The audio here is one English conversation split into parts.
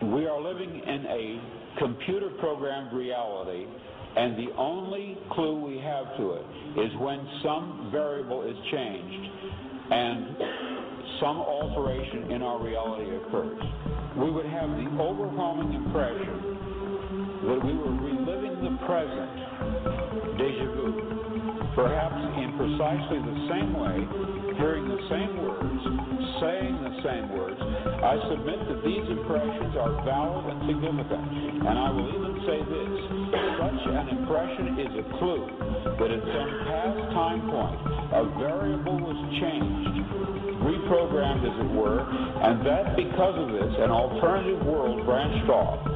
We are living in a computer-programmed reality, and the only clue we have to it is when some variable is changed and some alteration in our reality occurs. We would have the overwhelming impression that we were reliving the present, déjà vu, perhaps in precisely the same way, hearing the same words, saying the same words. I submit that these impressions are valid and significant, and I will even say this: such an impression is a clue that at some past time point a variable was changed, reprogrammed as it were, and that because of this an alternative world branched off.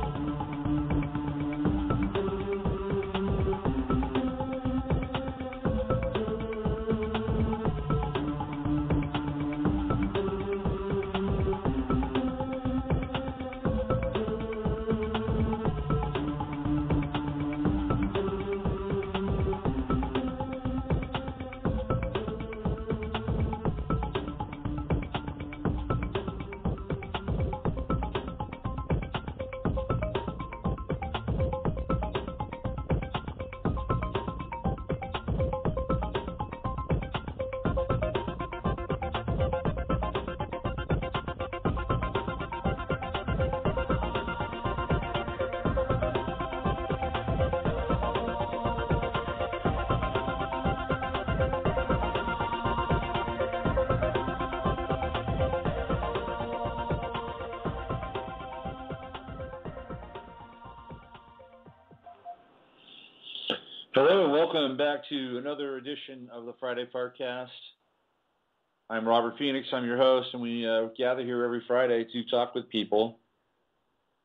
Hello and welcome back to another edition of the Friday FARcast. I'm Robert Phoenix, I'm your host, and we gather here every Friday to talk with people,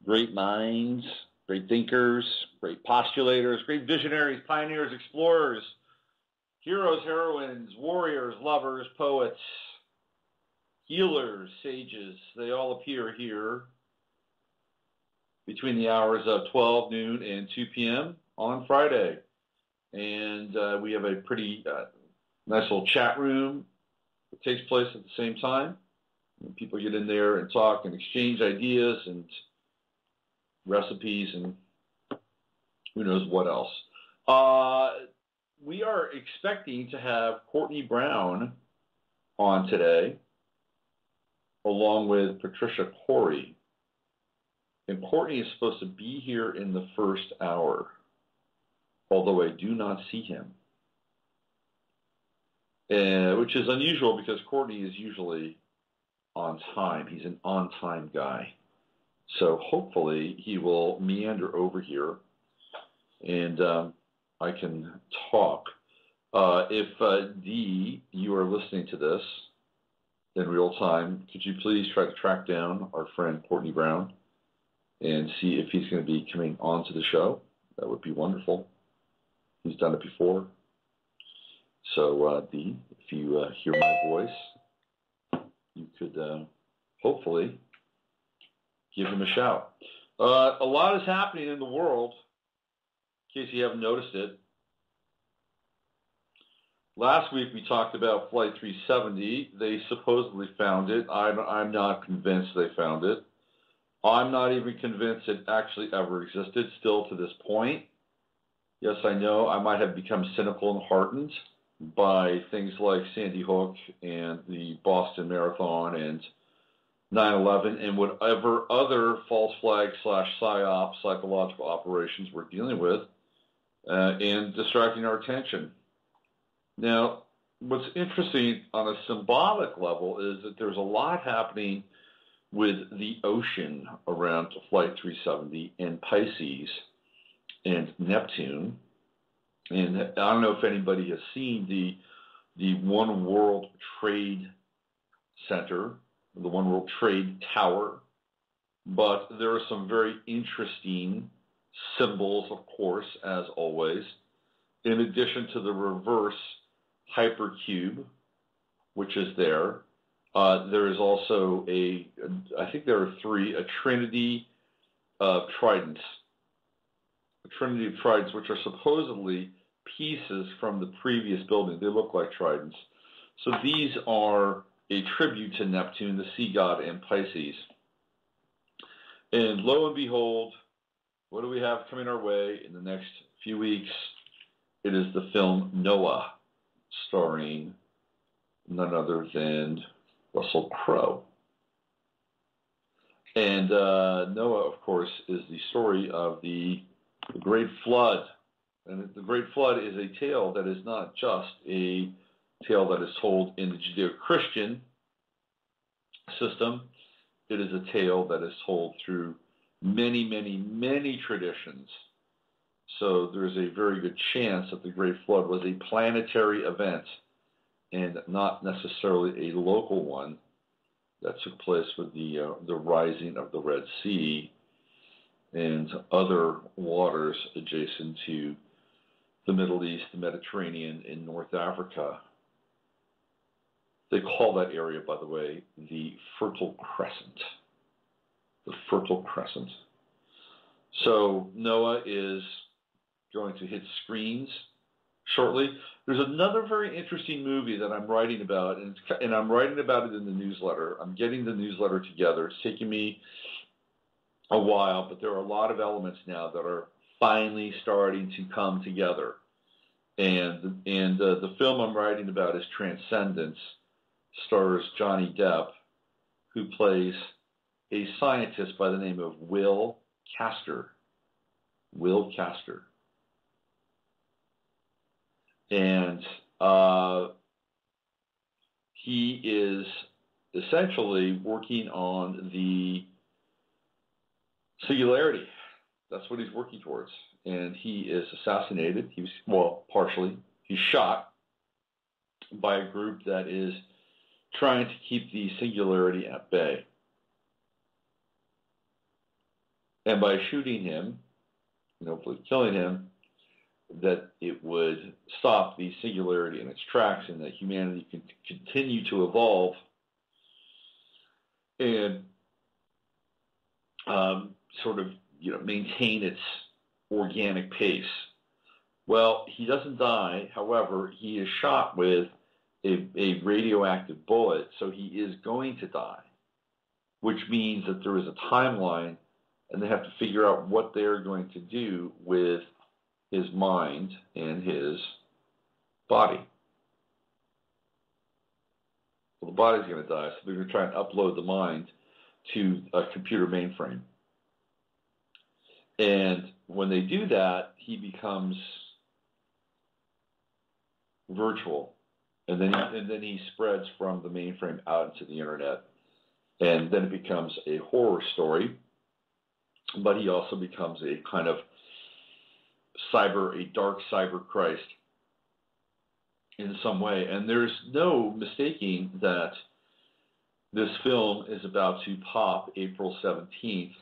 great minds, great thinkers, great postulators, great visionaries, pioneers, explorers, heroes, heroines, warriors, lovers, poets, healers, sages. They all appear here between the hours of 12 noon and 2 p.m. on Friday. And we have a pretty nice little chat room that takes place at the same time. And people get in there and talk and exchange ideas and recipes and who knows what else. We are expecting to have Courtney Brown on today, along with Patricia Cori. And Courtney is supposed to be here in the first hour, although I do not see him, which is unusual because Courtney is usually on time. He's an on-time guy. So hopefully he will meander over here and I can talk. If Dee, you are listening to this in real time, could you please try to track down our friend Courtney Brown and see if he's going to be coming onto the show? That would be wonderful. He's done it before. So, Dee, if you hear my voice, you could hopefully give him a shout. A lot is happening in the world, in case you haven't noticed it. Last week we talked about Flight 370. They supposedly found it. I'm not convinced they found it. I'm not even convinced it actually ever existed still to this point. Yes, I know I might have become cynical and hardened by things like Sandy Hook and the Boston Marathon and 9/11 and whatever other false flag / psyop psychological operations we're dealing with and distracting our attention. Now, what's interesting on a symbolic level is that there's a lot happening with the ocean around Flight 370 and Pisces and Neptune. And I don't know if anybody has seen the One World Trade Center, the One World Trade Tower, but there are some very interesting symbols, of course, as always, in addition to the reverse hypercube, which is there. There is also I think there are three, a trinity of tridents. A trinity of tridents, which are supposedly pieces from the previous building. They look like tridents. So these are a tribute to Neptune, the sea god, and Pisces. And lo and behold, what do we have coming our way in the next few weeks? It is the film Noah, starring none other than Russell Crowe. And Noah, of course, is the story of the Great Flood. And the Great Flood is a tale that is not just a tale that is told in the Judeo-Christian system. It is a tale that is told through many, many, many traditions. So there's a very good chance that the Great Flood was a planetary event and not necessarily a local one that took place with the rising of the Red Sea and other waters adjacent to the Middle East, the Mediterranean, and North Africa. They call that area, by the way, the Fertile Crescent. The Fertile Crescent. So Noah is going to hit screens shortly. There's another very interesting movie that I'm writing about, and I'm writing about it in the newsletter. I'm getting the newsletter together. It's taking me a while, but there are a lot of elements now that are finally starting to come together. And the film I'm writing about is Transcendence, stars Johnny Depp, who plays a scientist by the name of Will Castor. Will Castor. And he is essentially working on the singularity. That's what he's working towards. And he is assassinated. Partially. He's shot by a group that is trying to keep the singularity at bay. And by shooting him, and hopefully killing him, that it would stop the singularity in its tracks and that humanity can continue to evolve and maintain its organic pace. Well, he doesn't die. However, he is shot with a radioactive bullet, so he is going to die, which means that there is a timeline, and they have to figure out what they're going to do with his mind and his body. Well, the body's going to die, so they're going to try and upload the mind to a computer mainframe. And when they do that, he becomes virtual, and then he spreads from the mainframe out into the internet, and then it becomes a horror story. But he also becomes a kind of dark cyber Christ in some way. And there's no mistaking that this film is about to pop April 17th,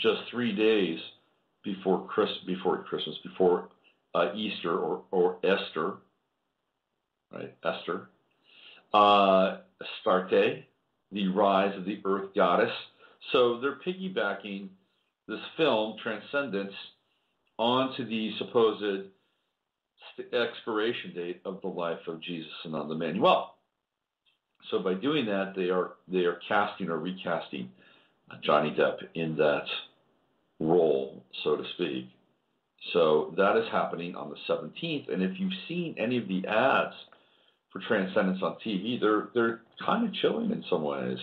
just 3 days before Easter or Esther, right? Esther. Astarte, the rise of the Earth Goddess. So they're piggybacking this film, Transcendence, onto the supposed expiration date of the life of Jesus and on the Emmanuel. So by doing that, they are casting or recasting Johnny Depp in that role, so to speak. So that is happening on the 17th. And if you've seen any of the ads for Transcendence on TV, they're kind of chilling in some ways.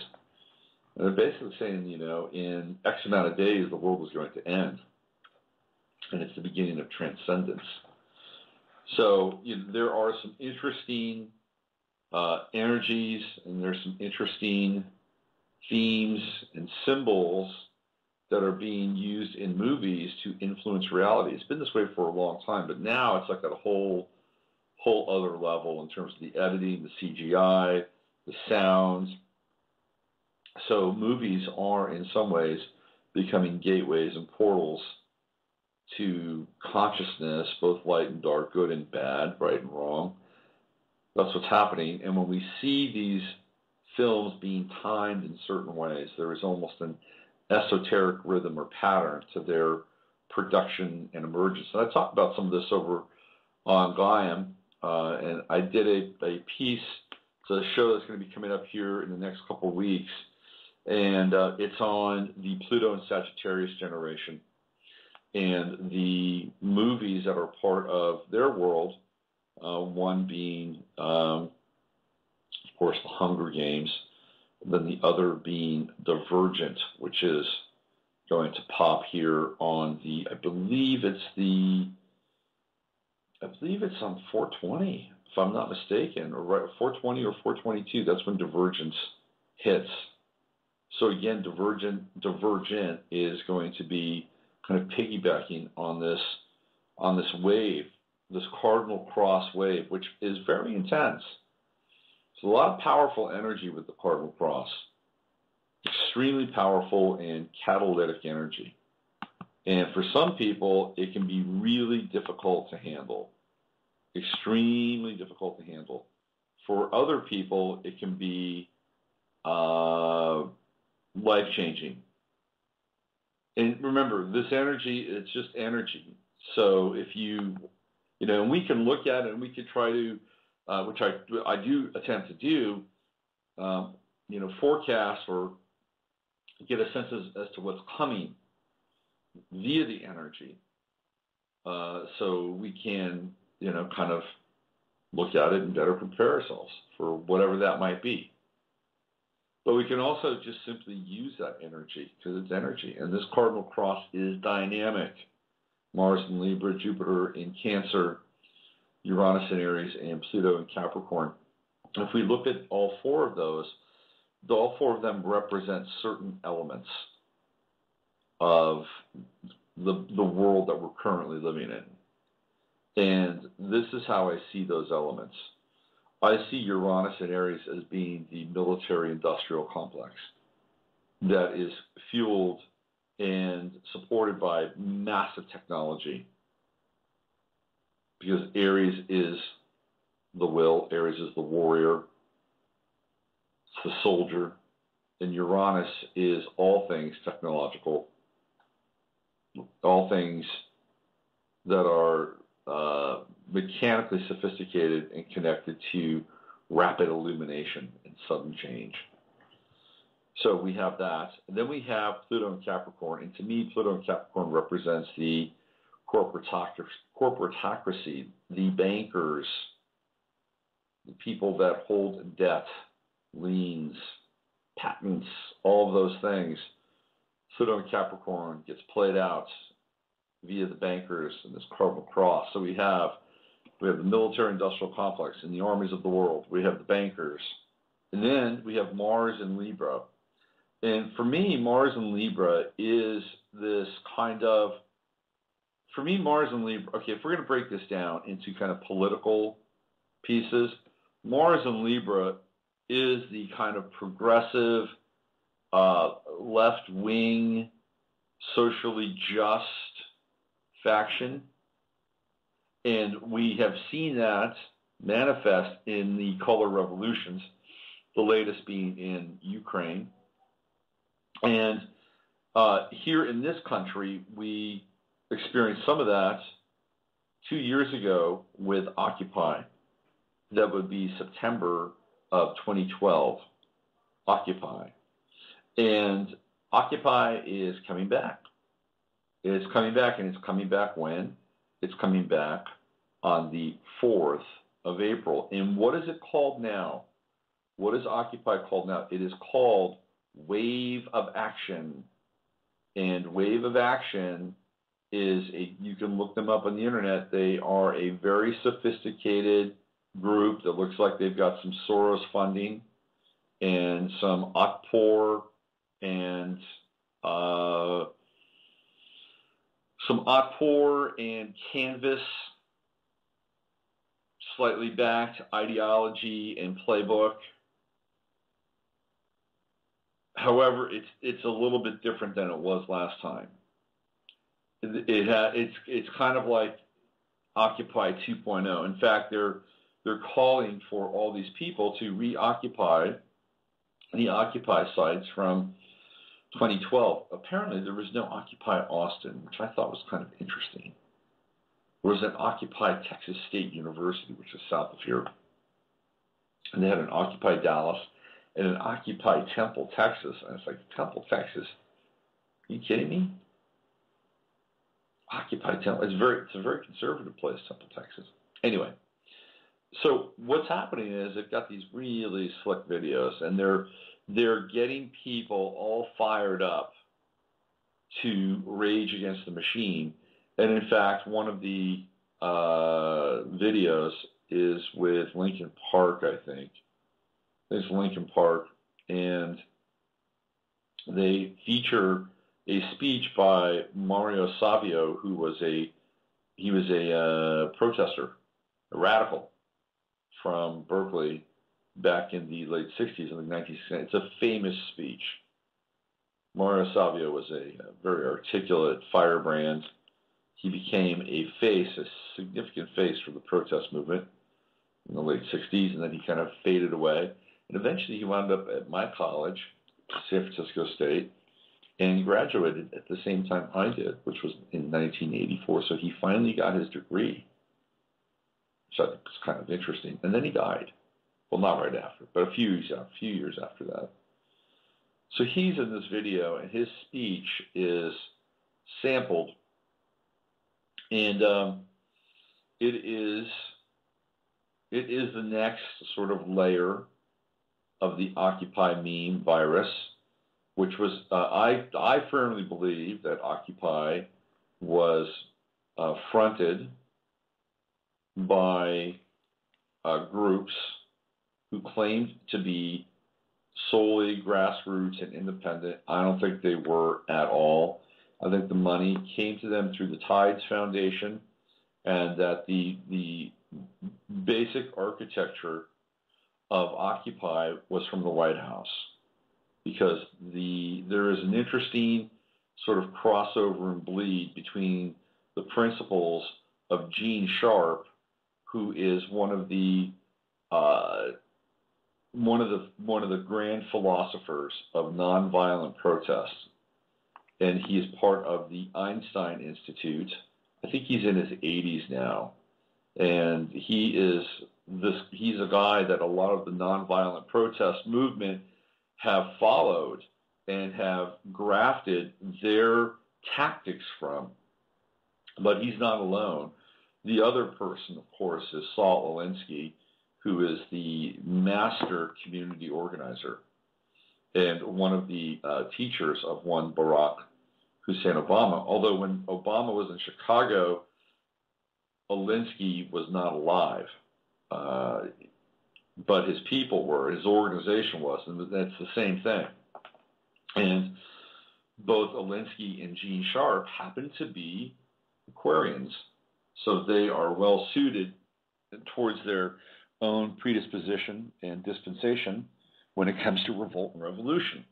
And they're basically saying, in X amount of days, the world was going to end. And it's the beginning of Transcendence. So there are some interesting energies, and there's some interesting themes and symbols that are being used in movies to influence reality. It's been this way for a long time, but now it's like at a whole other level in terms of the editing, the CGI, the sounds. So movies are, in some ways, becoming gateways and portals to consciousness, both light and dark, good and bad, right and wrong. That's what's happening. And when we see these films being timed in certain ways, there is almost an esoteric rhythm or pattern to their production and emergence. And I talked about some of this over on Gaiam, and I did a piece, it's a show that's going to be coming up here in the next couple of weeks, And it's on the Pluto and Sagittarius generation. And the movies that are part of their world, one being, of course, The Hunger Games, then the other being Divergent, which is going to pop here on the, I believe it's on 420, if I'm not mistaken, or right, 420 or 422. That's when Divergence hits. So again, Divergent is going to be kind of piggybacking on this wave, this Cardinal Cross wave, which is very intense. It's a lot of powerful energy with the Cardinal Cross. Extremely powerful and catalytic energy. And for some people, it can be really difficult to handle. Extremely difficult to handle. For other people, it can be life-changing. And remember, this energy, it's just energy. So if you and we can look at it and we could try to, which I do attempt to do, forecast or get a sense as to what's coming via the energy. So we can, kind of look at it and better prepare ourselves for whatever that might be. But we can also just simply use that energy because it's energy. And this Cardinal Cross is dynamic. Mars in Libra, Jupiter in Cancer, Uranus in Aries, and Pluto in Capricorn. If we look at all four of those, all four of them represent certain elements of the world that we're currently living in. And this is how I see those elements. I see Uranus in Aries as being the military-industrial complex that is fueled and supported by massive technology. Because Aries is the will, Aries is the warrior, it's the soldier, and Uranus is all things technological, all things that are mechanically sophisticated and connected to rapid illumination and sudden change. So we have that. And then we have Pluto and Capricorn. And to me, Pluto and Capricorn represents the corporatocracy, the bankers, the people that hold debt, liens, patents, all of those things. Pluto and Capricorn gets played out via the bankers and this Cardinal Cross. So we have the military-industrial complex in the armies of the world. We have the bankers. And then we have Mars in Libra. And for me, Mars in Libra is this kind of, Mars in Libra, okay, if we're going to break this down into kind of political pieces, Mars in Libra is the kind of progressive, left-wing, socially just faction. And we have seen that manifest in the color revolutions, the latest being in Ukraine. And here in this country, we experienced some of that 2 years ago with Occupy. That would be September of 2012, Occupy. And Occupy is coming back. It's coming back, and it's coming back when? It's coming back on the 4th of April. And what is it called now? What is Occupy called now? It is called Wave of Action. And Wave of Action is you can look them up on the internet. They are a very sophisticated group that looks like they've got some Soros funding and some Otpor and Canvas slightly backed ideology and playbook. However, it's a little bit different than it was last time. It's kind of like Occupy 2.0. In fact, they're calling for all these people to reoccupy the Occupy sites from 2012. Apparently, there was no Occupy Austin, which I thought was kind of interesting. There was an Occupy Texas State University, which is south of here. And they had an Occupy Dallas, in an occupied Temple, Texas. And it's like, Temple, Texas? Are you kidding me? Occupied Temple. It's a very conservative place, Temple, Texas. Anyway, so what's happening is they've got these really slick videos, and they're getting people all fired up to rage against the machine. And in fact, one of the videos is with Lincoln Park, I think. It's Lincoln Park, and they feature a speech by Mario Savio, who was a protester, a radical from Berkeley back in the late 60s and the 1960s. It's a famous speech. Mario Savio was a very articulate firebrand. He became a significant face for the protest movement in the late 60s, and then he kind of faded away. And eventually he wound up at my college, San Francisco State, and he graduated at the same time I did, which was in 1984. So he finally got his degree, which I think was kind of interesting. And then he died. Well, not right after, but a few years after that. So he's in this video, and his speech is sampled, and it is the next sort of layer of the Occupy meme virus, which was I firmly believe that Occupy was fronted by groups who claimed to be solely grassroots and independent. I don't think they were at all. I think the money came to them through the Tides Foundation, and that the basic architecture of Occupy was from the White House, because there is an interesting sort of crossover and bleed between the principles of Gene Sharp, who is one of the grand philosophers of nonviolent protests, and he is part of the Einstein Institute. I think he's in his 80s now, and he's a guy that a lot of the nonviolent protest movement have followed and have grafted their tactics from. But he's not alone. The other person, of course, is Saul Alinsky, who is the master community organizer and one of the teachers of one Barack Hussein Obama. Although when Obama was in Chicago, Alinsky was not alive, but his people were, his organization was, and that's the same thing. And both Alinsky and Gene Sharp happen to be Aquarians, so they are well suited towards their own predisposition and dispensation when it comes to revolt and revolution.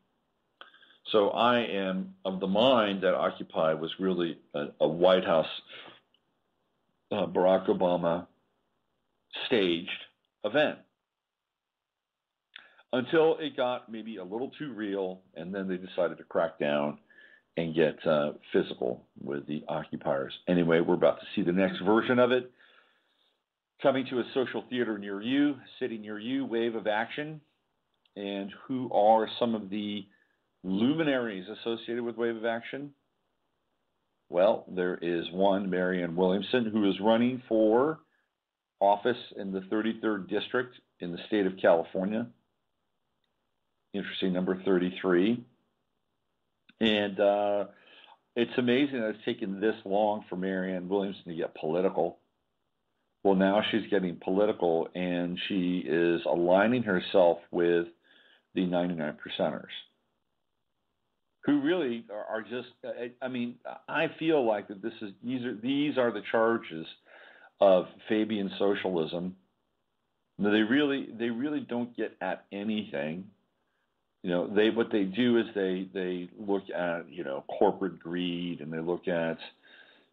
So I am of the mind that Occupy was really a White House, Barack Obama staged event, until it got maybe a little too real, and then they decided to crack down and get physical with the occupiers. Anyway, we're about to see the next version of it coming to a social theater near you, city near you, Wave of Action. And who are some of the luminaries associated with Wave of Action? Well, there is one, Marianne Williamson, who is running for office in the 33rd District in the state of California. Interesting number, 33. And it's amazing that it's taken this long for Marianne Williamson to get political. Well, now she's getting political, and she is aligning herself with the 99 percenters, who really are just, I mean, I feel like that these are the charges of Fabian socialism. They really don't get at anything. You know, what they do is they look at, you know, corporate greed, and they look at,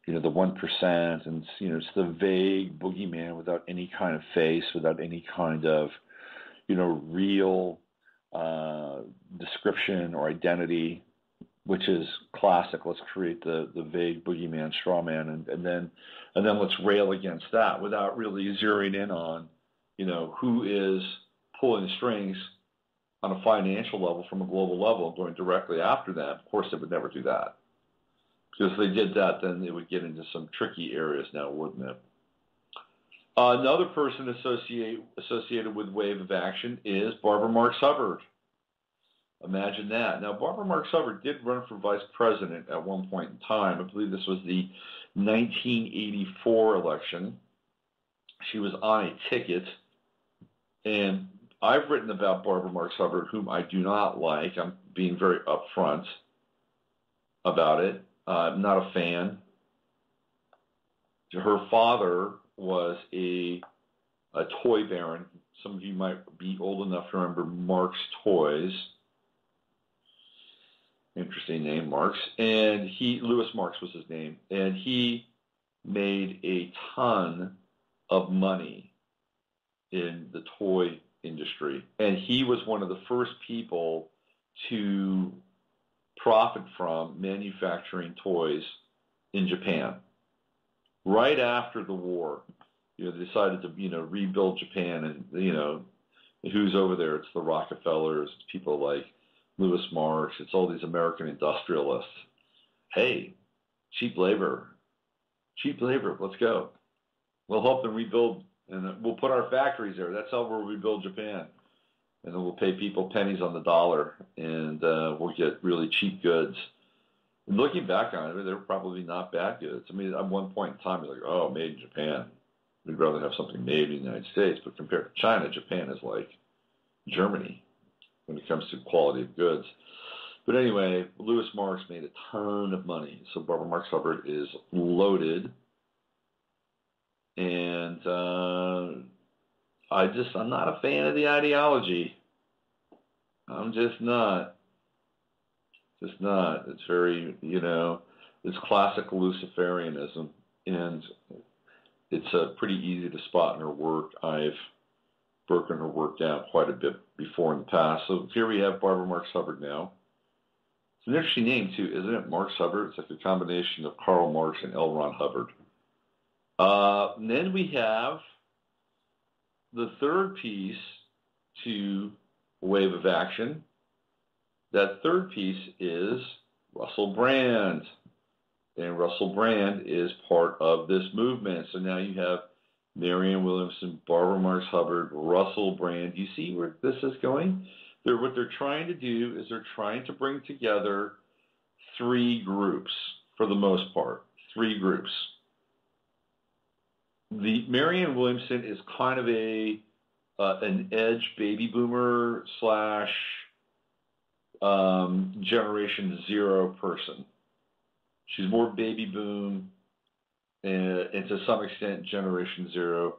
you know, the 1%, and, you know, it's the vague boogeyman without any kind of face, without any kind of, you know, real description or identity, which is classic. Let's create the vague boogeyman, straw man, and then let's rail against that without really zeroing in on, you know, who is pulling the strings on a financial level, from a global level, going directly after them. Of course, they would never do that. Because if they did that, then it would get into some tricky areas now, wouldn't it? Another person associated with Wave of Action is Barbara Marx Hubbard. Imagine that. Now, Barbara Marx Hubbard did run for vice president at one point in time. I believe this was the 1984 election. She was on a ticket, and I've written about Barbara Marx Hubbard, whom I do not like. I'm being very upfront about it. I'm not a fan. Her father was a toy baron. Some of you might be old enough to remember Marx Toys. Interesting name, Marx. And Louis Marx was his name. And he made a ton of money in the toy industry. And he was one of the first people to profit from manufacturing toys in Japan. Right after the war, they decided to, rebuild Japan, and, who's over there? It's the Rockefellers, it's people like Louis Marx, it's all these American industrialists. Hey, cheap labor, let's go. We'll help them rebuild, and we'll put our factories there. That's how we'll rebuild Japan. And then we'll pay people pennies on the dollar, and we'll get really cheap goods. And looking back on it, they're probably not bad goods. I mean, at one point in time, you're like, oh, made in Japan. We'd rather have something made in the United States. But compared to China, Japan is like Germany when it comes to quality of goods. But anyway, Louis Marx made a ton of money. So Barbara Marx Hubbard is loaded. And I'm not a fan of the ideology. I'm just not. It's very, it's classic Luciferianism, and it's pretty easy to spot in her work. I've broken her work down quite a bit before in the past. So here we have Barbara Marx Hubbard now. It's an interesting name, too, isn't it? Marx Hubbard. It's like a combination of Karl Marx and L. Ron Hubbard. And then we have the third piece to Wave of Action. That third piece is Russell Brand. And Russell Brand is part of this movement. So now you have Marianne Williamson, Barbara Marx Hubbard, Russell Brand. You see where this is going? What they're trying to do is they're trying to bring together three groups, for the most part. Three groups. The Marianne Williamson is kind of an edge baby boomer / Generation Zero person. She's more baby boom and to some extent Generation Zero.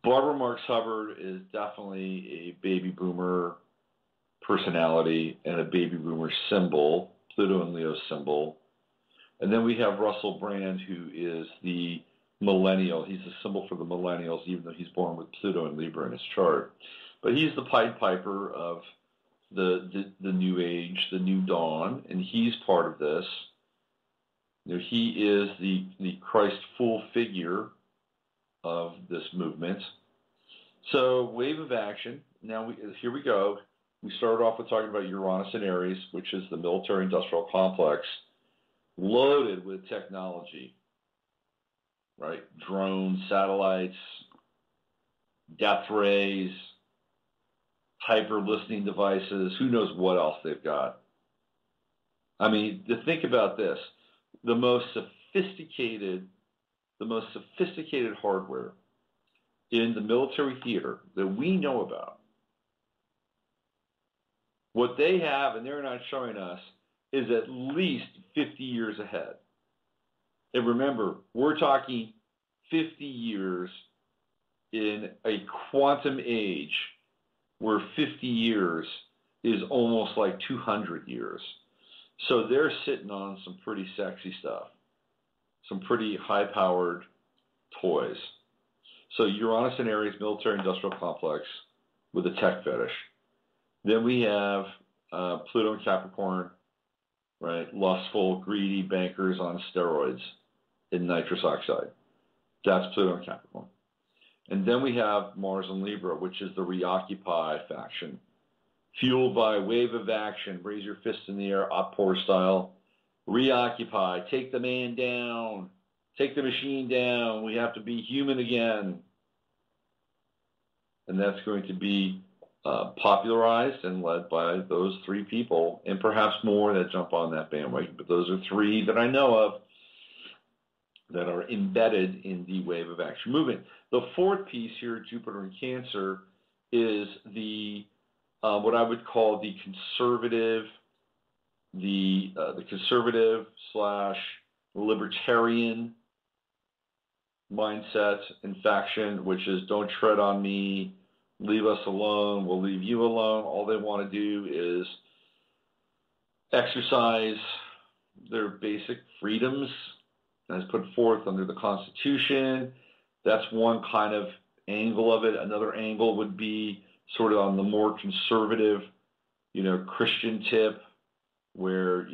Barbara Marx Hubbard is definitely a baby boomer personality and a baby boomer symbol, Pluto and Leo symbol. And then we have Russell Brand, who is the millennial. He's the symbol for the millennials, even though he's born with Pluto and Libra in his chart. But he's the Pied Piper of the new age, the new dawn, and he's part of this. He is the Christ full figure of this movement. So, Wave of Action. Now, here we go. We started off with talking about Uranus and Aries, which is the military-industrial complex, loaded with technology, right? Drones, satellites, death rays, hyper-listening devices, who knows what else they've got. I mean, to think about this, the most sophisticated hardware in the military theater that we know about, what they have, and they're not showing us, is at least 50 years ahead. And remember, we're talking 50 years in a quantum age where 50 years is almost like 200 years. So they're sitting on some pretty sexy stuff, some pretty high-powered toys. So Uranus and Aries military-industrial complex with a tech fetish. Then we have Pluto and Capricorn, right? Lustful, greedy bankers on steroids in nitrous oxide. That's Pluto and Capricorn. And then we have Mars and Libra, which is the Reoccupy faction. fueled by wave of action, raise your fist in the air, outpour style, reoccupy, take the man down, take the machine down, we have to be human again. And that's going to be popularized and led by those three people, and perhaps more that jump on that bandwagon. But those are three that I know of that are embedded in the wave of action movement. The fourth piece here, Jupiter in Cancer, is the what I would call the conservative / libertarian mindset and faction, which is don't tread on me, leave us alone, we'll leave you alone. All they want to do is exercise their basic freedoms as put forth under the Constitution. That's one kind of angle of it. Another angle would be sort of on the more conservative, Christian tip, where,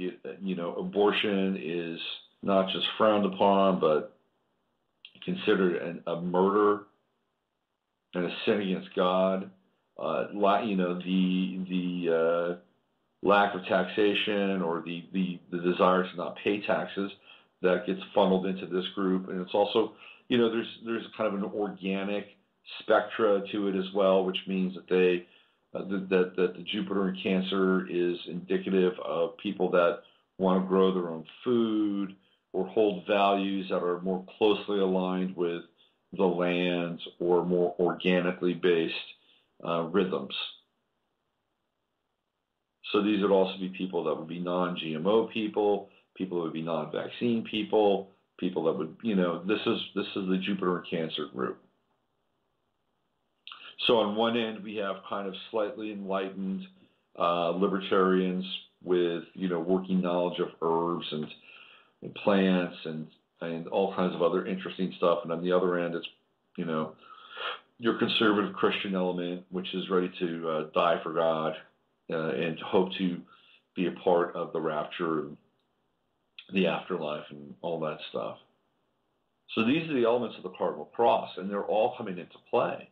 abortion is not just frowned upon, but considered a murder and a sin against God. The lack of taxation or the desire to not pay taxes that gets funneled into this group. And it's also, there's kind of an organic spectra to it as well, which means that that the Jupiter in Cancer is indicative of people that want to grow their own food or hold values that are more closely aligned with the land or more organically based rhythms. So these would also be people that would be non-GMO people that would be non-vaccine people that would, this is the Jupiter in Cancer group. So on one end, we have kind of slightly enlightened libertarians with, working knowledge of herbs and plants and all kinds of other interesting stuff. And on the other end, it's, your conservative Christian element, which is ready to die for God and hope to be a part of the rapture and the afterlife and all that stuff. So these are the elements of the Cardinal Cross, and they're all coming into play.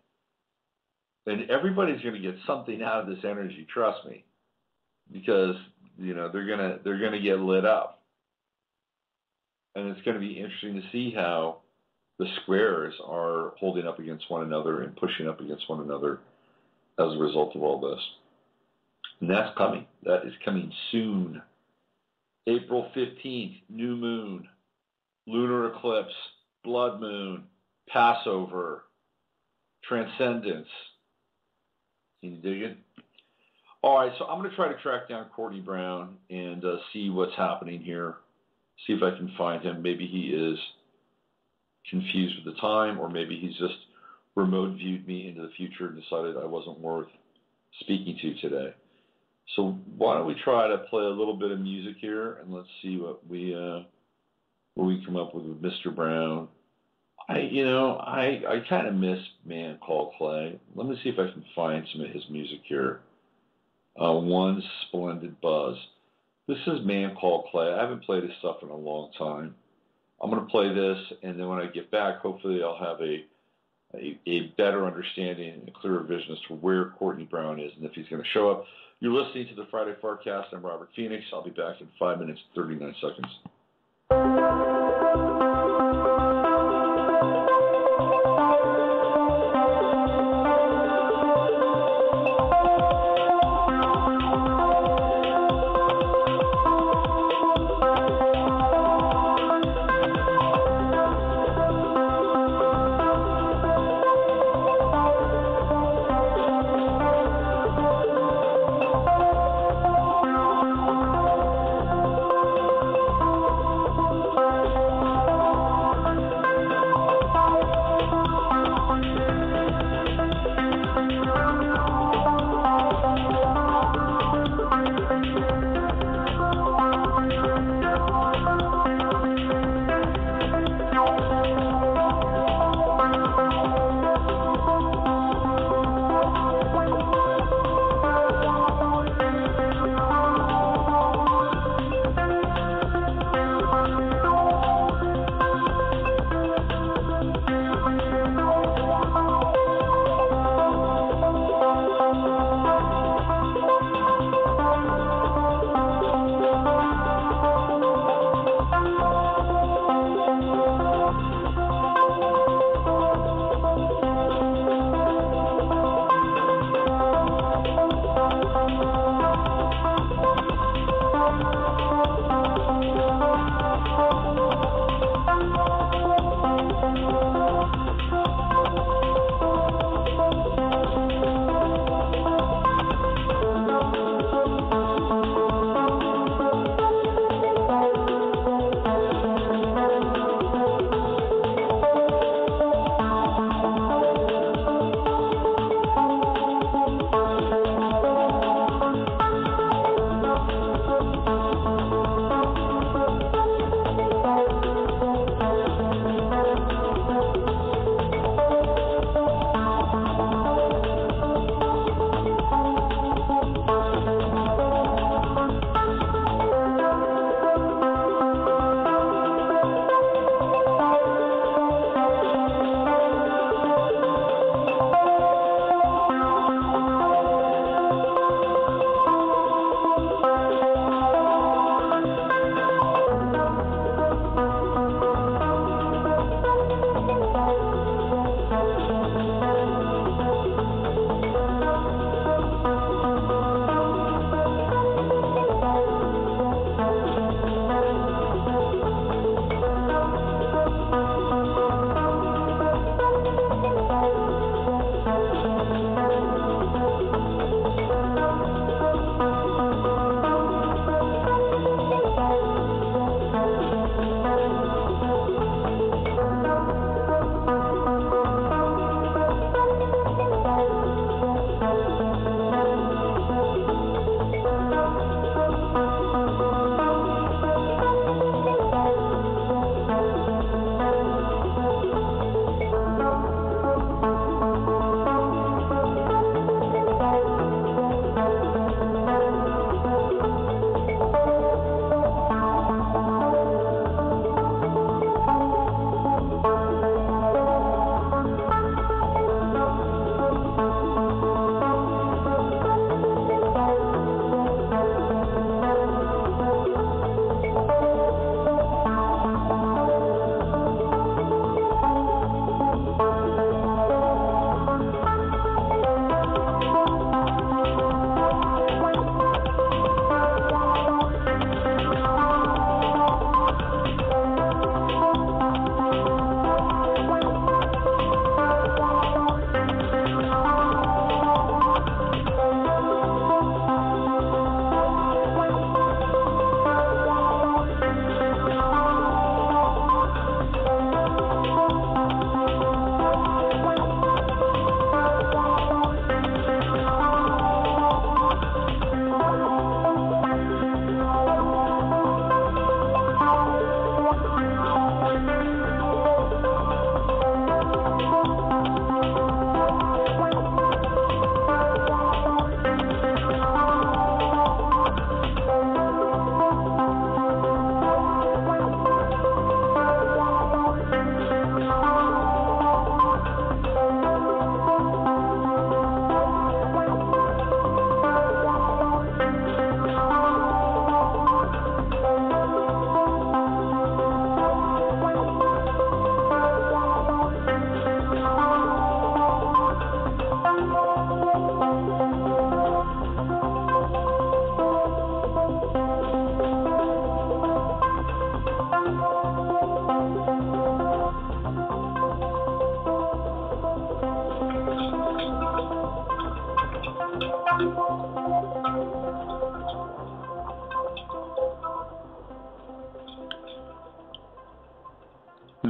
And everybody's going to get something out of this energy, trust me, because they're gonna get lit up, and it's going to be interesting to see how the squares are holding up against one another and pushing up against one another as a result of all this. And that's coming. That is coming soon. April 15th, new moon, lunar eclipse, blood moon, Passover, transcendence. Can you dig it? All right, so I'm going to try to track down Courtney Brown and see what's happening here, see if I can find him. Maybe he is confused with the time, or maybe he's just remote viewed me into the future and decided I wasn't worth speaking to today. So why don't we try to play a little bit of music here, and let's see what we come up with Mr. Brown. I kind of miss Man Called Clay. Let me see if I can find some of his music here. One Splendid Buzz. This is Man Called Clay. I haven't played his stuff in a long time. I'm going to play this, and then when I get back, hopefully I'll have a better understanding and a clearer vision as to where Courtney Brown is and if he's going to show up. You're listening to the Friday FARcast. I'm Robert Phoenix. I'll be back in 5 minutes, 39 seconds.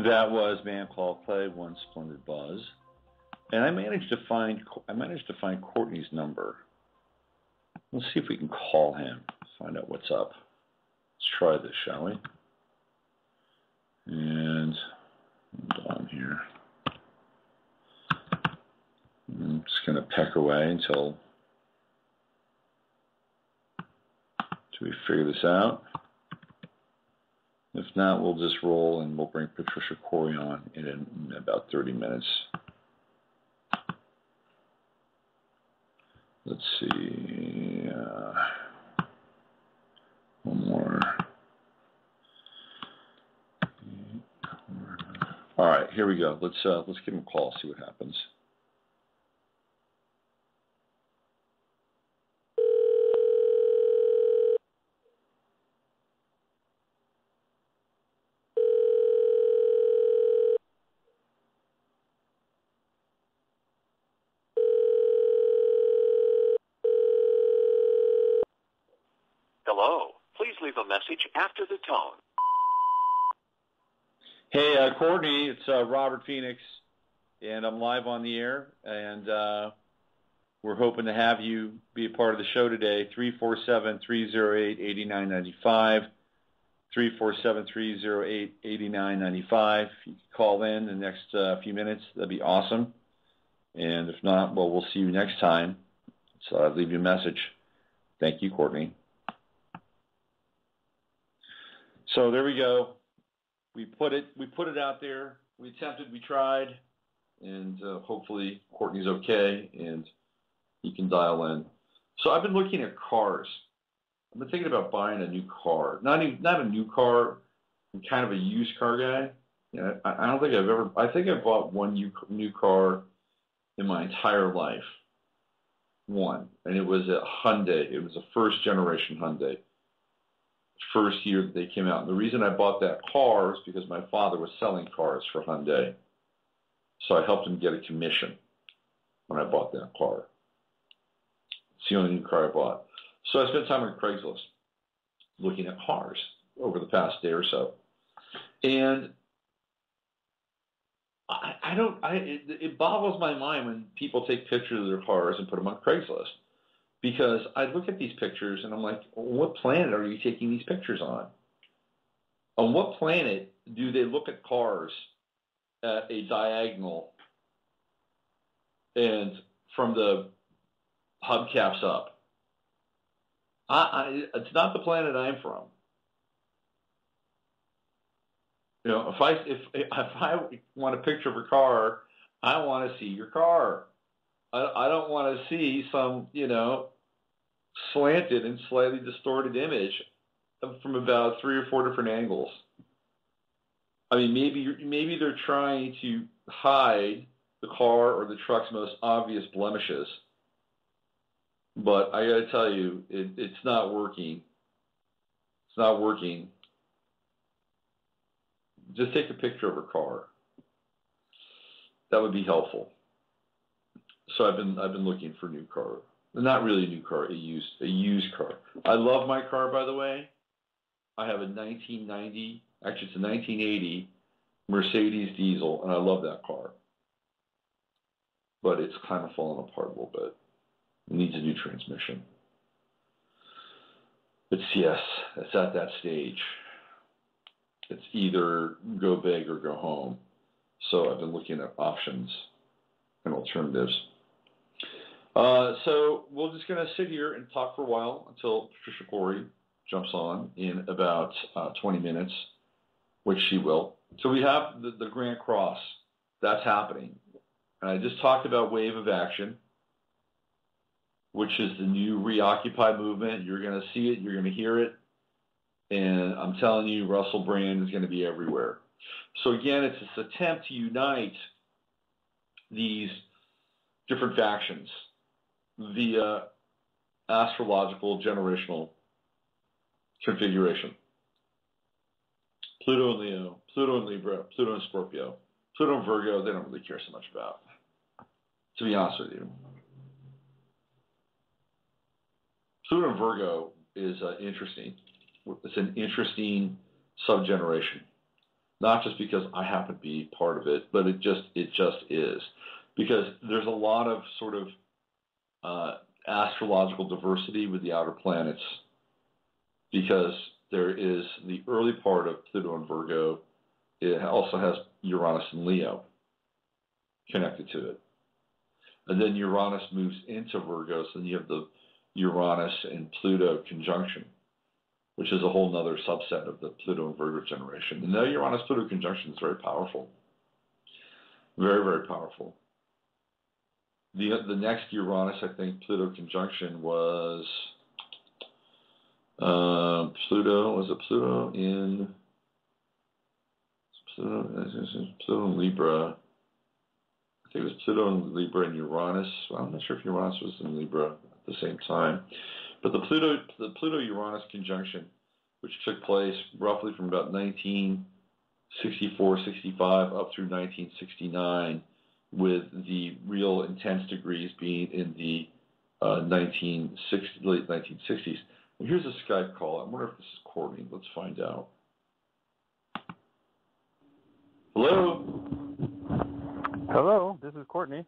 That was Man Called Clay, One Splendid Buzz. And I managed to find Courtney's number. Let's see if we can call him, find out what's up. Let's try this, shall we? And hold on here. I'm just going to peck away until we figure this out. If not, we'll just roll and we'll bring Patricia Cori on in about 30 minutes. Let's see. One more. All right, here we go. Let's give him a call, see what happens. Hello. Please leave a message after the tone. Hey, Courtney, it's Robert Phoenix, and I'm live on the air, and we're hoping to have you be a part of the show today. 347-308-8995, 347-308-8995. If you could call in the next few minutes, that'd be awesome. And if not, well, we'll see you next time. So I'll leave you a message. Thank you, Courtney. So there we go. We put it out there. We attempted, we tried, and hopefully Courtney's okay and he can dial in. So I've been looking at cars. I've been thinking about buying a new car. Not a new car. I'm kind of a used car guy. You know, I don't think I think I bought one new car in my entire life. One, and it was a Hyundai. It was a first generation Hyundai. First year that they came out. And the reason I bought that car is because my father was selling cars for Hyundai. So I helped him get a commission when I bought that car. It's the only new car I bought. So I spent time on Craigslist looking at cars over the past day or so. And it boggles my mind when people take pictures of their cars and put them on Craigslist. Because I look at these pictures and I'm like, what planet are you taking these pictures on? On what planet do they look at cars at a diagonal and from the hubcaps up? It's not the planet I'm from. You know, if I want a picture of a car, I want to see your car. I don't want to see some, slanted and slightly distorted image from about 3 or 4 different angles. I mean, maybe they're trying to hide the car or the truck's most obvious blemishes. But I got to tell you, it's not working. It's not working. Just take a picture of her car. That would be helpful. So I've been looking for a new car. Not really a new car, a used car. I love my car, by the way. I have a 1990, actually it's a 1980 Mercedes diesel, and I love that car. But it's kind of fallen apart a little bit. It needs a new transmission. It's at that stage. It's either go big or go home. So I've been looking at options and alternatives. So we're just going to sit here and talk for a while until Patricia Cori jumps on in about 20 minutes, which she will. So we have the Grand Cross. That's happening. And I just talked about Wave of Action, which is the new Reoccupy movement. You're going to see it. You're going to hear it. And I'm telling you, Russell Brand is going to be everywhere. So again, it's this attempt to unite these different factions via astrological generational configuration. Pluto and Leo, Pluto and Libra, Pluto and Scorpio, Pluto and Virgo, they don't really care so much about, to be honest with you. Pluto and Virgo is interesting. It's an interesting subgeneration. not just because I happen to be part of it, but it just is. Because there's a lot of sort of astrological diversity with the outer planets, because there is the early part of Pluto and Virgo. It also has Uranus and Leo connected to it. And then Uranus moves into Virgo, so then you have the Uranus and Pluto conjunction, which is a whole other subset of the Pluto and Virgo generation. And that Uranus-Pluto conjunction is very powerful. Very, very powerful. The next Uranus, I think, Pluto conjunction was Pluto in Libra. I think it was Pluto in Libra and Uranus. Well, I'm not sure if Uranus was in Libra at the same time. But the Pluto-Uranus conjunction, which took place roughly from about 1964, 65 up through 1969, with the real intense degrees being in the late 1960s. And here's a Skype call. I wonder if this is Courtney. Let's find out. Hello? Hello, this is Courtney.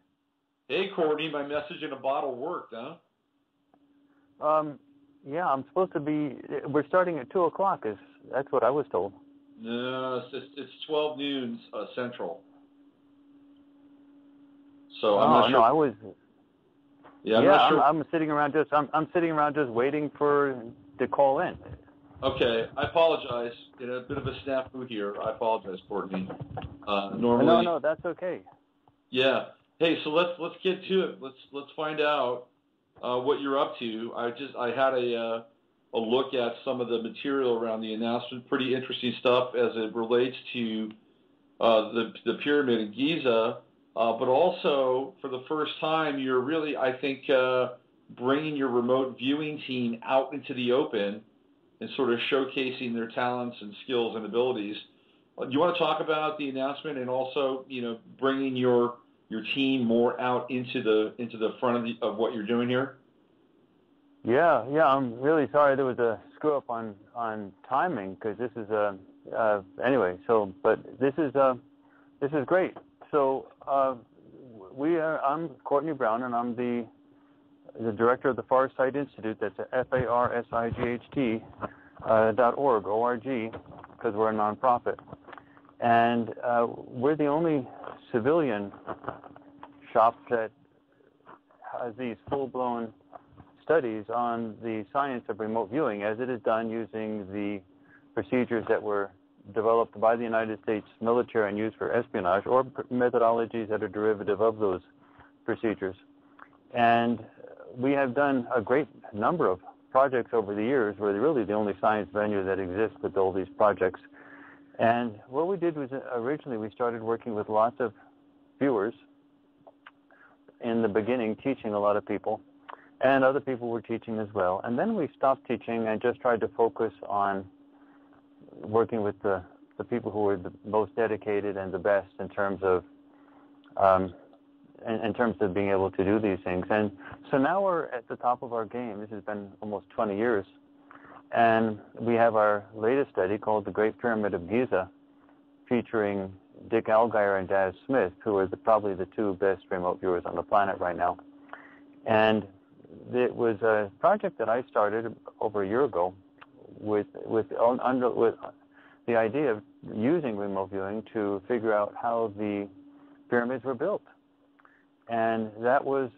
Hey, Courtney, my message in a bottle worked, huh? Yeah, I'm supposed to be, we're starting at 2 o'clock, that's what I was told. No, it's 12 noon Central. So I'm not sure. No, I was. Yeah, I'm not sure. I'm sitting around just waiting to call in. Okay, I apologize. A bit of a snafu here. I apologize, Courtney. Normally. No, that's okay. Yeah. Hey, so let's get to it. Let's find out what you're up to. I had a look at some of the material around the announcement. Pretty interesting stuff as it relates to the pyramid in Giza. But also, for the first time, you're really, I think, bringing your remote viewing team out into the open and sort of showcasing their talents and skills and abilities. Do you want to talk about the announcement and also, bringing your team more out into the front of what you're doing here? Yeah. I'm really sorry there was a screw up on timing, because this is anyway. So, but this is great. So I'm Courtney Brown, and I'm the director of the Farsight Institute. That's FARSIGHT.org, because we're a nonprofit. And we're the only civilian shop that has these full-blown studies on the science of remote viewing, as it is done using the procedures that were developed by the United States military and used for espionage, or methodologies that are derivative of those procedures. And we have done a great number of projects over the years. We're really the only science venue that exists with all these projects. And what we did was, originally we started working with lots of viewers in the beginning, teaching a lot of people, and other people were teaching as well. And then we stopped teaching and just tried to focus on working with the people who were the most dedicated and the best in terms of being able to do these things. And so now we're at the top of our game. This has been almost 20 years. And we have our latest study called The Great Pyramid of Giza, featuring Dick Allgaier and Daz Smith, who are probably the two best remote viewers on the planet right now. And it was a project that I started over a year ago with the idea of using remote viewing to figure out how the pyramids were built. And that was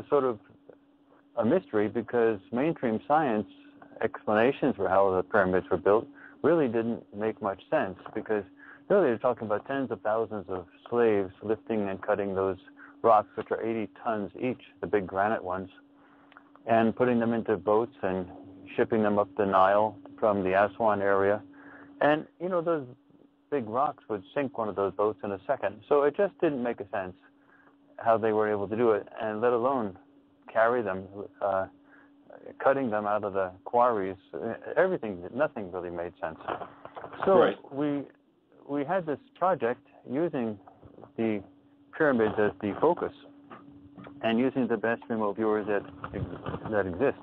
sort of a mystery, because mainstream science explanations for how the pyramids were built really didn't make much sense, because really they're talking about tens of thousands of slaves lifting and cutting those rocks, which are 80 tons each, the big granite ones, and putting them into boats and shipping them up the Nile from the Aswan area. And, those big rocks would sink one of those boats in a second. So it just didn't make a sense how they were able to do it, and let alone carry them, cutting them out of the quarries. Nothing really made sense. So right. we had this project using the pyramids as the focus, and using the best remote viewers that exist.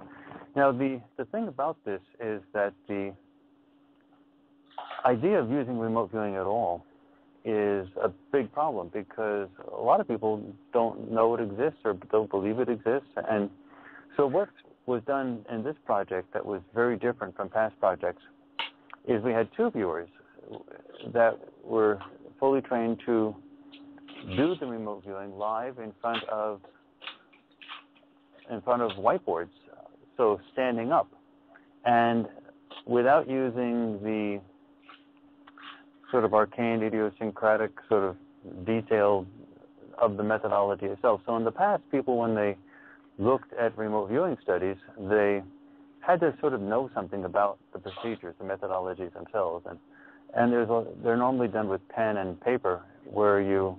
Now, the thing about this is that idea of using remote viewing at all is a big problem because a lot of people don't know it exists or don't believe it exists. And so what was done in this project that was very different from past projects is we had 2 viewers that were fully trained to do the remote viewing live in front of whiteboards, so standing up, and without using the sort of arcane, idiosyncratic sort of detail of the methodology itself. So in the past, people, when they looked at remote viewing studies, they had to sort of know something about the procedures, the methodologies themselves, and they're normally done with pen and paper, where you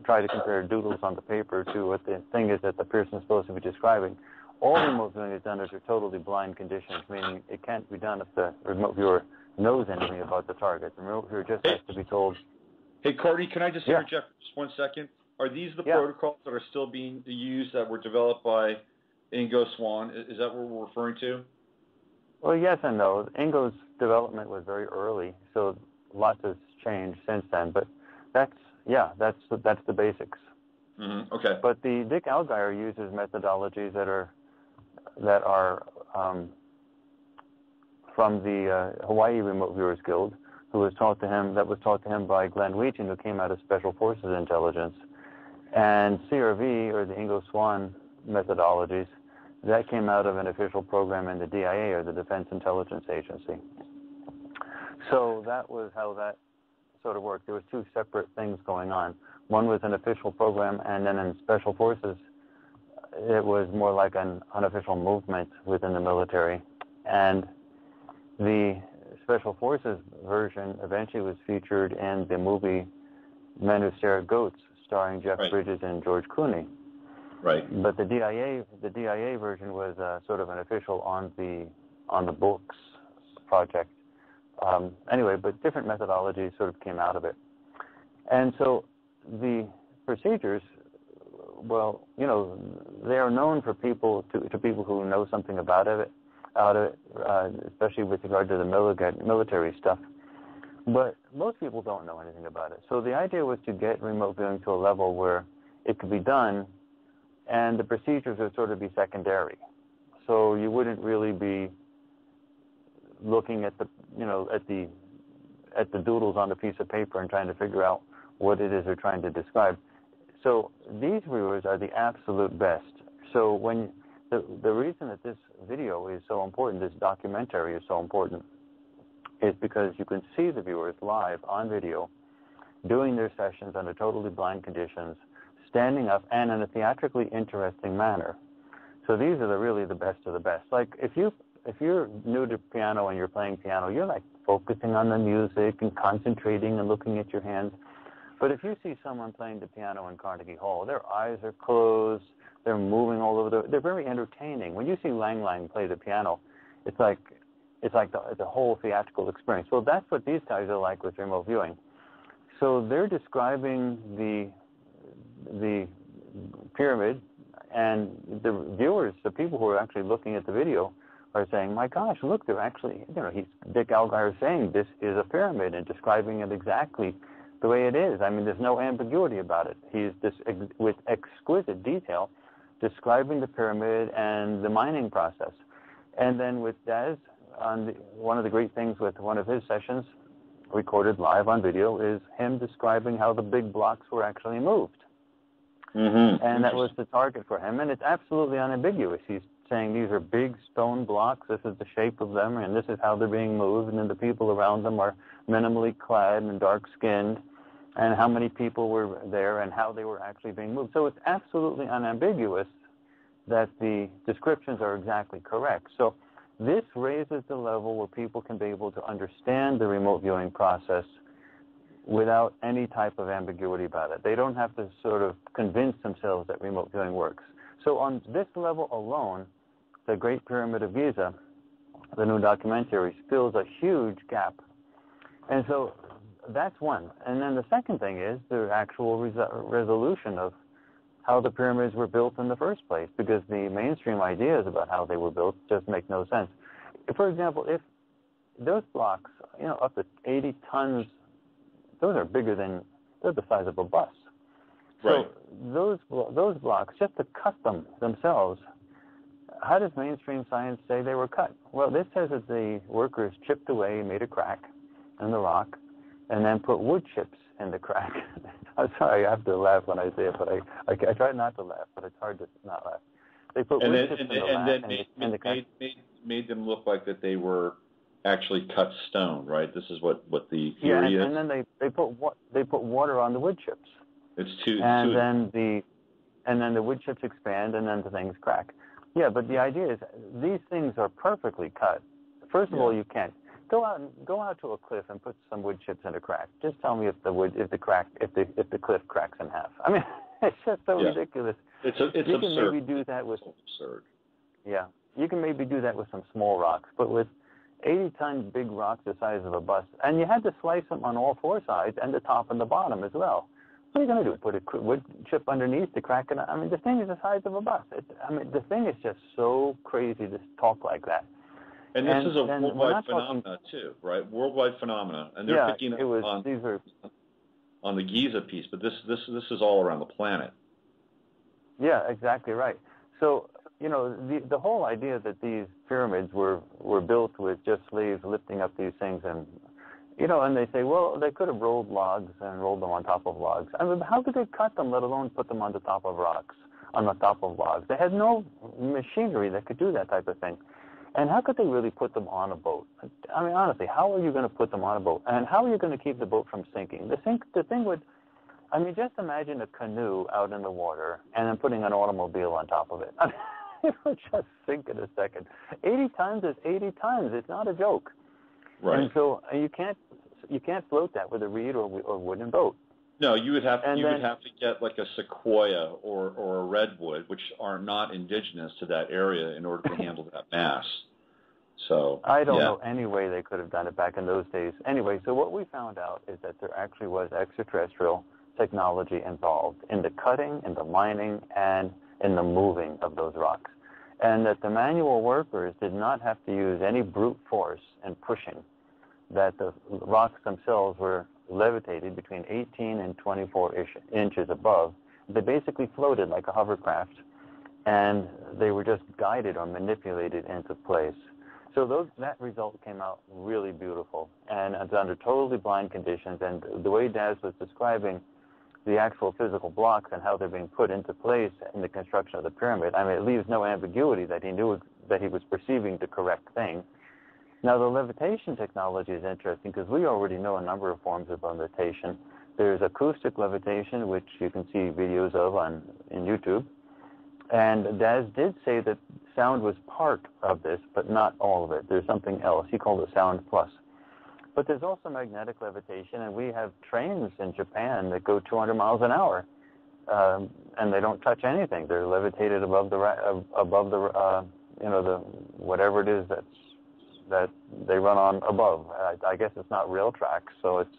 try to compare doodles on the paper to what the thing is that the person is supposed to be describing. All remote viewing is done under totally blind conditions, meaning it can't be done if the remote viewer knows anything about the target. The remote viewer just has to be told. Hey, Courtney, can I just interject just 1 second? Are these the protocols that are still being used that were developed by Ingo Swann? Is that what we're referring to? Well, yes and no. Ingo's development was very early, so lots has changed since then. But that's the basics. Mm-hmm. Okay. But the Dick Algier uses methodologies that are from the Hawaii Remote Viewers Guild, that was taught to him by Glenn Wheaton, who came out of Special Forces Intelligence, and CRV, or the Ingo Swann methodologies, that came out of an official program in the DIA, or the Defense Intelligence Agency. So that was how that sort of worked. There was 2 separate things going on. One was an official program, and then in Special Forces, it was more like an unofficial movement within the military. And the Special Forces version eventually was featured in the movie Men Who Stare at Goats, starring Jeff Bridges and George Clooney. Right. But the DIA version was sort of an official on the books project. Anyway, but different methodologies sort of came out of it. And so the procedures, well, they are known for people to people who know something about it, especially with regard to the military stuff. But most people don't know anything about it. So the idea was to get remote viewing to a level where it could be done, and the procedures would sort of be secondary. So you wouldn't really be looking at the doodles on the piece of paper and trying to figure out what it is they're trying to describe. So these viewers are the absolute best. So when the reason that this video is so important, this documentary is so important, is because you can see the viewers live on video doing their sessions under totally blind conditions, standing up, and in a theatrically interesting manner. So these are really the best of the best. Like if you're new to piano and you're playing piano, you're like focusing on the music and concentrating and looking at your hands. But if you see someone playing the piano in Carnegie Hall, their eyes are closed, they're moving all over they're very entertaining. When you see Lang Lang play the piano, it's like the whole theatrical experience. Well, that's what these guys are like with remote viewing. So they're describing the pyramid, and the viewers, the people who are actually looking at the video, are saying, my gosh, look, they're actually, Dick Algier is saying this is a pyramid and describing it exactly the way it is. I mean, there's no ambiguity about it. He's with exquisite detail describing the pyramid and the mining process. And then with Daz, one of the great things with one of his sessions, recorded live on video, is him describing how the big blocks were actually moved. Mm-hmm. And that was the target for him. And it's absolutely unambiguous. He's saying these are big stone blocks, this is the shape of them, and this is how they're being moved, and then the people around them are minimally clad and dark-skinned, and how many people were there and how they were actually being moved. So it's absolutely unambiguous that the descriptions are exactly correct. So this raises the level where people can be able to understand the remote viewing process without any type of ambiguity about it. They don't have to sort of convince themselves that remote viewing works. So on this level alone, the Great Pyramid of Giza, the new documentary, fills a huge gap. And so that's one. And then the second thing is the actual resolution of how the pyramids were built in the first place, because the mainstream ideas about how they were built just make no sense. For example, those blocks, up to 80 tons, those are bigger than, they're the size of a bus. Right. So those blocks, just to cut them themselves, how does mainstream science say they were cut? Well, this says that the workers chipped away, made a crack in the rock, and then put wood chips in the crack. I'm sorry, I have to laugh when I say it, but I try not to laugh, but it's hard to not laugh. They put wood chips in the crack. Made them look like that they were actually cut stone, right? This is what the theory is. And then they put water on the wood chips. It's then the wood chips expand, and then the things crack. Yeah, but the idea is these things are perfectly cut. First of all, you can't go out to a cliff and put some wood chips in a crack. Just tell me if the cliff cracks in half. I mean, it's just so ridiculous. It's you absurd. Can maybe do that with absurd. Yeah, you can maybe do that with some small rocks, but with 80-ton big rocks the size of a bus, and you had to slice them on all four sides and the top and the bottom as well. What are you going to do? Put a wood chip underneath to crack it? I mean, the thing is the size of a bus. The thing is just so crazy to talk like that. And this is a worldwide phenomena too, right? Worldwide phenomena, and they're picking up on the Giza piece, but this is all around the planet. Yeah, exactly right. So the whole idea that these pyramids were built with just slaves lifting up these things and and they say, well, they could have rolled logs and rolled them on top of logs. I mean, how could they cut them, let alone put them on the top of rocks, on the top of logs? They had no machinery that could do that type of thing. And how could they really put them on a boat? I mean, honestly, how are you going to put them on a boat? And how are you going to keep the boat from sinking? The thing would, I mean, just imagine a canoe out in the water and then putting an automobile on top of it. I mean, it would just sink in a second. 80 tons is 80 tons. It's not a joke. Right. And so you can't float that with a reed or wooden boat. No, you would have to get like a sequoia or a redwood, which are not indigenous to that area, in order to handle that mass. So I don't know any way they could have done it back in those days. Anyway, so what we found out is that there actually was extraterrestrial technology involved in the cutting, in the mining, and in the moving of those rocks. And that the manual workers did not have to use any brute force in pushing, that the rocks themselves were levitated between 18 and 24 inches above. They basically floated like a hovercraft, and they were just guided or manipulated into place. So that result came out really beautiful, and it's under totally blind conditions. And the way Daz was describing the actual physical blocks and how they're being put into place in the construction of the pyramid, I mean, it leaves no ambiguity that he knew that he was perceiving the correct thing. Now, the levitation technology is interesting because we already know a number of forms of levitation. There's acoustic levitation, which you can see videos of in YouTube. And Daz did say that sound was part of this, but not all of it. There's something else. He called it sound plus. But there's also magnetic levitation, and we have trains in Japan that go 200 miles an hour, and they don't touch anything. They're levitated above the whatever it is that they run on above. I guess it's not rail tracks, so it's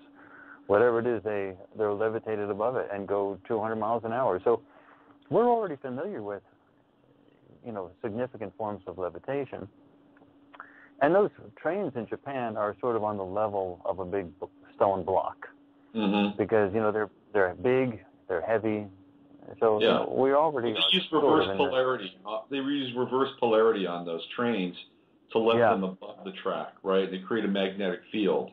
whatever it is, they're levitated above it and go 200 miles an hour. So we're already familiar with, significant forms of levitation. And those trains in Japan are sort of on the level of a big stone block, because they're big, they're heavy. So we already use reverse polarity. They use reverse polarity on those trains to lift them above the track, right? They create a magnetic field,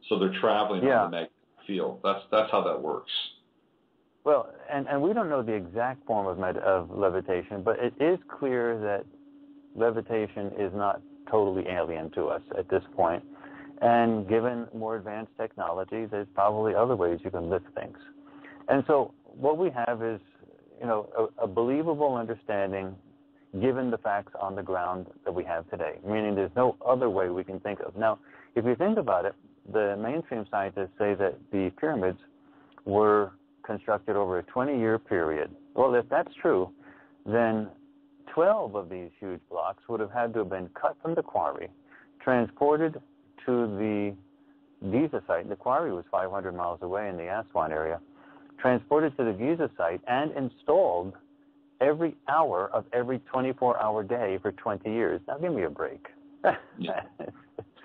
so they're traveling on the magnetic field. That's how that works. Well, and we don't know the exact form of levitation, but it is clear that levitation is not totally alien to us at this point. And given more advanced technology, there's probably other ways you can lift things. And so what we have is, a believable understanding given the facts on the ground that we have today, meaning there's no other way we can think of. Now, if you think about it, the mainstream scientists say that the pyramids were constructed over a 20-year period. Well, if that's true, then 12 of these huge blocks would have had to have been cut from the quarry, transported to the Giza site. The quarry was 500 miles away in the Aswan area. Transported to the Giza site and installed every hour of every 24-hour day for 20 years. Now, give me a break.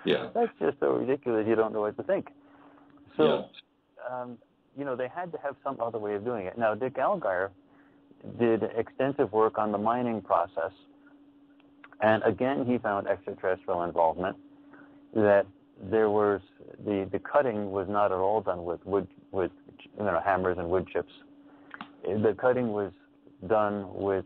Yeah. That's just so ridiculous you don't know what to think. So, they had to have some other way of doing it. Now, Dick Allgaier did extensive work on the mining process, and again he found extraterrestrial involvement, that there was the cutting was not at all done with hammers and wood chips. The cutting was done with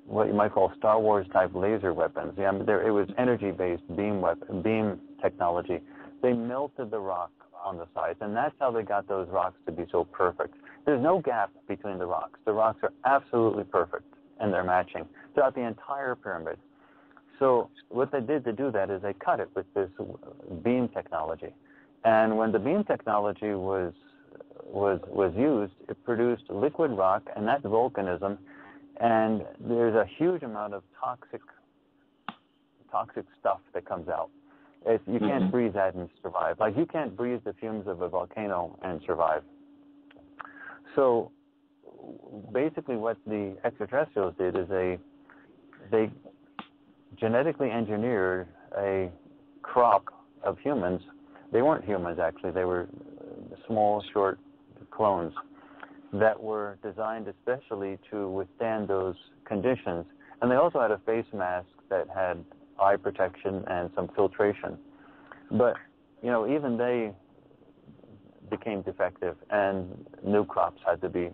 what you might call Star Wars type laser weapons. Yeah, it was energy-based beam technology. They melted the rock on the sides, and that's how they got those rocks to be so perfect. There's no gap between the rocks. The rocks are absolutely perfect, and they're matching throughout the entire pyramid. So what they did to do that is they cut it with this beam technology. And when the beam technology was used, it produced liquid rock, and that's volcanism. And there's a huge amount of toxic stuff that comes out. You can't breathe that and survive. Like, you can't breathe the fumes of a volcano and survive. So basically what the extraterrestrials did is they genetically engineered a crop of humans. They weren't humans, actually. They were small, short clones that were designed especially to withstand those conditions. And they also had a face mask that had eye protection and some filtration. But, even they became defective, and new crops had to be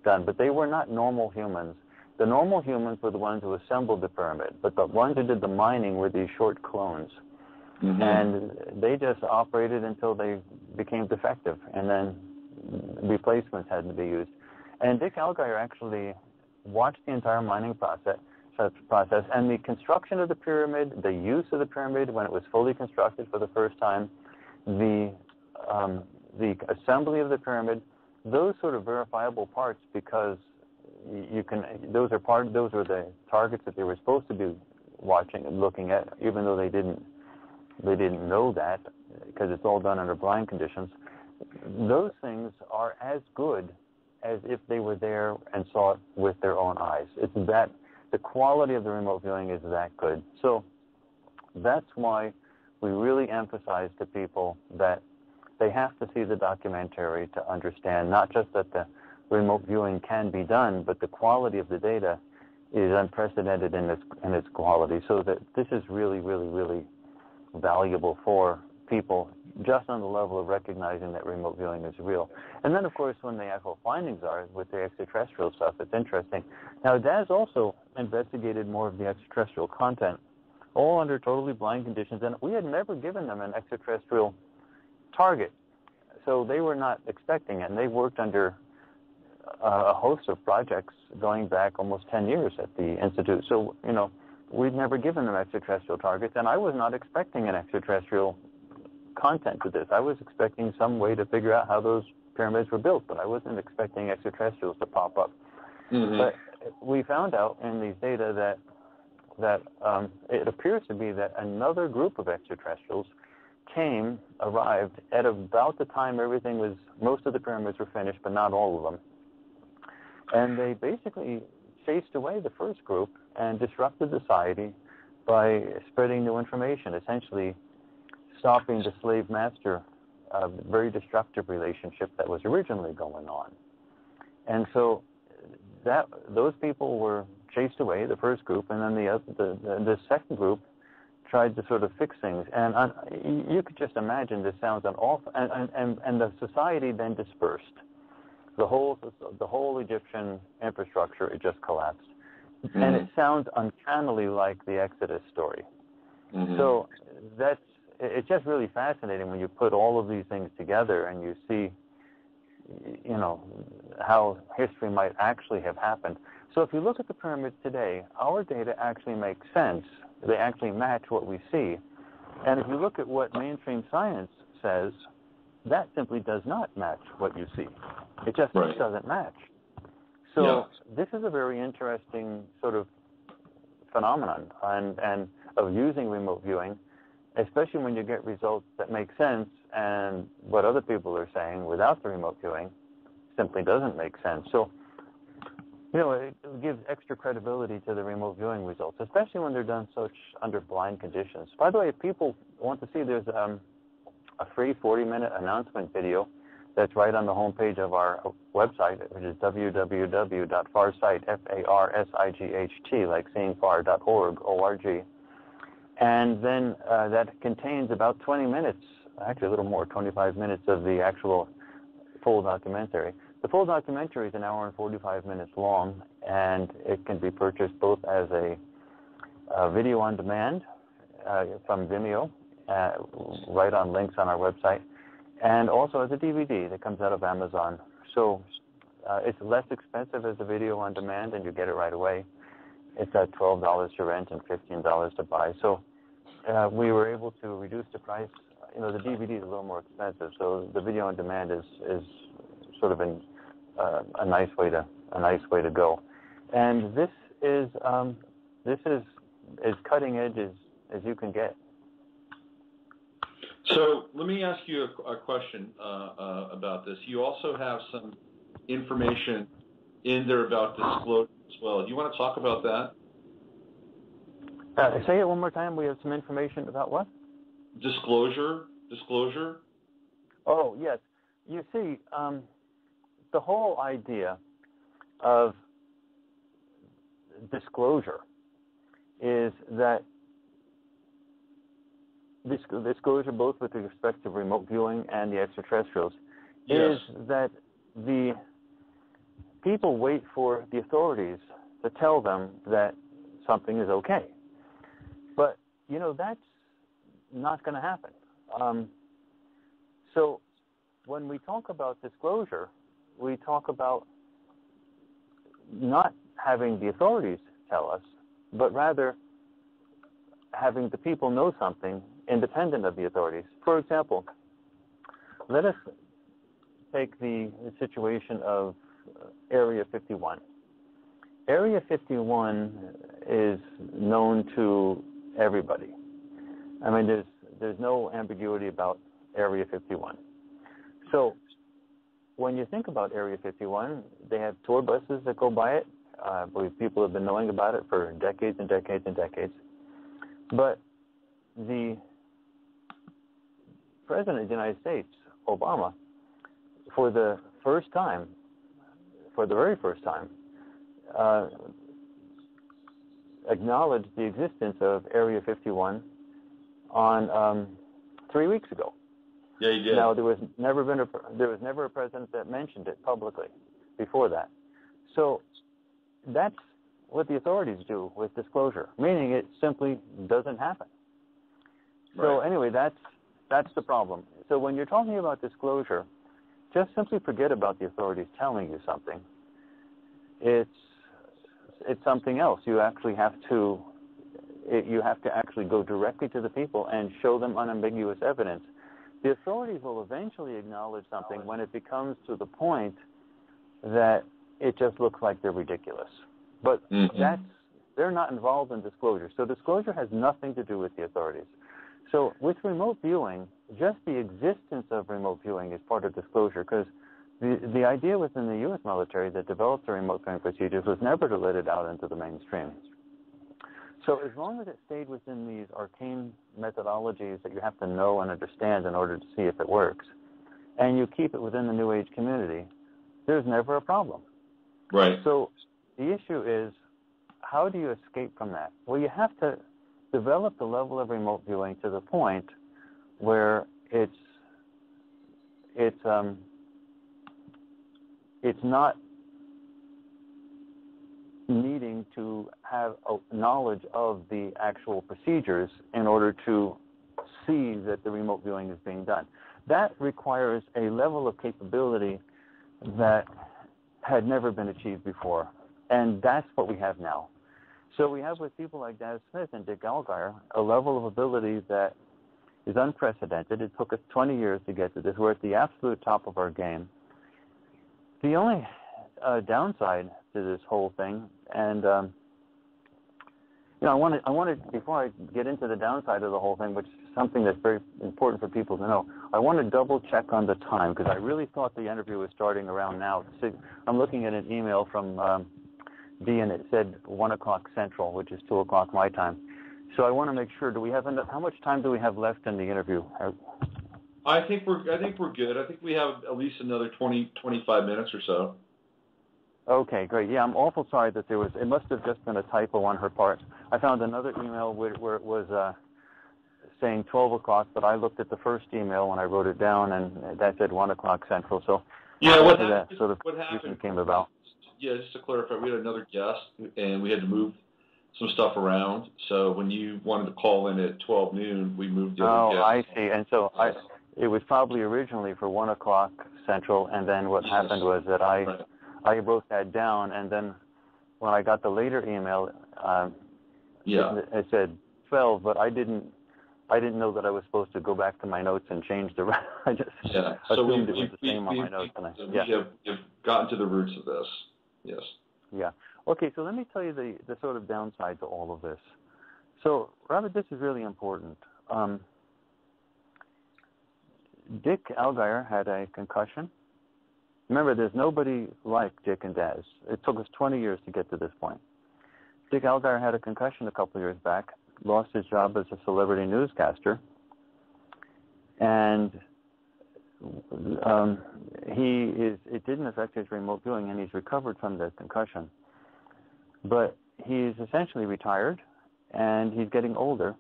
done. But they were not normal humans. The normal humans were the ones who assembled the pyramid, but the ones who did the mining were these short clones. And they just operated until they became defective, and then replacements had to be used. And Dick Allgaier actually watched the entire mining process, and the construction of the pyramid, the use of the pyramid when it was fully constructed for the first time, the assembly of the pyramid, those sort of verifiable parts, because those were the targets that they were supposed to be watching and looking at, even though they didn't know that, because it's all done under blind conditions. Those things are as good as if they were there and saw it with their own eyes. It's that the quality of the remote viewing is that good. So that's why we really emphasize to people that they have to see the documentary to understand not just that the remote viewing can be done, but the quality of the data is unprecedented in its quality. So that this is really, really, really valuable for people just on the level of recognizing that remote viewing is real. And then, of course, when the actual findings are with the extraterrestrial stuff, it's interesting. Now, Daz also investigated more of the extraterrestrial content, all under totally blind conditions, and we had never given them an extraterrestrial target. So they were not expecting it, and they worked under a host of projects going back almost 10 years at the Institute. So, we'd never given them extraterrestrial targets, and I was not expecting an extraterrestrial content to this. I was expecting some way to figure out how those pyramids were built, but I wasn't expecting extraterrestrials to pop up. But we found out in these data that it appears to be that another group of extraterrestrials arrived at about the time most of the pyramids were finished, but not all of them. And they basically chased away the first group and disrupted society by spreading new information, essentially stopping the slave-master, very destructive relationship that was originally going on. And so those people were chased away, the first group, and then the second group tried to sort of fix things. And you could just imagine, this sounds awful, and the society then dispersed. The whole Egyptian infrastructure, it just collapsed. And it sounds uncannily like the Exodus story. So it's just really fascinating when you put all of these things together and you see, how history might actually have happened. So if you look at the pyramids today, our data actually makes sense. They actually match what we see. And if you look at what mainstream science says, that simply does not match what you see. It just doesn't match. So this is a very interesting sort of phenomenon and of using remote viewing, especially when you get results that make sense, and what other people are saying without the remote viewing simply doesn't make sense. So, it gives extra credibility to the remote viewing results, especially when they're done such under blind conditions. By the way, if people want to see, there's a free 40-minute announcement video that's right on the homepage of our website, which is www.farsight, F-A-R-S-I-G-H-T, like seeing far.org, O-R-G. And then that contains about 20 minutes, actually a little more, 25 minutes of the actual full documentary. The full documentary is an hour and 45 minutes long, and it can be purchased both as a video on demand from Vimeo, right on links on our website, and also as a DVD that comes out of Amazon. So it's less expensive as a video on demand, and you get it right away. It's at $12 to rent and $15 to buy. So we were able to reduce the price. The DVD is a little more expensive, so the video on demand is sort of a nice way to go. And this is as cutting edge as you can get. So let me ask you a question about this. You also have some information in there about disclosure as well. Do you want to talk about that? Say it one more time. We have some information about what? Disclosure? Oh, yes. You see, the whole idea of disclosure is that disclosure, both with respect to remote viewing and the extraterrestrials, is that the people wait for the authorities to tell them that something is okay. But, that's not going to happen. So when we talk about disclosure, we talk about not having the authorities tell us, but rather having the people know something independent of the authorities. For example, let us take the situation of Area 51. Area 51 is known to everybody. I mean, there's no ambiguity about Area 51. So when you think about Area 51, they have tour buses that go by it. I believe people have been knowing about it for decades and decades and decades. But the President of the United States, Obama, for the very first time, acknowledged the existence of Area 51 on 3 weeks ago. Yeah, he did. Now, there was never a president that mentioned it publicly before that. So that's what the authorities do with disclosure, meaning it simply doesn't happen. Right. So anyway, that's the problem. So when you're talking about disclosure, just simply forget about the authorities telling you something. It's something else. You actually have to actually go directly to the people and show them unambiguous evidence. The authorities will eventually acknowledge something when it becomes to the point that it just looks like they're ridiculous. But they're not involved in disclosure. So disclosure has nothing to do with the authorities. So with remote viewing, just the existence of remote viewing is part of disclosure, because the idea within the U.S. military that developed the remote viewing procedures was never to let it out into the mainstream. So as long as it stayed within these arcane methodologies that you have to know and understand in order to see if it works, and you keep it within the New Age community, there's never a problem. Right. So the issue is, how do you escape from that? Well, you have to develop the level of remote viewing to the point where it's not needing to have a knowledge of the actual procedures in order to see that the remote viewing is being done. That requires a level of capability that had never been achieved before, and that's what we have now. So we have with people like Daz Smith and Dick Algar a level of ability that is unprecedented. It took us 20 years to get to this. We're at the absolute top of our game. The only downside to this whole thing, and I wanted before I get into the downside of the whole thing, which is something that's very important for people to know, I want to double check on the time, because I really thought the interview was starting around now. I'm looking at an email from be, and it said 1 o'clock Central, which is 2 o'clock my time. So I want to make sure, do we have enough, how much time do we have left in the interview? I think we're good. I think we have at least another 25 minutes or so. Okay, great. Yeah, I'm awful sorry that it must have just been a typo on her part. I found another email where it was saying 12 o'clock, but I looked at the first email when I wrote it down, and that said 1 o'clock Central. So yeah, what happened came about. Yeah, just to clarify, we had another guest, and we had to move some stuff around. So when you wanted to call in at 12 noon, we moved the other guest. Oh, I see. And so it was probably originally for 1 o'clock Central, and then what happened was that I wrote that down, and then when I got the later email, it said 12, but I didn't know that I was supposed to go back to my notes and change the. I just assumed it was the same on my notes. We have gotten to the roots of this. Yes. Yeah. Okay, so let me tell you the sort of downside to all of this. So, Robert, this is really important. Dick Allgaier had a concussion. Remember, there's nobody like Dick and Daz. It took us 20 years to get to this point. Dick Allgaier had a concussion a couple of years back, lost his job as a celebrity newscaster, and it didn't affect his remote viewing, and he's recovered from the concussion. But he's essentially retired, and he's getting older,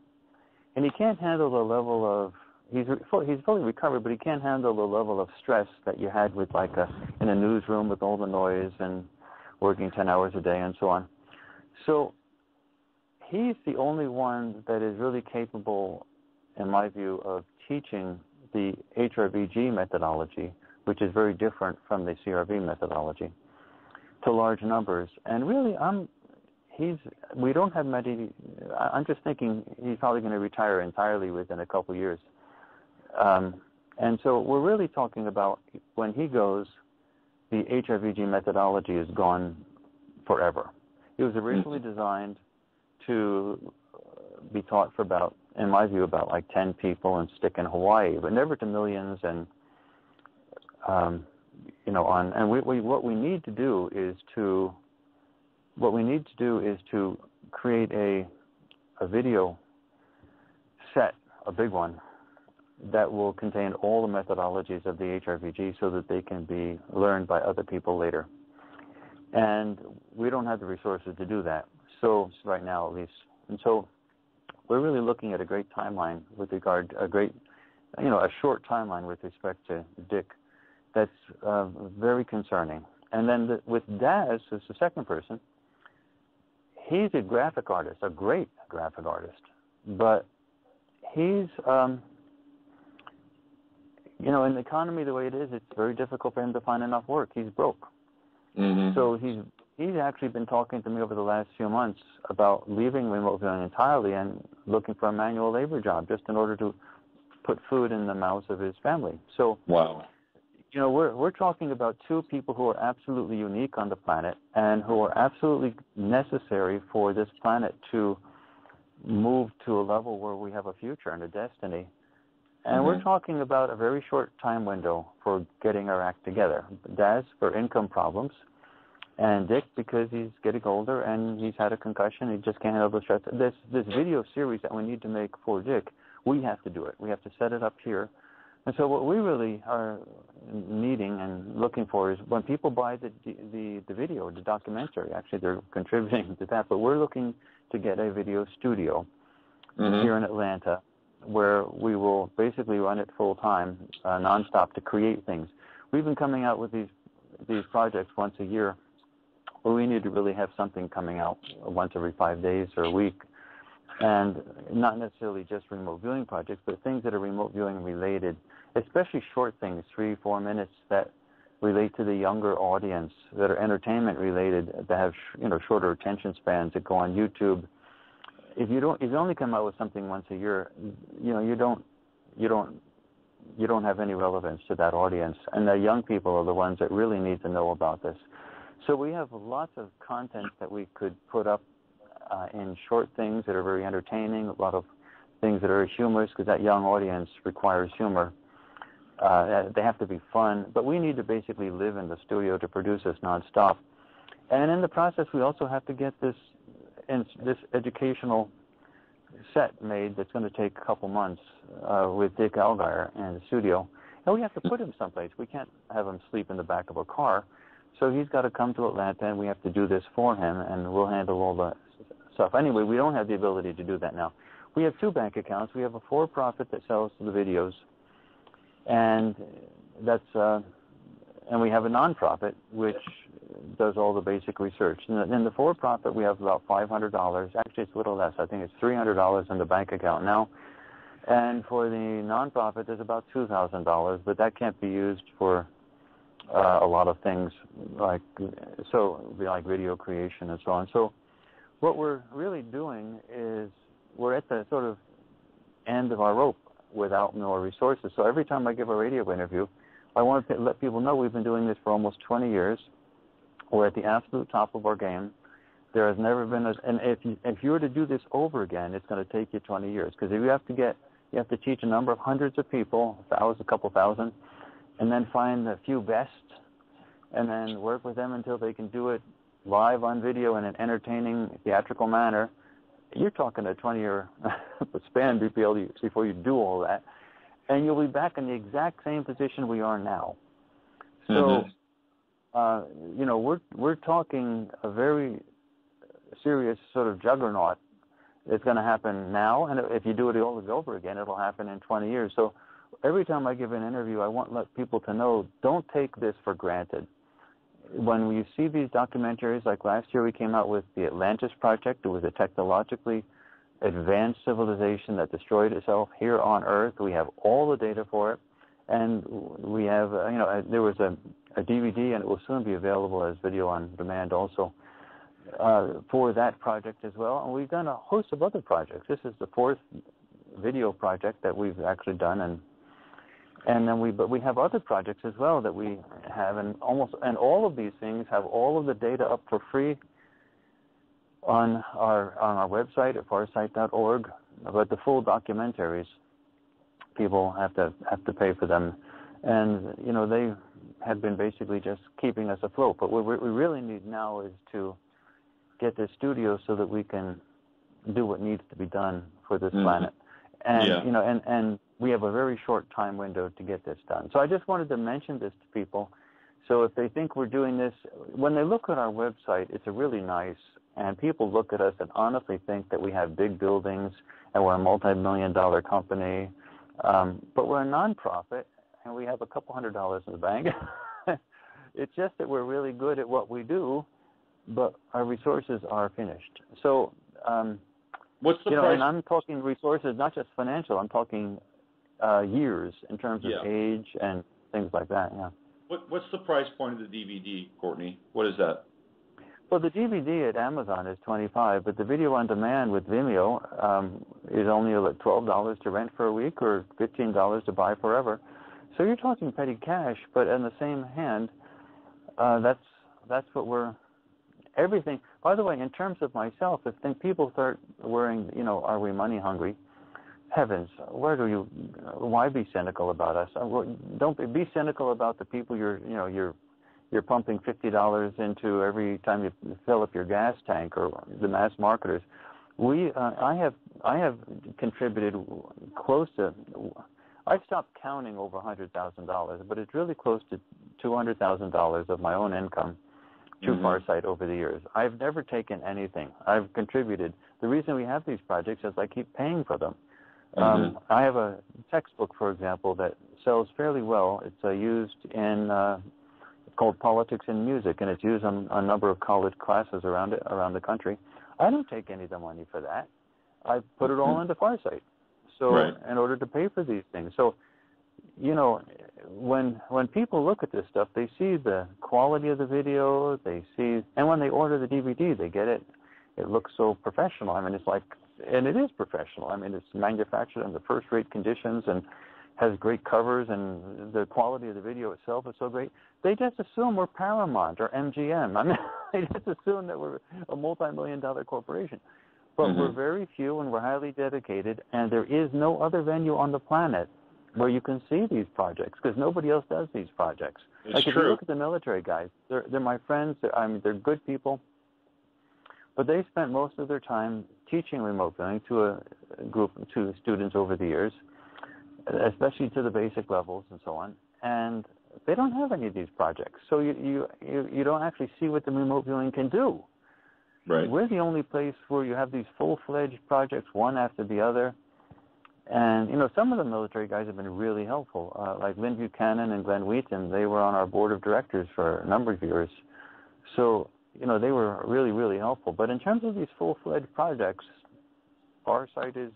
and he can't handle the level of he's fully recovered, but he can't handle the level of stress that you had with in a newsroom with all the noise and working 10 hours a day and so on. So he's the only one that is really capable, in my view, of teaching the HRVG methodology, which is very different from the CRV methodology, to large numbers. And really, we don't have many. I'm just thinking he's probably going to retire entirely within a couple of years. And so we're really talking about when he goes, the HRVG methodology is gone forever. It was originally designed to be taught for about, in my view, about 10 people and stick in Hawaii, but never to millions. And what we need to do is to create a video set, a big one, that will contain all the methodologies of the HRVG so that they can be learned by other people later. And we don't have the resources to do that, so right now at least. And so we're really looking at a great timeline with regard, a short timeline with respect to Dick that's very concerning. And then with Daz, who's the second person, he's a graphic artist, a great graphic artist, but he's, in the economy the way it is, it's very difficult for him to find enough work. He's broke. Mm-hmm. So he's actually been talking to me over the last few months about leaving remote viewing entirely and looking for a manual labor job just in order to put food in the mouths of his family. So, wow. We're talking about two people who are absolutely unique on the planet and who are absolutely necessary for this planet to move to a level where we have a future and a destiny. And we're talking about a very short time window for getting our act together. Daz for income problems, and Dick because he's getting older and he's had a concussion. He just can't handle the stress. This video series that we need to make for Dick, we have to do it. We have to set it up here. And so what we really are needing and looking for is when people buy the video, the documentary, actually they're contributing to that, but we're looking to get a video studio here in Atlanta where we will basically run it full time, nonstop, to create things. We've been coming out with these projects once a year, but we need to really have something coming out once every 5 days or a week, and not necessarily just remote viewing projects, but things that are remote viewing related, especially short things, 3-4 minutes that relate to the younger audience, that are entertainment related, that have shorter attention spans, that go on YouTube. If you only come out with something once a year, you don't have any relevance to that audience, and the young people are the ones that really need to know about this. So we have lots of content that we could put up in short things that are very entertaining, a lot of things that are humorous, because that young audience requires humor. They have to be fun, but we need to basically live in the studio to produce this nonstop. And in the process, we also have to get this educational set made that's going to take a couple months with Dick Algeier in the studio. And we have to put him someplace. We can't have him sleep in the back of a car. So he's got to come to Atlanta, and we have to do this for him, and we'll handle all the stuff. Anyway, we don't have the ability to do that now. We have two bank accounts. We have a for-profit that sells the videos, and and we have a non-profit which does all the basic research. In the for-profit, we have about $500. Actually, it's a little less. I think it's $300 in the bank account now. And for the non-profit, there's about $2,000, but that can't be used for a lot of things like video creation and so on. So what we're really doing is we're at the sort of end of our rope without more resources. So every time I give a radio interview, I want to let people know we've been doing this for almost 20 years. We're at the absolute top of our game. There has never been and if you were to do this over again, it's going to take you 20 years, because if you have to teach a number of hundreds of people, a couple thousand, and then find a few best, and then work with them until they can do it live on video in an entertaining, theatrical manner. You're talking a 20-year span before you do all that, and you'll be back in the exact same position we are now. So, we're talking a very serious sort of juggernaut. It's going to happen now, and if you do it all over again, it'll happen in 20 years. So every time I give an interview, I want to let people to know, don't take this for granted. When we see these documentaries, like last year we came out with the Atlantis Project. It was a technologically advanced civilization that destroyed itself here on Earth. We have all the data for it, and we have, there was a DVD, and it will soon be available as video on demand also, for that project as well. And we've done a host of other projects. This is the fourth video project that we've actually done, and then we have other projects as well that we have, and all of these things have all of the data up for free on our website at farsight.org. But the full documentaries, people have to pay for them, and they have been basically just keeping us afloat. But what we really need now is to get this studio so that we can do what needs to be done for this planet. And and we have a very short time window to get this done. So I just wanted to mention this to people. So if they think we're doing this, when they look at our website, it's really nice, and people look at us and honestly think that we have big buildings and we're a multi-million-dollar company, but we're a non-profit and we have a couple $100 in the bank. It's just that we're really good at what we do, but our resources are finished. So, what's the price? And I'm talking resources, not just financial. I'm talking years in terms of age and things like that. Yeah. What's the price point of the DVD, Courtney? What is that? Well, the DVD at Amazon is $25, but the video on demand with Vimeo is only like $12 to rent for a week or $15 to buy forever. So you're talking petty cash, but on the same hand, that's what we're. Everything. By the way, in terms of myself, if people start worrying, are we money hungry? Heavens, why be cynical about us? Don't be cynical about the people you're pumping $50 into every time you fill up your gas tank, or the mass marketers. I have contributed close to. I've stopped counting over $100,000, but it's really close to $200,000 of my own income to Farsight over the years. I've never taken anything. I've contributed. The reason we have these projects is I keep paying for them. I have a textbook, for example, that sells fairly well. It's used in, it's called Politics in Music, and it's used on a number of college classes around the country. I don't take any of the money for that. I put it all into Farsight. So in order to pay for these things. So, when people look at this stuff, they see the quality of the video, and when they order the DVD, they get it. It looks so professional. I mean, and it is professional. I mean, it's manufactured under first-rate conditions and has great covers, and the quality of the video itself is so great. They just assume we're Paramount or MGM. I mean, they just assume that we're a multi-million-dollar corporation. But we're very few, and we're highly dedicated, and there is no other venue on the planet where you can see these projects, because nobody else does these projects. It's like true. if you look at the military guys, they're my friends. They're good people, but they spent most of their time teaching remote viewing to a group to students over the years, especially to the basic levels and so on. And they don't have any of these projects, so you don't actually see what the remote viewing can do. Right. We're the only place where you have these full-fledged projects, one after the other. And, some of the military guys have been really helpful, like Lynn Buchanan and Glenn Wheaton. They were on our board of directors for a number of years. So, they were really, really helpful. But in terms of these full-fledged projects, Farsight is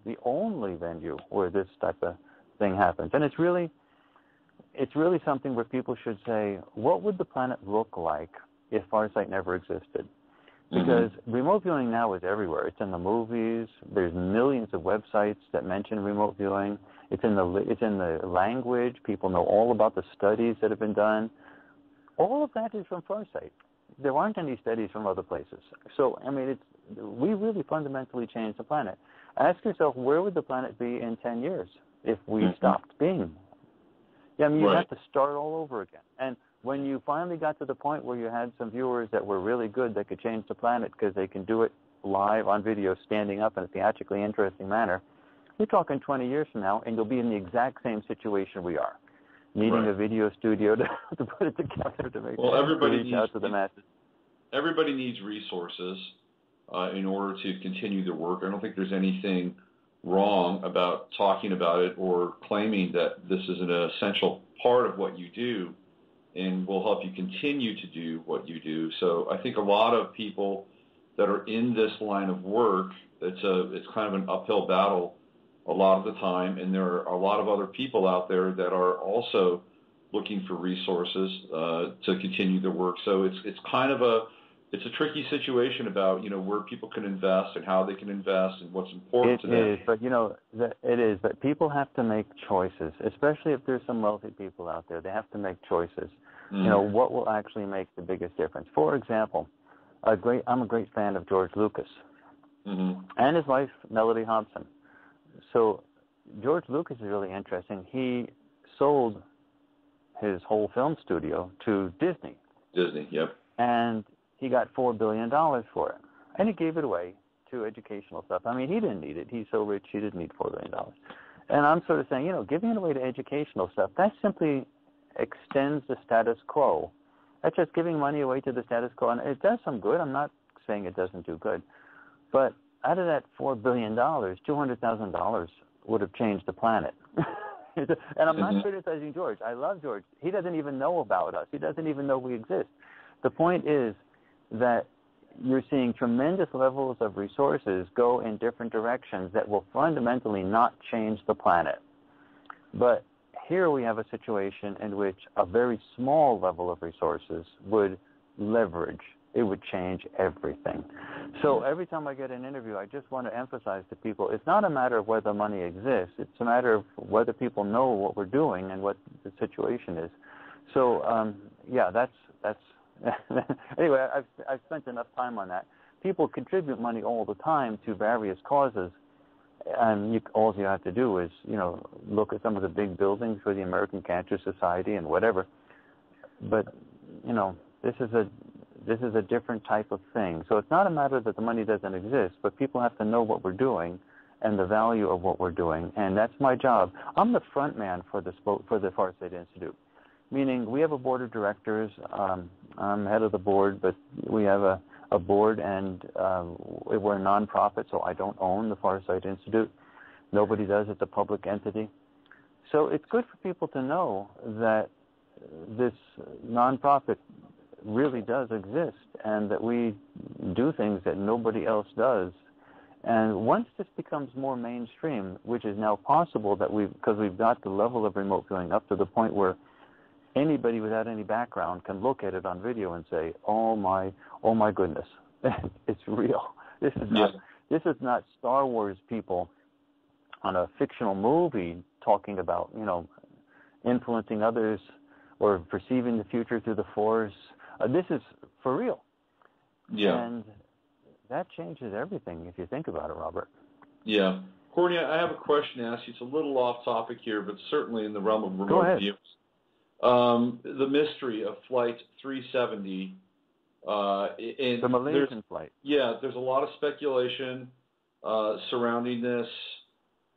the only venue where this type of thing happens. And it's really something where people should say, what would the planet look like if Farsight never existed? Because remote viewing now is everywhere. It's in the movies. There's millions of websites that mention remote viewing. It's in the language. People know all about the studies that have been done. All of that is from Farsight. There aren't any studies from other places. So, we really fundamentally changed the planet. Ask yourself, where would the planet be in 10 years if we stopped being? Yeah, you have to start all over again. And when you finally got to the point where you had some viewers that were really good that could change the planet because they can do it live on video, standing up in a theatrically interesting manner, you're talking 20 years from now, and you'll be in the exact same situation we are, needing a video studio to put it together to reach out to the masses. Everybody needs resources in order to continue their work. I don't think there's anything wrong about talking about it or claiming that this is an essential part of what you do and will help you continue to do what you do. So I think a lot of people that are in this line of work, it's kind of an uphill battle a lot of the time, and there are a lot of other people out there that are also looking for resources to continue their work. So it's kind of a tricky situation about where people can invest and how they can invest and what's important to them. It is, but people have to make choices, especially if there's some wealthy people out there. They have to make choices. What will actually make the biggest difference? For example, I'm a great fan of George Lucas and his wife Melody Hobson. So George Lucas is really interesting. He sold his whole film studio to Disney. Yep. And he got $4 billion for it. And he gave it away to educational stuff. He didn't need it. He's so rich, he didn't need $4 billion. And I'm sort of saying, giving it away to educational stuff, that simply extends the status quo. That's just giving money away to the status quo. And it does some good. I'm not saying it doesn't do good. But out of that $4 billion, $200,000 would have changed the planet. And I'm not criticizing George. I love George. He doesn't even know about us. He doesn't even know we exist. The point is that you're seeing tremendous levels of resources go in different directions that will fundamentally not change the planet. But here we have a situation in which a very small level of resources would leverage. It would change everything. So every time I get an interview, I just want to emphasize to people, it's not a matter of whether money exists. It's a matter of whether people know what we're doing and what the situation is. So, that's anyway, I've spent enough time on that. People contribute money all the time to various causes, and all you have to do is, look at some of the big buildings for the American Cancer Society and whatever. But, this is a different type of thing. So it's not a matter that the money doesn't exist, but people have to know what we're doing and the value of what we're doing, and that's my job. I'm the front man for the Farsight Institute, meaning we have a board of directors. I'm head of the board, but we have a board, and we're a nonprofit, so I don't own the Farsight Institute. Nobody does. It's a public entity. So it's good for people to know that this nonprofit really does exist and that we do things that nobody else does. And once this becomes more mainstream, which is now possible because we've got the level of remote viewing up to the point where anybody without any background can look at it on video and say, oh my goodness, it's real. This is not Star Wars people on a fictional movie talking about, influencing others or perceiving the future through the Force. This is for real. Yeah. And that changes everything if you think about it, Robert. Yeah. Courtney, I have a question to ask you. It's a little off topic here, but certainly in the realm of Go remote ahead. views. The mystery of Flight 370. The Malaysian flight. Yeah, there's a lot of speculation surrounding this.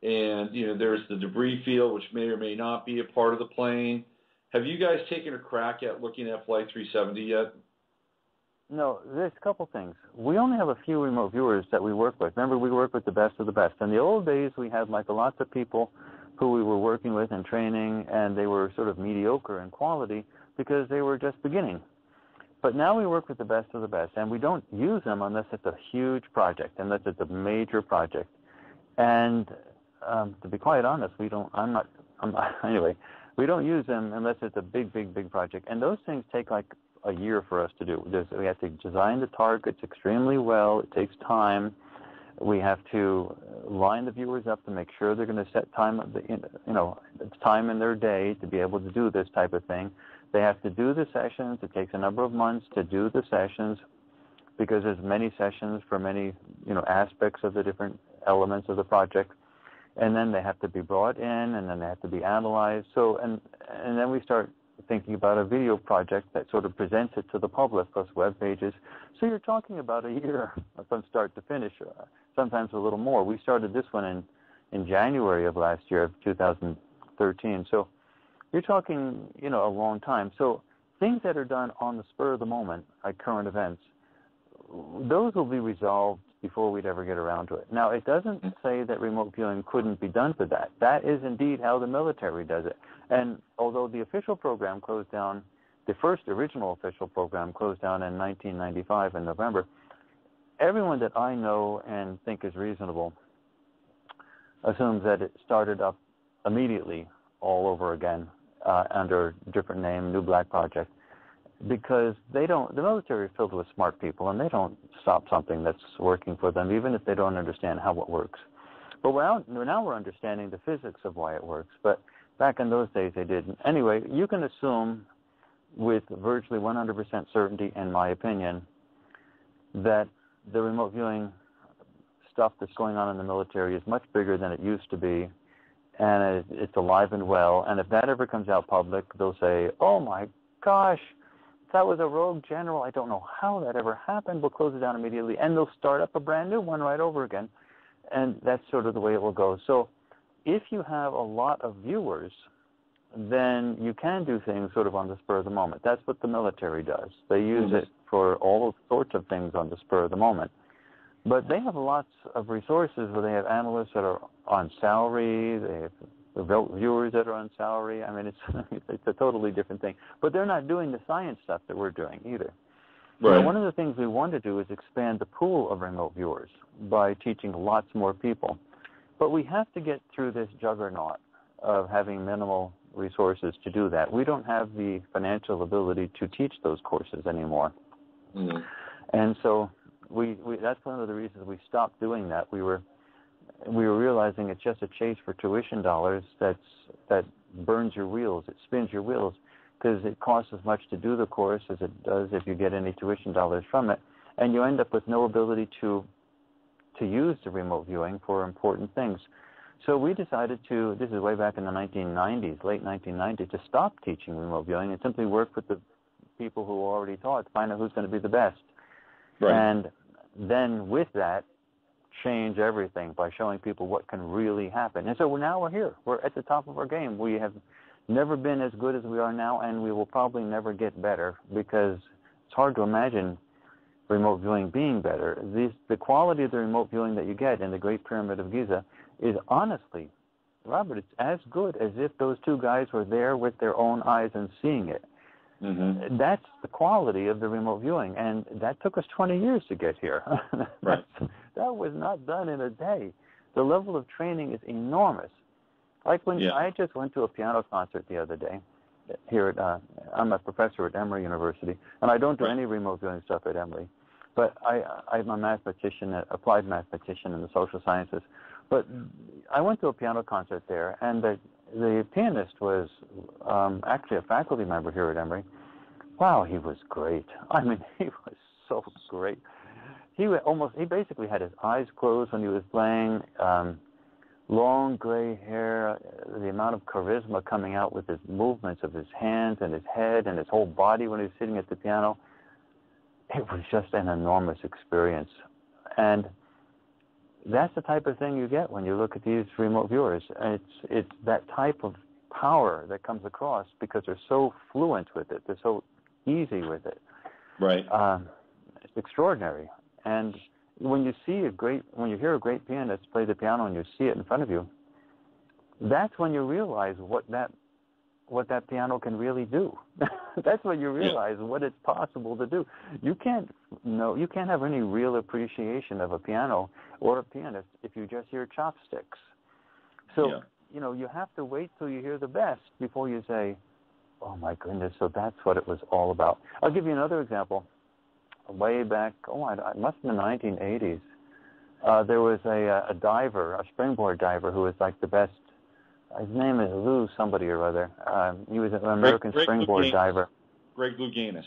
And, there's the debris field, which may or may not be a part of the plane. Have you guys taken a crack at looking at Flight 370 yet? No, there's a couple things. We only have a few remote viewers that we work with. Remember, we work with the best of the best. In the old days, we had lots of people who we were working with and training, and they were sort of mediocre in quality because they were just beginning. But now we work with the best of the best, and we don't use them unless it's a huge project, unless it's a major project. And to be quite honest, we don't use them unless it's a big project. And those things take like a year for us to do. We have to design the targets extremely well. It takes time. We have to line the viewers up to make sure they're going to set time, time in their day to be able to do this type of thing. They have to do the sessions. It takes a number of months to do the sessions because there's many sessions for many, aspects of the different elements of the project. And then they have to be brought in, and then they have to be analyzed. So, and then we start thinking about a video project that sort of presents it to the public, plus web pages. So you're talking about a year from start to finish, sometimes a little more. We started this one in January of last year, of 2013. So you're talking, a long time. So things that are done on the spur of the moment, like current events, those will be resolved before we'd ever get around to it. Now, it doesn't say that remote viewing couldn't be done for that. That is indeed how the military does it. And although the official program closed down, the first original official program closed down in 1995 in November, everyone that I know and think is reasonable assumes that it started up immediately all over again under a different name, New Black Project. Because the military is filled with smart people, and they don't stop something that's working for them, even if they don't understand how it works. But now we're understanding the physics of why it works. But back in those days, they didn't. Anyway, you can assume with virtually 100% certainty, in my opinion, that the remote viewing stuff that's going on in the military is much bigger than it used to be, and it's alive and well. And if that ever comes out public, they'll say, oh, my gosh, that was a rogue general. I don't know how that ever happened. We'll close it down immediately, and they'll start up a brand new one right over again. And that's sort of the way it will go. So if you have a lot of viewers, then you can do things sort of on the spur of the moment. That's what the military does. They use it for all sorts of things on the spur of the moment. But they have lots of resources where they have analysts that are on salary, they have viewers that are on salary. I mean, it's a totally different thing. But they're not doing the science stuff that we're doing either. Right. So one of the things we want to do is expand the pool of remote viewers by teaching lots more people. But we have to get through this juggernaut of having minimal resources to do that. We don't have the financial ability to teach those courses anymore. Mm-hmm. And so we that's one of the reasons we stopped doing that. We were realizing it's just a chase for tuition dollars that burns your wheels, it spins your wheels, because it costs as much to do the course as it does if you get any tuition dollars from it, and you end up with no ability to use the remote viewing for important things. So we decided to, this is way back in the 1990s, late 1990s, to stop teaching remote viewing and simply work with the people who already taught to find out who's going to be the best. Right. And then with that, change everything by showing people what can really happen. And so now we're here. We're at the top of our game. We have never been as good as we are now, and we will probably never get better, because it's hard to imagine remote viewing being better. The quality of the remote viewing that you get in the Great Pyramid of Giza is honestly, Robert, it's as good as if those two guys were there with their own eyes and seeing it. Mm-hmm. That's the quality of the remote viewing, and that took us 20 years to get here. Right. That was not done in a day. The level of training is enormous. Like when I just went to a piano concert the other day. Here at I'm a professor at Emory University, and I don't do any remote viewing stuff at Emory. But I'm a mathematician, applied mathematician in the social sciences. But I went to a piano concert there, and the pianist was actually a faculty member here at Emory. Wow, he was great. I mean, he was so great. He basically had his eyes closed when he was playing. long gray hair, the amount of charisma coming out with his movements of his hands and his head and his whole body when he was sitting at the piano. It was just an enormous experience. And that's the type of thing you get when you look at these remote viewers. And it's that type of power that comes across because they're so fluent with it. They're so easy with it. Right. It's extraordinary. And when you hear a great pianist play the piano and you see it in front of you, that's when you realize what that piano can really do. That's when you realize what it's possible to do. You can't have any real appreciation of a piano or a pianist if you just hear chopsticks. So, you have to wait till you hear the best before you say, oh my goodness, so that's what it was all about. I'll give you another example. Way back, it must have been the 1980s. There was a diver, a springboard diver, who was like the best. His name is Lou somebody or other. He was an American springboard diver. Greg Louganis.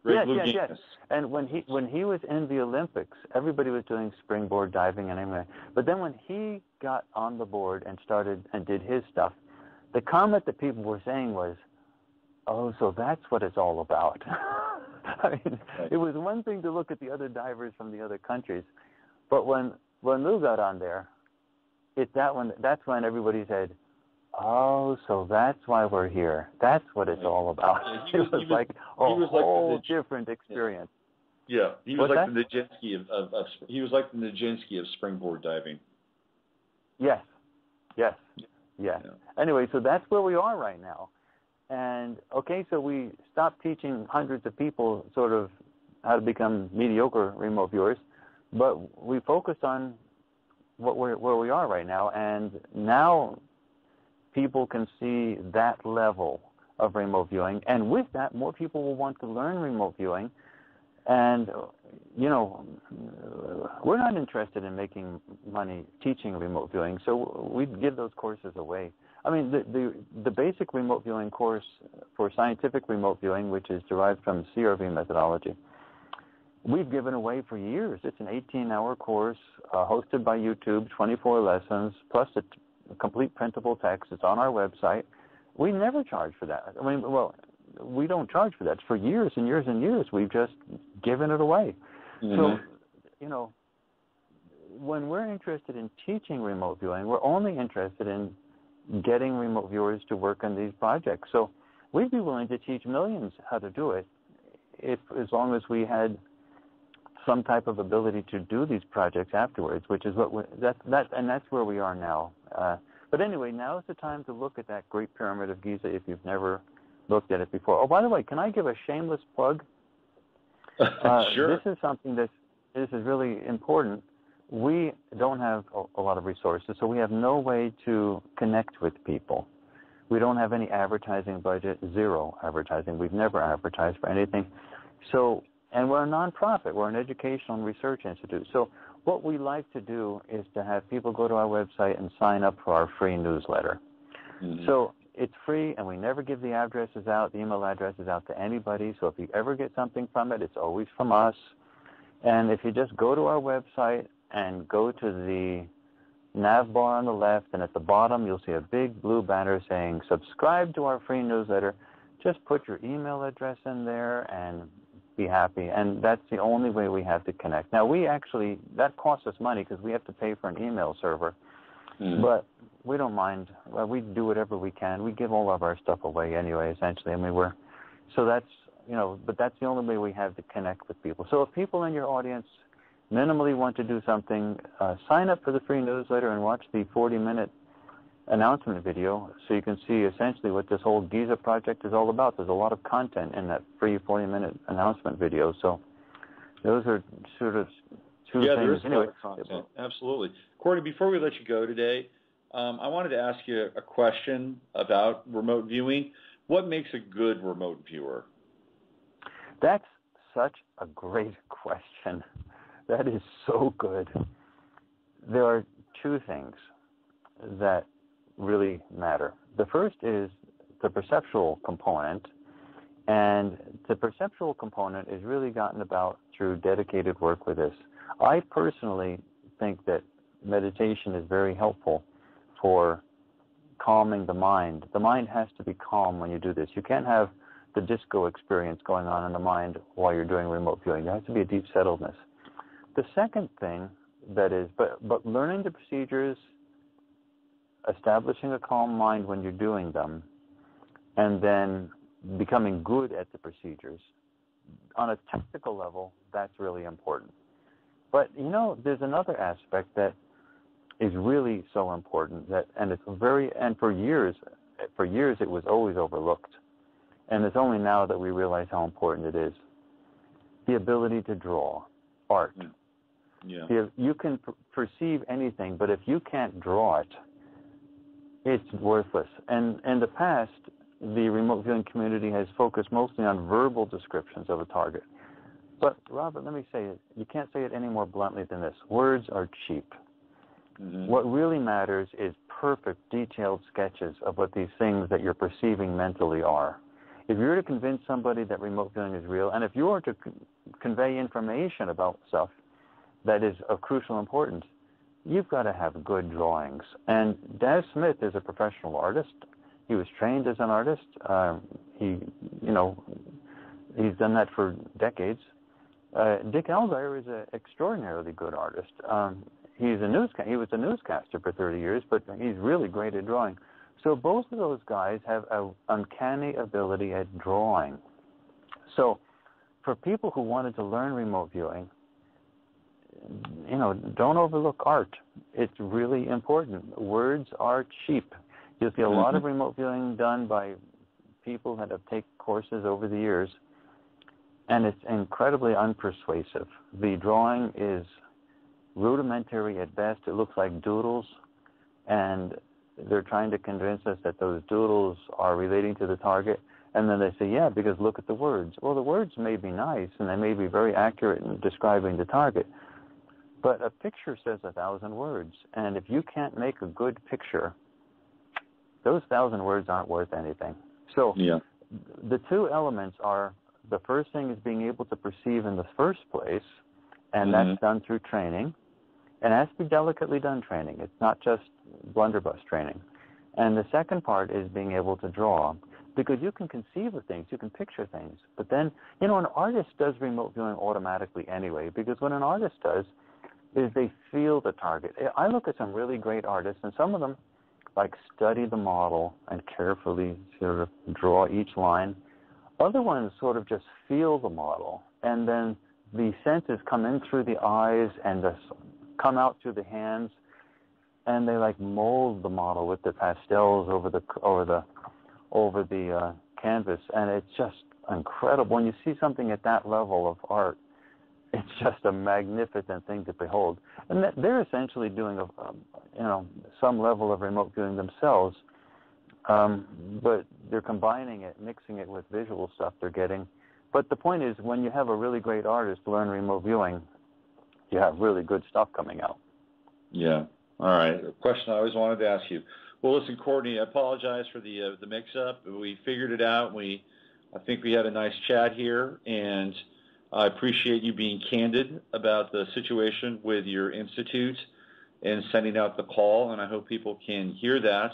Yes. And when he was in the Olympics, everybody was doing springboard diving and everything. But then when he got on the board and started and did his stuff, the comment that people were saying was, "Oh, so that's what it's all about." I mean, it was one thing to look at the other divers from the other countries, but when Lou got on there, that's when everybody said, "Oh, so that's why we're here. That's what it's all about." It was like a whole different experience. Yeah, he was like the Nijinsky of springboard diving. Yes. Anyway, so that's where we are right now. And, so we stopped teaching hundreds of people sort of how to become mediocre remote viewers, but we focused on where we are right now, and now people can see that level of remote viewing, and with that, more people will want to learn remote viewing. And, we're not interested in making money teaching remote viewing, so we give those courses away. I mean, the basic remote viewing course for scientific remote viewing, which is derived from CRV methodology, we've given away for years. It's an 18-hour course hosted by YouTube, 24 lessons, plus a complete printable text. It's on our website. We never charge for that. I mean, we don't charge for that. For years and years and years, we've just given it away. So, when we're interested in teaching remote viewing, we're only interested in getting remote viewers to work on these projects. So we'd be willing to teach millions how to do it as long as we had some type of ability to do these projects afterwards, which is that's where we are now. But anyway, now is the time to look at that Great Pyramid of Giza if you've never looked at it before. Oh, by the way, can I give a shameless plug? Sure. This is something this is really important. We don't have a lot of resources, so we have no way to connect with people. We don't have any advertising budget, zero advertising. We've never advertised for anything. So, and we're a nonprofit. We're an educational and research institute. So what we like to do is to have people go to our website and sign up for our free newsletter. Mm-hmm. So it's free, and we never give the addresses out, the email addresses out to anybody. So if you ever get something from it, it's always from us. And if you just go to our website and go to the nav bar on the left, and at the bottom you'll see a big blue banner saying subscribe to our free newsletter. Just put your email address in there and be happy. And that's the only way we have to connect. Now, that costs us money because we have to pay for an email server. Mm. But we don't mind. We do whatever we can. We give all of our stuff away anyway, essentially. I mean, but that's the only way we have to connect with people. So if people in your audience minimally want to do something, sign up for the free newsletter and watch the 40-minute announcement video so you can see essentially what this whole Giza project is all about. There's a lot of content in that free 40-minute announcement video. So those are sort of two things. There is a lot of content. Absolutely. Courtney, before we let you go today, I wanted to ask you a question about remote viewing. What makes a good remote viewer? That's such a great question. That is so good. There are two things that really matter. The first is the perceptual component, and the perceptual component is really gotten about through dedicated work with this. I personally think that meditation is very helpful for calming the mind. The mind has to be calm when you do this. You can't have the disco experience going on in the mind while you're doing remote viewing. There has to be a deep settledness. The second thing that is, but learning the procedures, establishing a calm mind when you're doing them, and then becoming good at the procedures, on a technical level, that's really important. But, you know, there's another aspect that is really so important, and for years it was always overlooked. And it's only now that we realize how important it is. The ability to draw, art. Yeah. You can perceive anything, but if you can't draw it, it's worthless. And in the past, the remote viewing community has focused mostly on verbal descriptions of a target. But, Robert, let me say it. You can't say it any more bluntly than this. Words are cheap. Mm-hmm. What really matters is perfect, detailed sketches of what these things that you're perceiving mentally are. If you're to convince somebody that remote viewing is real, and if you are to convey information about stuff that is of crucial importance, you've got to have good drawings. And Daz Smith is a professional artist. He was trained as an artist. He's done that for decades. Dick Algeier is an extraordinarily good artist. He was a newscaster for 30 years, but he's really great at drawing. So both of those guys have an uncanny ability at drawing. So for people who wanted to learn remote viewing, you know, don't overlook art. It's really important. Words are cheap. You'll see a lot of remote viewing done by people that have taken courses over the years, and it's incredibly unpersuasive. The drawing is rudimentary at best. It looks like doodles, and they're trying to convince us that those doodles are relating to the target, and then they say, yeah, because look at the words. Well, the words may be nice, and they may be very accurate in describing the target, but a picture says 1,000 words, and if you can't make a good picture, those 1,000 words aren't worth anything. So the two elements are, the first thing is being able to perceive in the first place, and that's done through training, and it has to be delicately done training. It's not just blunderbuss training. And the second part is being able to draw, because you can conceive of things, you can picture things, but then, you know, an artist does remote viewing automatically anyway, because what an artist does is they feel the target. I look at some really great artists, and some of them like study the model and carefully sort of draw each line. Other ones sort of just feel the model, and then the senses come in through the eyes and come out through the hands, and they like mold the model with the pastels over the canvas, and it's just incredible. When you see something at that level of art, it's just a magnificent thing to behold. And they're essentially doing some level of remote viewing themselves, but they're combining it, mixing it with visual stuff they're getting. But the point is, when you have a really great artist learn remote viewing, you have really good stuff coming out. Yeah. All right. A question I always wanted to ask you. Well, listen, Courtney, I apologize for the mix-up. We figured it out. I think we had a nice chat here, and I appreciate you being candid about the situation with your institute and sending out the call, and I hope people can hear that.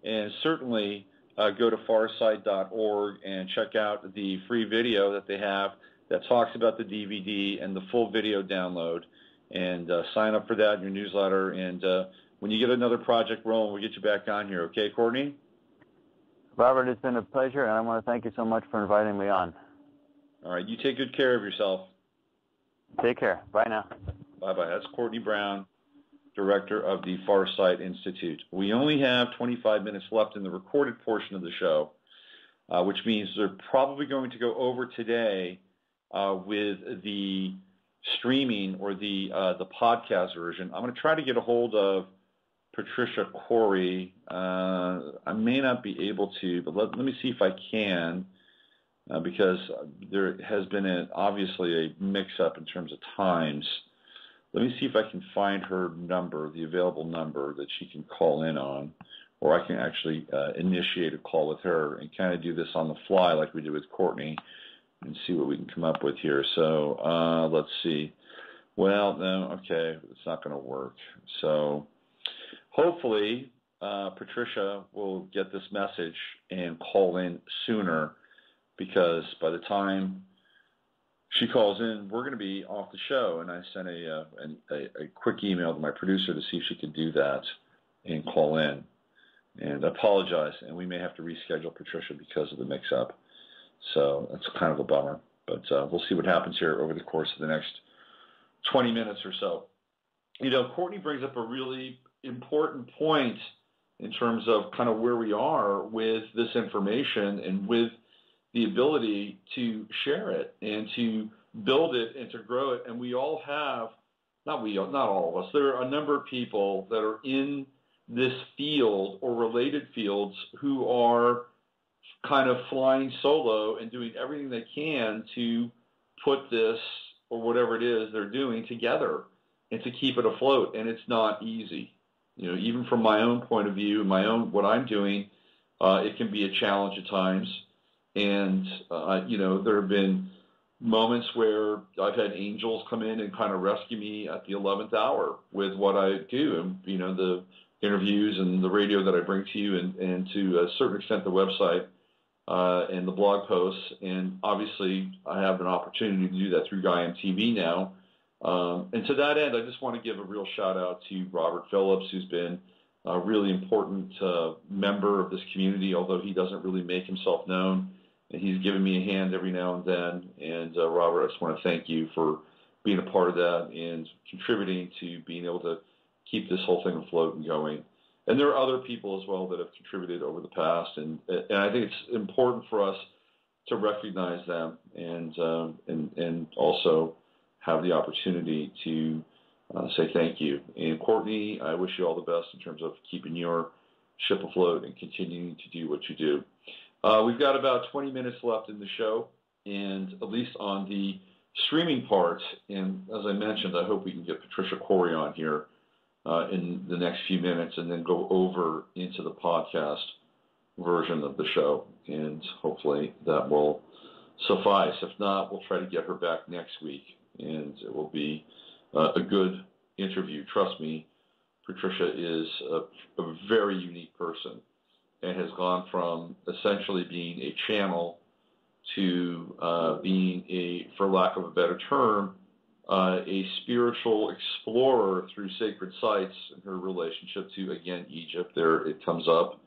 And certainly go to farsight.org and check out the free video that they have that talks about the DVD and the full video download, and sign up for that in your newsletter. And when you get another project rolling, we'll get you back on here. Okay, Courtney? Robert, it's been a pleasure, and I want to thank you so much for inviting me on. All right, you take good care of yourself. Take care. Bye now. Bye-bye. That's Courtney Brown, director of the Farsight Institute. We only have 25 minutes left in the recorded portion of the show, which means they're probably going to go over today with the streaming or the podcast version. I'm going to try to get a hold of Patricia Cori. I may not be able to, but let me see if I can. Because there has been obviously a mix-up in terms of times. Let me see if I can find her number, the available number that she can call in on, or I can actually initiate a call with her and kind of do this on the fly like we did with Courtney and see what we can come up with here. So let's see. Well, no, okay, it's not going to work. So hopefully Patricia will get this message and call in sooner, because by the time she calls in, we're going to be off the show. And I sent a quick email to my producer to see if she could do that and call in. And I apologize, and we may have to reschedule Patricia because of the mix-up. So that's kind of a bummer. But we'll see what happens here over the course of the next 20 minutes or so. You know, Courtney brings up a really important point in terms of kind of where we are with this information and with the ability to share it and to build it and to grow it. And we all have, not all of us, there are a number of people that are in this field or related fields who are kind of flying solo and doing everything they can to put this or whatever it is they're doing together and to keep it afloat. And it's not easy. You know, even from my own point of view, what I'm doing, it can be a challenge at times. And, you know, there have been moments where I've had angels come in and kind of rescue me at the 11th hour with what I do. And, you know, the interviews and the radio that I bring to you and to a certain extent the website and the blog posts. And obviously I have an opportunity to do that through Gaiam TV now. And to that end, I just want to give a real shout out to Robert Phillips, who's been a really important member of this community, although he doesn't really make himself known. And he's given me a hand every now and then. And Robert, I just want to thank you for being a part of that and contributing to being able to keep this whole thing afloat and going. And there are other people as well that have contributed over the past. And I think it's important for us to recognize them and also have the opportunity to say thank you. And Courtney, I wish you all the best in terms of keeping your ship afloat and continuing to do what you do. We've got about 20 minutes left in the show, and at least on the streaming part, and as I mentioned, I hope we can get Patricia Cori on here in the next few minutes and then go over into the podcast version of the show, and hopefully that will suffice. If not, we'll try to get her back next week, and it will be a good interview. Trust me, Patricia is a very unique person and has gone from essentially being a channel to being a, for lack of a better term, a spiritual explorer through sacred sites and her relationship to, again, Egypt. There it comes up.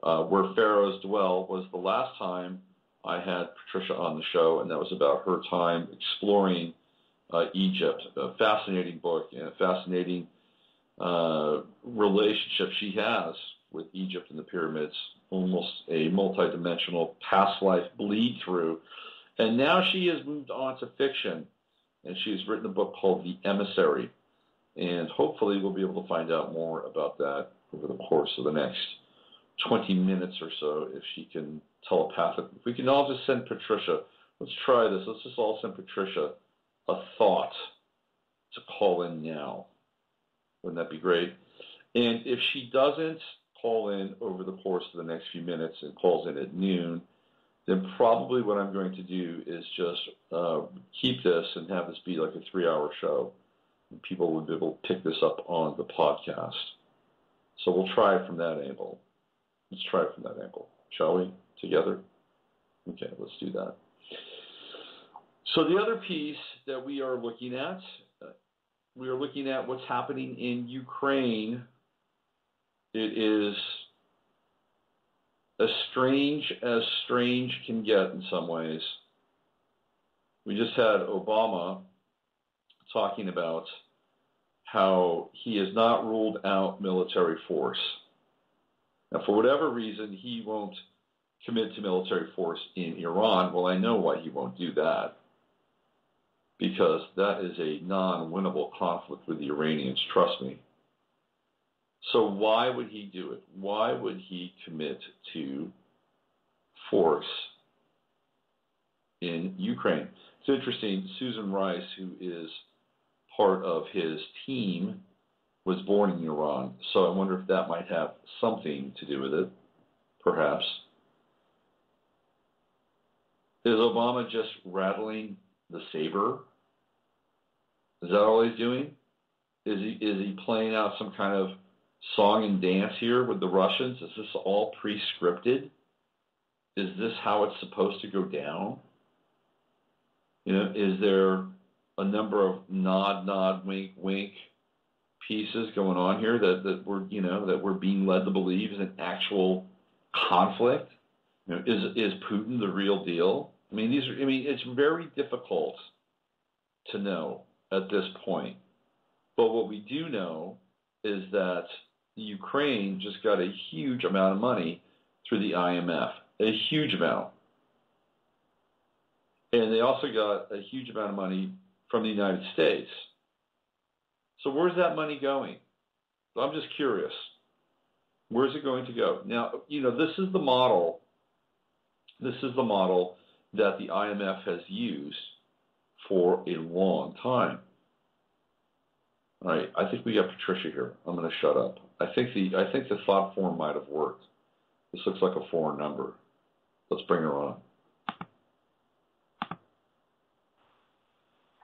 Where Pharaohs Dwell was the last time I had Patricia on the show, and that was about her time exploring Egypt. A fascinating book and a fascinating relationship she has with Egypt and the pyramids, almost a multidimensional past life bleed through. And now she has moved on to fiction, and she's written a book called The Emissary. And hopefully we'll be able to find out more about that over the course of the next 20 minutes or so, if she can telepathically. If we can all just send Patricia, let's try this. Let's just all send Patricia a thought to call in now. Wouldn't that be great? And if she doesn't call in over the course of the next few minutes and calls in at noon, then probably what I'm going to do is just keep this and have this be like a 3-hour show. And people will be able to pick this up on the podcast. So we'll try it from that angle. Let's try it from that angle, shall we? Together? Okay, let's do that. So the other piece that we are looking at what's happening in Ukraine. It is as strange can get in some ways. We just had Obama talking about how he has not ruled out military force. Now, for whatever reason, he won't commit to military force in Iran. Well, I know why he won't do that, because that is a non-winnable conflict with the Iranians, trust me. So why would he do it? Why would he commit to force in Ukraine? It's interesting, Susan Rice, who is part of his team, was born in Iran. So I wonder if that might have something to do with it, perhaps. Is Obama just rattling the saber? Is that all he's doing? Is he playing out some kind of song and dance here with the Russians? Is this all pre-scripted? Is this how it's supposed to go down? Is there a number of nod, wink, wink pieces going on here that we're being led to believe is an actual conflict? Is Putin the real deal? It's very difficult to know at this point. But what we do know is that Ukraine just got a huge amount of money through the IMF, a huge amount. And they also got a huge amount of money from the United States. So where's that money going? I'm just curious. Where's it going to go? Now, this is the model. This is the model that the IMF has used for a long time. All right, I think we got Patricia here. I'm going to shut up. I think the thought form might have worked. This looks like a foreign number. Let's bring her on.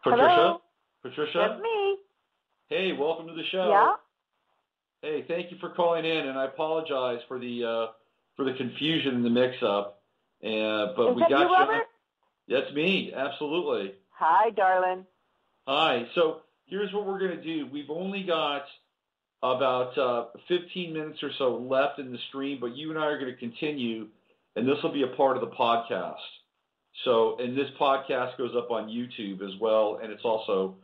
Patricia? Hello? Patricia? That's me. Hey, welcome to the show. Yeah? Hey, thank you for calling in, and I apologize for the confusion and the mix-up. But Is we that got you, Robert? That's me, absolutely. Hi, darling. Hi. So here's what we're going to do. We've only got about 15 minutes or so left in the stream, but you and I are going to continue, and this will be a part of the podcast. So, and this podcast goes up on YouTube as well, and it's also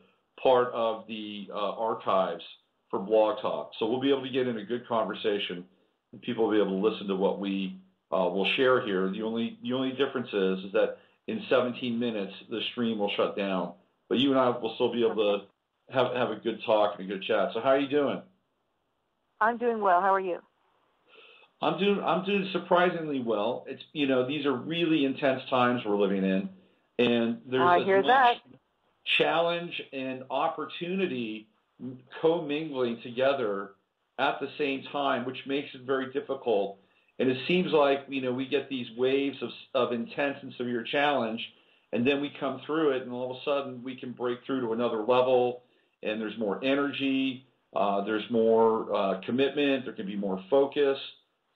part of the archives for Blog Talk. So we'll be able to get in a good conversation, and people will be able to listen to what we will share here. The only difference is that in 17 minutes the stream will shut down, but you and I will still be able to have a good talk and a good chat. So how are you doing? I'm doing well. How are you? I'm doing surprisingly well. It's these are really intense times we're living in, and there's as much challenge and opportunity commingling together at the same time, which makes it very difficult. And it seems like we get these waves of intense and severe challenge, and then we come through it, and all of a sudden we can break through to another level, and there's more energy, there's more commitment, there can be more focus.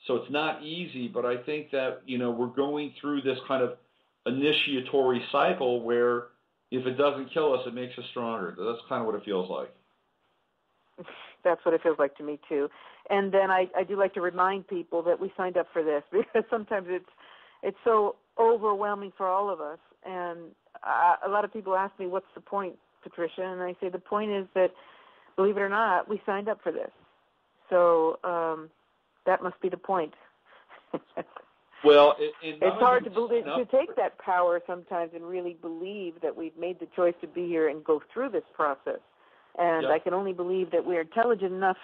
So it's not easy, but I think that, we're going through this kind of initiatory cycle where if it doesn't kill us, it makes us stronger. That's kind of what it feels like. That's what it feels like to me, too. And then I do like to remind people that we signed up for this because sometimes it's so overwhelming for all of us. And a lot of people ask me, what's the point, Patricia? And I say the point is that, believe it or not, we signed up for this. So that must be the point. Well, it's hard to take that power sometimes and really believe that we've made the choice to be here and go through this process. And I can only believe that we're intelligent enough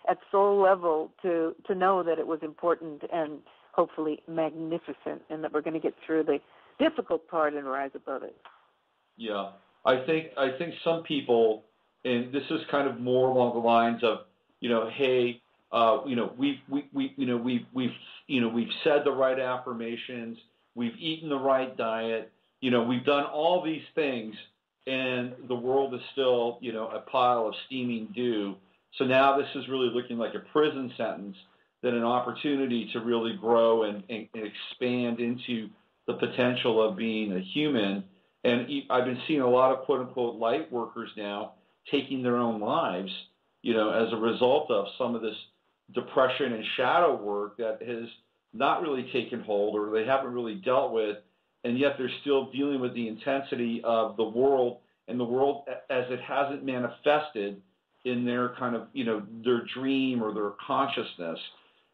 at soul level to know that it was important and hopefully magnificent, and that we're going to get through the difficult part and rise above it. Yeah, I think some people, and this is kind of more along the lines of, hey, we've said the right affirmations, we've eaten the right diet, we've done all these things, and the world is still, a pile of steaming dew. So now this is really looking like a prison sentence than an opportunity to really grow and expand into the potential of being a human. And I've been seeing a lot of quote-unquote light workers now taking their own lives, as a result of some of this depression and shadow work that has not really taken hold or they haven't really dealt with, and yet they're still dealing with the intensity of the world and the world as it hasn't manifested in their kind of, their dream or their consciousness.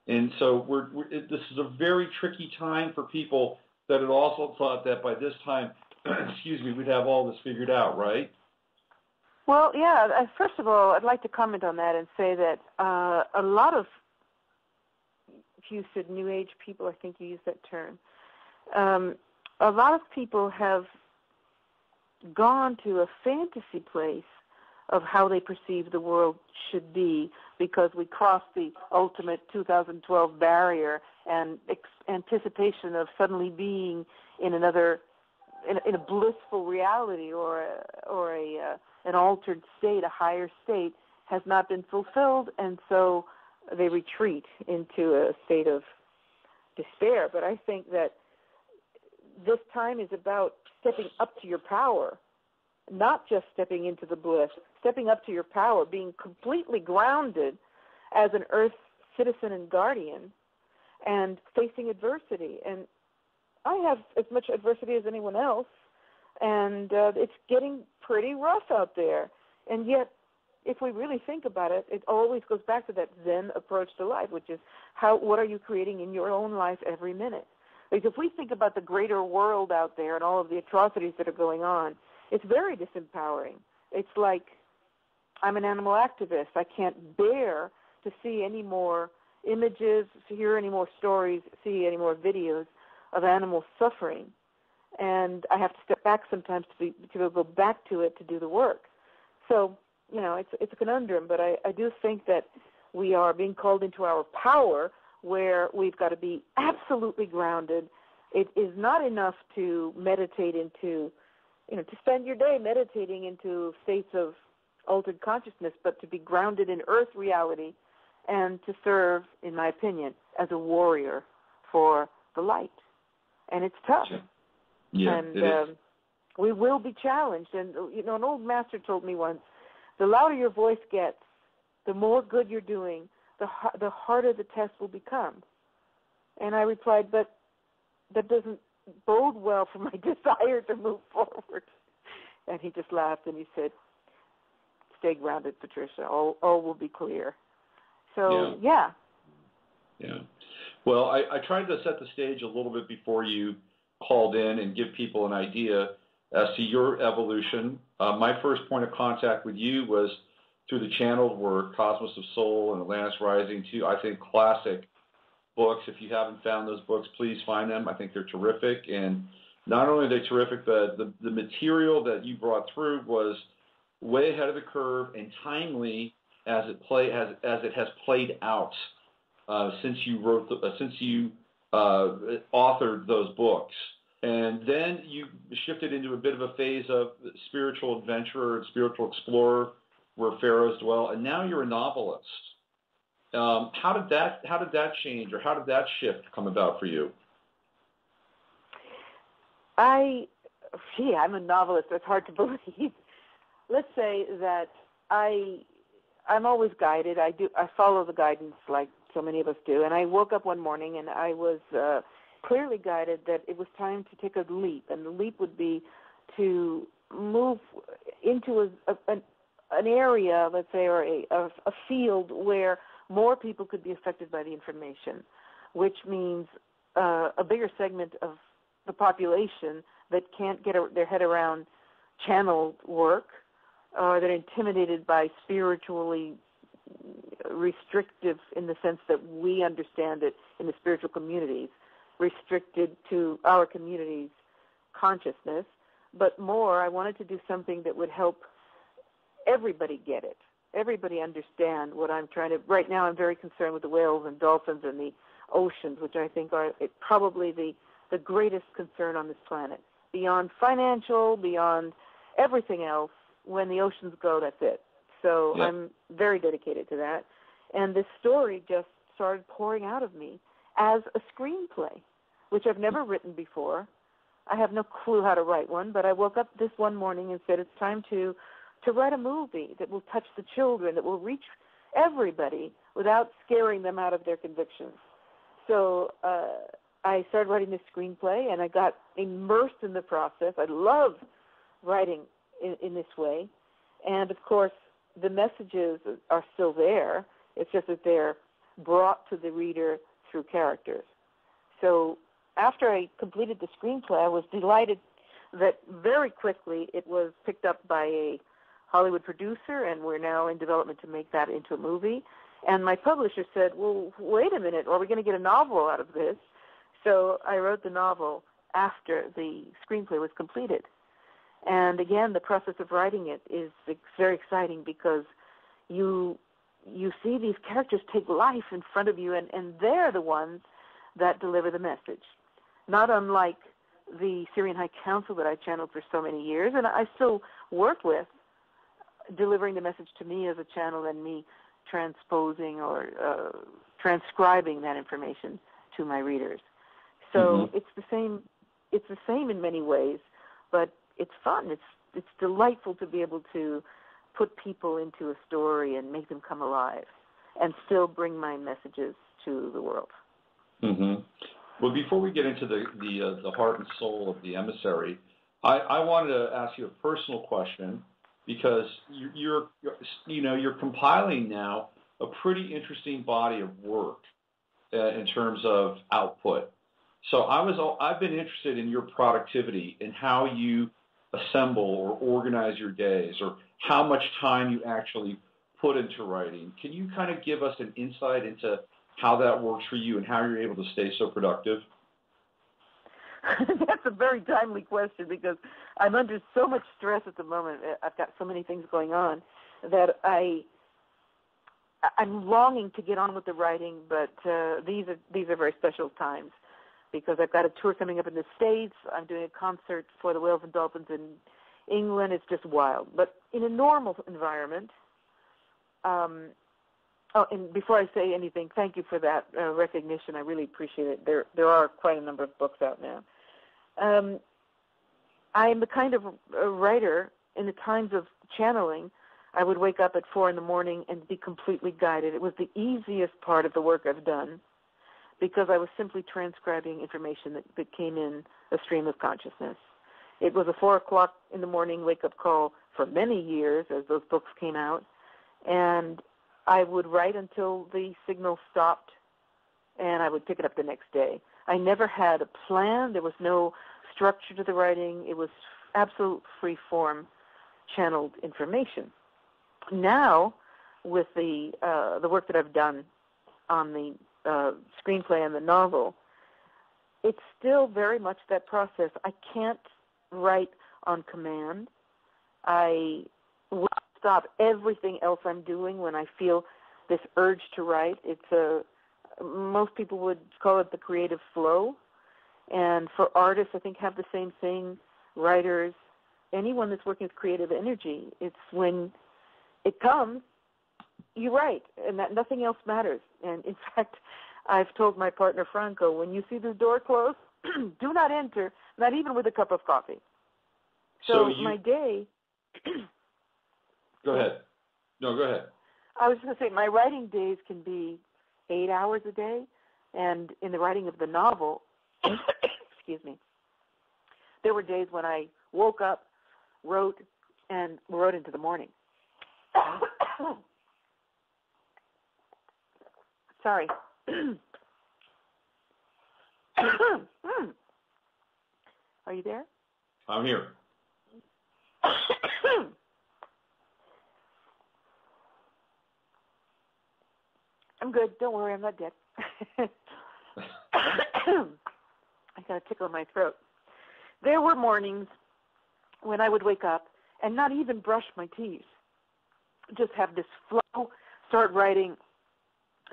And so this is a very tricky time for people that had also thought that by this time, we'd have all this figured out, right? Well, yeah, first of all, I'd like to comment on that and say that a lot of, if you said New Age people, I think you used that term, a lot of people have gone to a fantasy place of how they perceive the world should be because we crossed the ultimate 2012 barrier and anticipation of suddenly being in another in a blissful reality or an altered state, a higher state, has not been fulfilled, and so they retreat into a state of despair. But I think that this time is about stepping up to your power, not just stepping into the bliss, stepping up to your power, being completely grounded as an earth citizen and guardian, and facing adversity. And I have as much adversity as anyone else, and it's getting pretty rough out there. And yet, if we really think about it, it always goes back to that Zen approach to life, which is what are you creating in your own life every minute? Because if we think about the greater world out there and all of the atrocities that are going on, it's very disempowering. It's like I'm an animal activist. I can't bear to see any more images, hear any more stories, see any more videos of animals suffering. And I have to step back sometimes to go back to it to do the work. So, it's a conundrum, but I do think that we are being called into our power, where we've got to be absolutely grounded. It is not enough to meditate into, to spend your day meditating into states of altered consciousness, but to be grounded in earth reality and to serve, in my opinion, as a warrior for the light. And it's tough. Yeah, and it is. We will be challenged. And, an old master told me once, the louder your voice gets, the more good you're doing, the harder the test will become. And I replied, but that doesn't bode well for my desire to move forward. And he just laughed and he said, stay grounded, Patricia. All will be clear. So, yeah. Well, I tried to set the stage a little bit before you called in and give people an idea as to your evolution. My first point of contact with you was through the channeled work, Cosmos of Soul and Atlantis Rising, two, I think, classic books. If you haven't found those books, please find them. I think they're terrific. And not only are they terrific, but the material that you brought through was way ahead of the curve and timely as it has played out since you authored those books. And then you shifted into a bit of a phase of spiritual adventurer and spiritual explorer, where pharaohs dwell, and now you're a novelist. How did that change, or how did that shift come about for you? I'm a novelist. It's hard to believe. Let's say that I'm always guided. I follow the guidance like so many of us do. And I woke up one morning and I was clearly guided that it was time to take a leap, and the leap would be to move into an area, let's say, or a field where more people could be affected by the information, which means a bigger segment of the population that can't get their head around channeled work, or that are intimidated by spiritually restrictive, in the sense that we understand it in the spiritual communities, restricted to our community's consciousness. But more, I wanted to do something that would help everybody get it, everybody understand what I'm trying to. Right now I'm very concerned with the whales and dolphins and the oceans, which I think are probably the greatest concern on this planet. Beyond financial, beyond everything else, when the oceans go, that's it. So I'm very dedicated to that. And this story just started pouring out of me as a screenplay, which I've never written before. I have no clue how to write one, but I woke up this one morning and said it's time to write a movie that will touch the children, that will reach everybody without scaring them out of their convictions. So I started writing this screenplay, and I got immersed in the process. I love writing in this way. And, of course, the messages are still there. It's just that they're brought to the reader through characters. So after I completed the screenplay, I was delighted that very quickly it was picked up by a Hollywood producer, and we're now in development to make that into a movie. And my publisher said, well, wait a minute, are we going to get a novel out of this? So I wrote the novel after the screenplay was completed. And again, the process of writing it is very exciting, because you see these characters take life in front of you, and they're the ones that deliver the message. Not unlike the Sirian High Council that I channeled for so many years, and I still work with, delivering the message to me as a channel and me transposing or transcribing that information to my readers. So it's the same. It's the same in many ways, but it's fun. It's delightful to be able to put people into a story and make them come alive, and still bring my messages to the world. Well, before we get into the heart and soul of the Emissary, I wanted to ask you a personal question, because you're compiling now a pretty interesting body of work in terms of output. So I've been interested in your productivity and how you assemble or organize your days, or how much time you actually put into writing. Can you kind of give us an insight into how that works for you and how you're able to stay so productive? That's a very timely question, because I'm under so much stress at the moment. I've got so many things going on that I'm longing to get on with the writing, but these are very special times, because I've got a tour coming up in the States. I'm doing a concert for the Whales and Dolphins in England. It's just wild. But in a normal environment, and before I say anything, thank you for that recognition. I really appreciate it. There are quite a number of books out now. I am the kind of writer, in the times of channeling, I would wake up at 4 in the morning and be completely guided. It was the easiest part of the work I've done, because I was simply transcribing information that came in a stream of consciousness. It was a 4 o'clock in the morning wake-up call for many years as those books came out, and I would write until the signal stopped, and I would pick it up the next day. I never had a plan. There was no structure to the writing. It was absolute free-form channeled information. Now, with the work that I've done on the screenplay and the novel, it's still very much that process. I can't write on command. I will stop everything else I'm doing when I feel this urge to write. It's most people would call it the creative flow. And for artists, I think, have the same thing. Writers, anyone that's working with creative energy, it's when it comes, you write, and that nothing else matters. And in fact, I've told my partner Franco, when you see the door close, do not enter, not even with a cup of coffee. So my day... Go ahead. No, go ahead. I was going to say, my writing days can be 8 hours a day, and in the writing of the novel, excuse me, there were days when I woke up, wrote into the morning. Sorry. Are you there? I'm here. I'm good. Don't worry, I'm not dead. I got a tickle in my throat. There were mornings when I would wake up and not even brush my teeth. Just have this flow, start writing,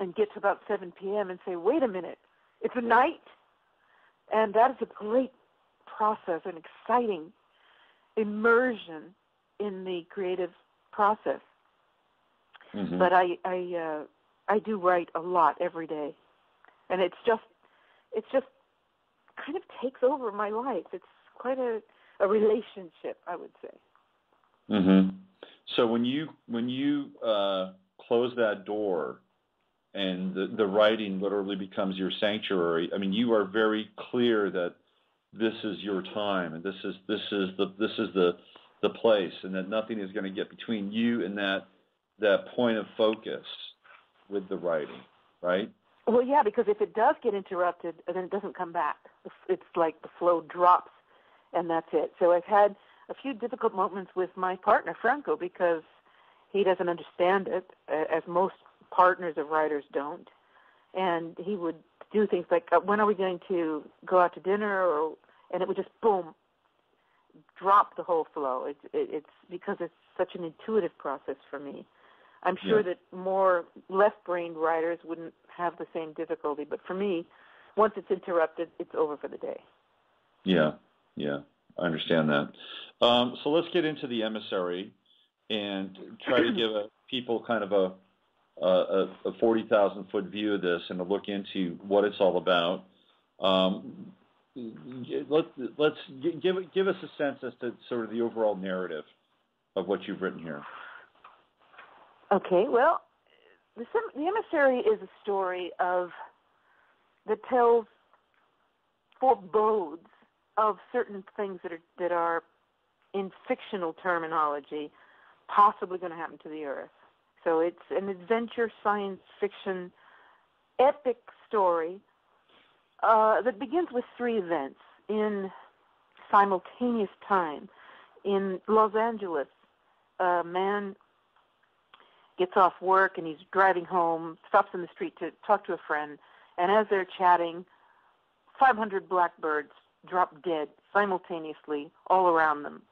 and get to about 7 p.m. and say, wait a minute, it's a night? And that is a great process, an exciting immersion in the creative process. Mm-hmm. But I do write a lot every day, and it's just kind of takes over my life. It's quite a relationship, I would say. Mm-hmm. So when you close that door and the writing literally becomes your sanctuary, I mean, you are very clear that this is your time and this is the place, and that nothing is going to get between you and that point of focus with the writing, right? Well, yeah, because if it does get interrupted, then it doesn't come back. It's like the flow drops, and that's it. So I've had a few difficult moments with my partner, Franco, because he doesn't understand it, as most partners of writers don't. And he would do things like, when are we going to go out to dinner? And it would just, boom, drop the whole flow. It's because it's such an intuitive process for me. I'm sure that more left-brained writers wouldn't have the same difficulty, but for me, once it's interrupted, it's over for the day. Yeah, I understand that. So let's get into the emissary and try to give people kind of a 40,000-foot view of this and to look into what it's all about. Let's give us a sense as to sort of the overall narrative of what you've written here. Okay, well, the Emissary is a story that tells forebodes of certain things that are in fictional terminology possibly going to happen to the Earth. So it's an adventure science fiction epic story that begins with 3 events in simultaneous time. In Los Angeles, a man gets off work and he's driving home, stops in the street to talk to a friend, and as they're chatting, 500 blackbirds drop dead simultaneously all around them.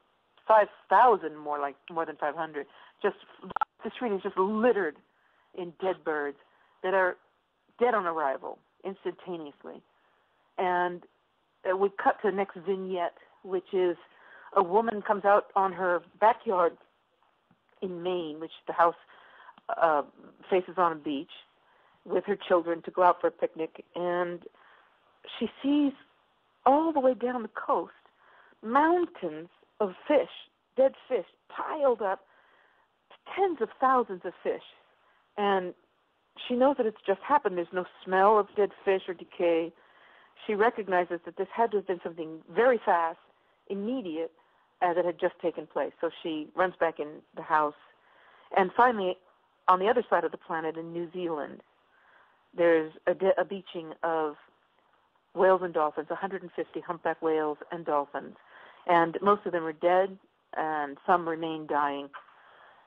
5,000 more than 500. Just the street is just littered in dead birds that are dead on arrival instantaneously. And we cut to the next vignette, which is a woman comes out on her backyard in Maine, which the house faces on a beach, with her children to go out for a picnic, and she sees all the way down the coast mountains of fish, dead fish, piled up, tens of thousands of fish. And she knows that it's just happened. There's no smell of dead fish or decay. She recognizes that this had to have been something very fast, immediate, that had just taken place. So she runs back in the house. And finally, on the other side of the planet in New Zealand, there's a beaching of whales and dolphins, 150 humpback whales and dolphins. And most of them are dead, and some remain dying.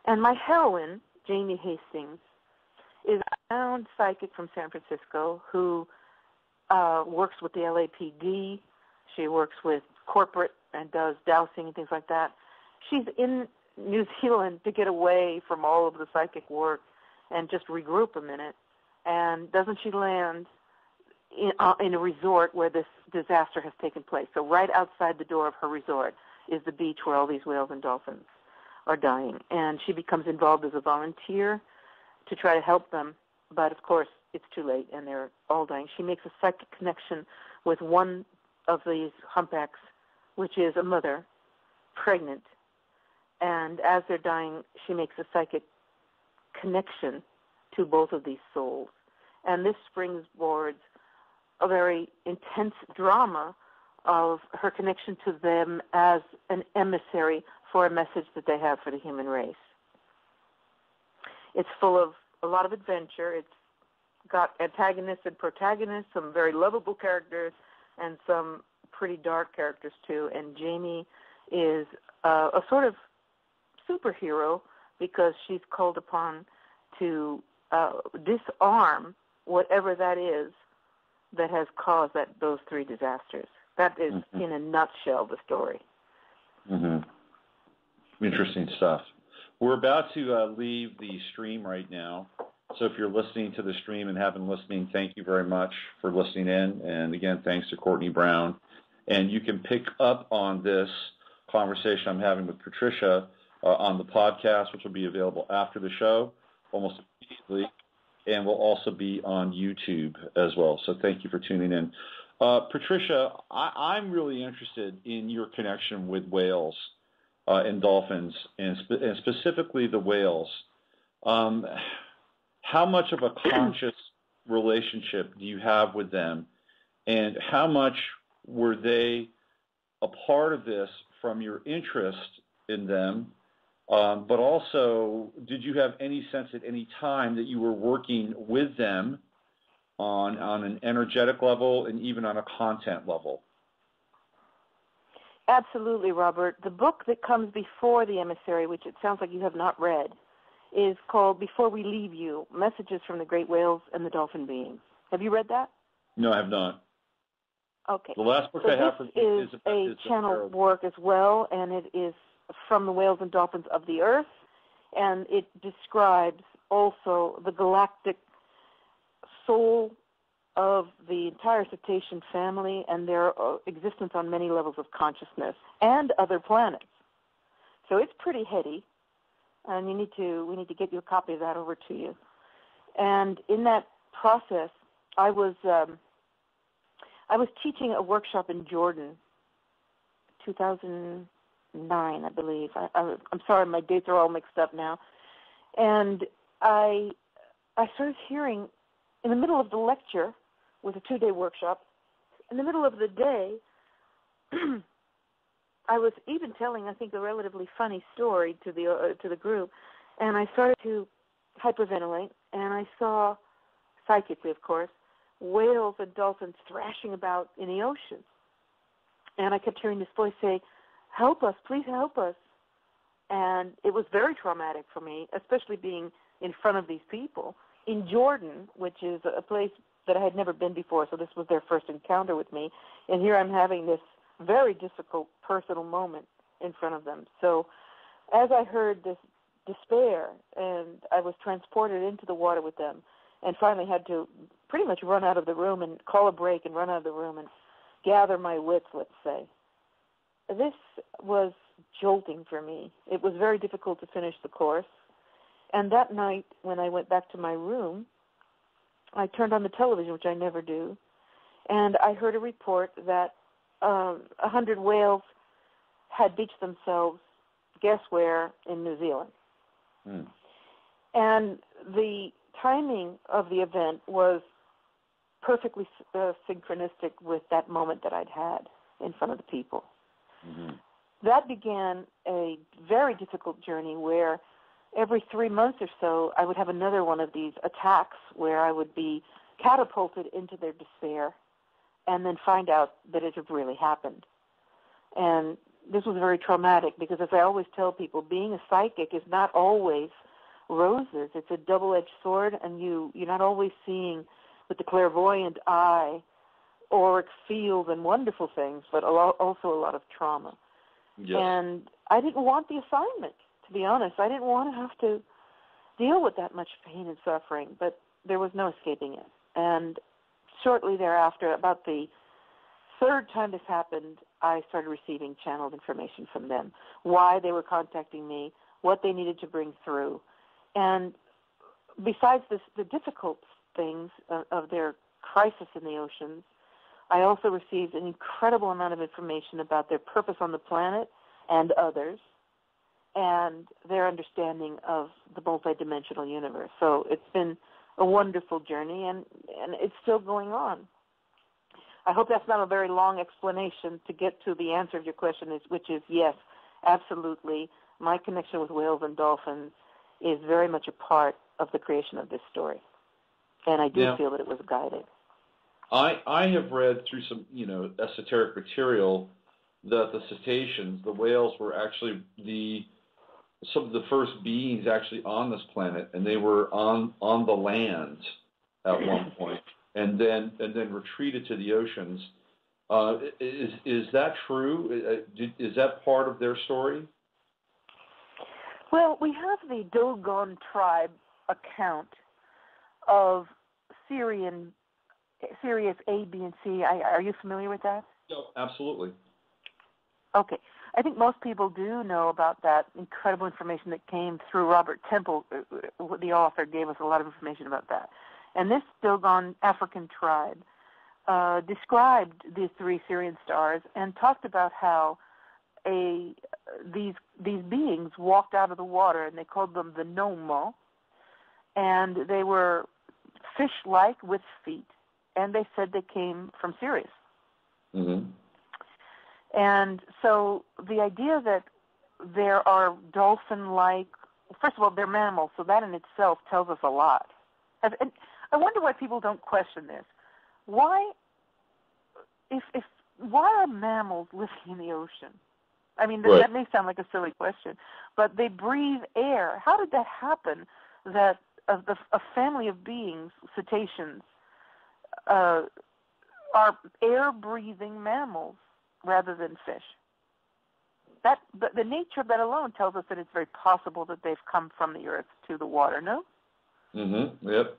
And my heroine, Jamie Hastings, is a renowned psychic from San Francisco who works with the LAPD. She works with corporate and does dowsing and things like that. She's in New Zealand to get away from all of the psychic work and just regroup a minute. And doesn't she land in a resort where this disaster has taken place? So right outside the door of her resort is the beach where all these whales and dolphins are dying. And she becomes involved as a volunteer to try to help them. But, of course, it's too late, and they're all dying. She makes a psychic connection with one of these humpbacks, which is a mother, pregnant. And as they're dying, she makes a psychic connection to both of these souls. And this springboards a very intense drama of her connection to them as an emissary for a message that they have for the human race. It's full of a lot of adventure. It's got antagonists and protagonists, some very lovable characters, and some pretty dark characters too. And Jamie is a sort of superhero because she's called upon to disarm whatever that is that has caused those 3 disasters. That is, in a nutshell, the story. Interesting stuff. We're about to leave the stream right now. So if you're listening to the stream and have been listening, thank you very much for listening in. And again, thanks to Courtney Brown. And you can pick up on this conversation I'm having with Patricia on the podcast, which will be available after the show almost immediately, and will also be on YouTube as well. So thank you for tuning in. Patricia, I'm really interested in your connection with whales and dolphins, and specifically the whales. How much of a conscious relationship do you have with them, and how much were they a part of this from your interest in them? But also, did you have any sense at any time that you were working with them on an energetic level and even on a content level? Absolutely, Robert. The book that comes before The Emissary, which it sounds like you have not read, is called Before We Leave You, Messages from the Great Whales and the Dolphin Beings. Have you read that? No, I have not. Okay. The last book so I have is a channel work as well, and it is from the Whales and Dolphins of the Earth, and it describes also the galactic soul of the entire cetacean family and their existence on many levels of consciousness and other planets. So it's pretty heady, and we need to get you a copy of that over to you. And in that process, I was teaching a workshop in Jordan, 2009, I believe. I'm sorry, my dates are all mixed up now. And I started hearing, in the middle of the lecture, with a 2-day workshop, in the middle of the day, I was even telling, I think, a relatively funny story to the group, and I started to hyperventilate, and I saw, psychically, of course, whales and dolphins thrashing about in the ocean. And I kept hearing this voice say, "Help us, please help us." And it was very traumatic for me, especially being in front of these people in Jordan, which is a place that I had never been before, so this was their first encounter with me. And here I'm having this very difficult personal moment in front of them. So as I heard this despair, and I was transported into the water with them, and finally had to pretty much run out of the room and call a break and run out of the room and gather my wits, let's say. This was jolting for me. It was very difficult to finish the course. And that night, when I went back to my room, I turned on the television, which I never do, and I heard a report that 100 whales had beached themselves, guess where, in New Zealand. Mm. And the timing of the event was perfectly synchronistic with that moment that I'd had in front of the people. Mm-hmm. That began a very difficult journey where every 3 months or so I would have another one of these attacks where I would be catapulted into their despair and then find out that it had really happened. And this was very traumatic because, as I always tell people, being a psychic is not always roses. It's a double-edged sword, and you're not always seeing with the clairvoyant eye auric fields and wonderful things, but also a lot of trauma. Yes. And I didn't want the assignment, to be honest. I didn't want to have to deal with that much pain and suffering, but there was no escaping it. And shortly thereafter, about the third time this happened, I started receiving channeled information from them, why they were contacting me, what they needed to bring through. And besides this, the difficult things of their crisis in the oceans, I also received an incredible amount of information about their purpose on the planet and others, and their understanding of the multidimensional universe. So it's been a wonderful journey, and it's still going on. I hope that's not a very long explanation to get to the answer of your question, which is yes, absolutely. My connection with whales and dolphins is very much a part of the creation of this story, and I do feel that it was guided. I have read through some, esoteric material that the cetaceans, the whales, were actually some of the first beings actually on this planet, and they were on the land at one point, and then retreated to the oceans. Is that true? Is that part of their story? Well, we have the Dogon tribe account of Sirius A, B, and C. Are you familiar with that? No, absolutely. Okay. I think most people do know about that incredible information that came through Robert Temple. The author gave us a lot of information about that. And this Dogon African tribe described these 3 Sirian stars and talked about how these beings walked out of the water, and they called them the Nomo, and they were fish-like with feet, and they said they came from Sirius. Mm-hmm. And so the idea that there are dolphin-like, first of all, they're mammals, so that in itself tells us a lot. And I wonder why people don't question this. Why are mammals living in the ocean? I mean, right. That may sound like a silly question, but they breathe air. How did that happen that a family of beings, cetaceans, are air-breathing mammals rather than fish? The nature of that alone tells us that it's very possible that they've come from the earth to the water, no? Mm-hmm, yep.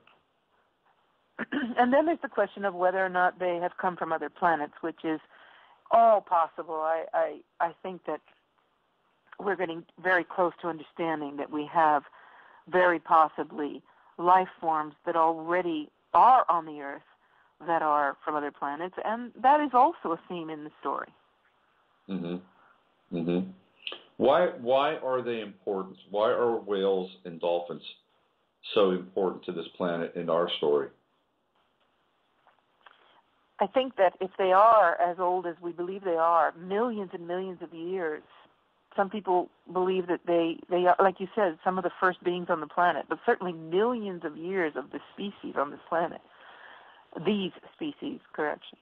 And then there's the question of whether or not they have come from other planets, which is all possible. I think that we're getting very close to understanding that we have very possibly life forms that already are on the Earth that are from other planets, and that is also a theme in the story. Why are they important? Why are whales and dolphins so important to this planet in our story? I think that if they are as old as we believe they are, millions and millions of years, some people believe that they are, like you said, some of the first beings on the planet, but certainly millions of years of the species on this planet, these species, correction,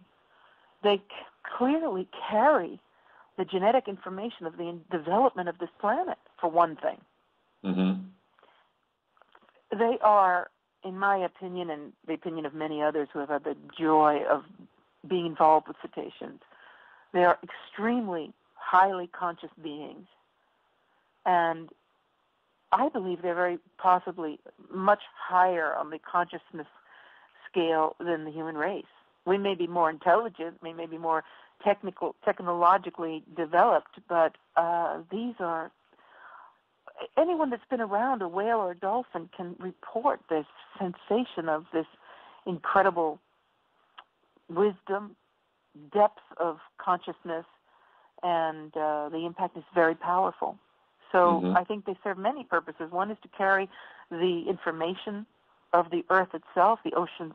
they clearly carry the genetic information of the development of this planet, for one thing. They are, in my opinion, and the opinion of many others who have had the joy of being involved with cetaceans, they are extremely highly conscious beings. And I believe they're very possibly much higher on the consciousness scale than the human race. We may be more intelligent, we may be more technologically developed, but these are, anyone that's been around a whale or a dolphin can report this sensation of this incredible wisdom, depth of consciousness, and the impact is very powerful. So I think they serve many purposes. One is to carry the information of the Earth itself, the oceans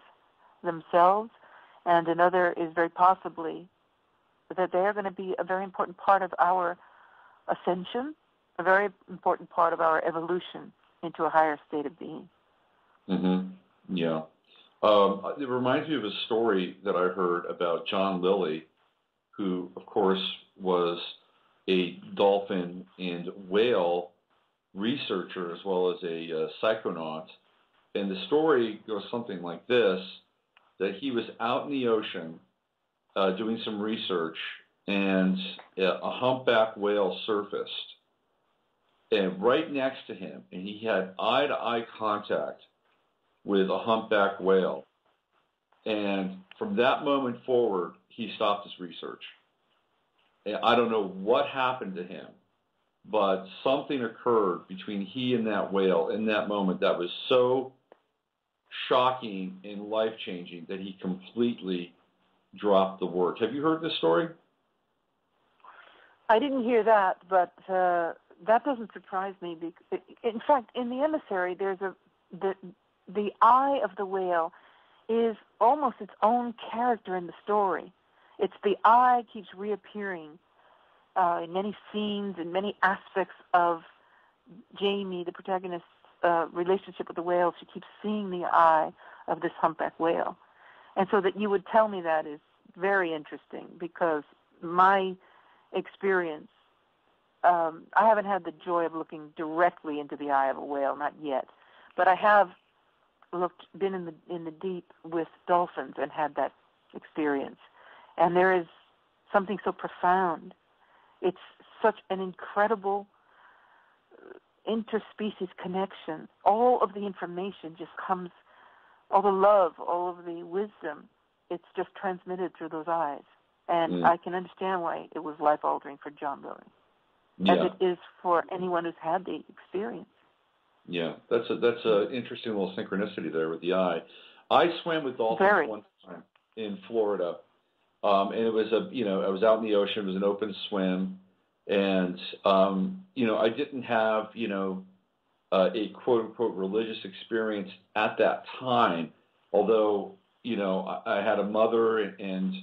themselves, and another is very possibly that they are going to be a very important part of our ascension, a very important part of our evolution into a higher state of being. Yeah. It reminds me of a story that I heard about John Lilly, who, of course, was a dolphin and whale researcher as well as a psychonaut. And the story goes something like this, that he was out in the ocean doing some research, and a humpback whale surfaced and right next to him, and he had eye-to-eye contact with a humpback whale. And from that moment forward, he stopped his research. And I don't know what happened to him, but something occurred between he and that whale in that moment that was so shocking and life-changing that he completely dropped the work. Have you heard this story? I didn't hear that, but that doesn't surprise me. Because, in fact, in the Emissary, there's the eye of the whale is almost its own character in the story. It's the eye keeps reappearing in many scenes and many aspects of Jamie, the protagonist's relationship with the whale. She keeps seeing the eye of this humpback whale. And so that you would tell me that is very interesting, because my experience, I haven't had the joy of looking directly into the eye of a whale, not yet, but I have been in the deep with dolphins and had that experience. And there is something so profound. It's such an incredible interspecies connection. All of the information just comes, all the love, all of the wisdom, it's just transmitted through those eyes. And I can understand why it was life-altering for John Lilly, as it is for anyone who's had the experience. Yeah, that's a interesting little synchronicity there with the eye. I swam with dolphins one time in Florida, and it was I was out in the ocean. It was an open swim, and I didn't have a quote unquote religious experience at that time. Although I had a mother and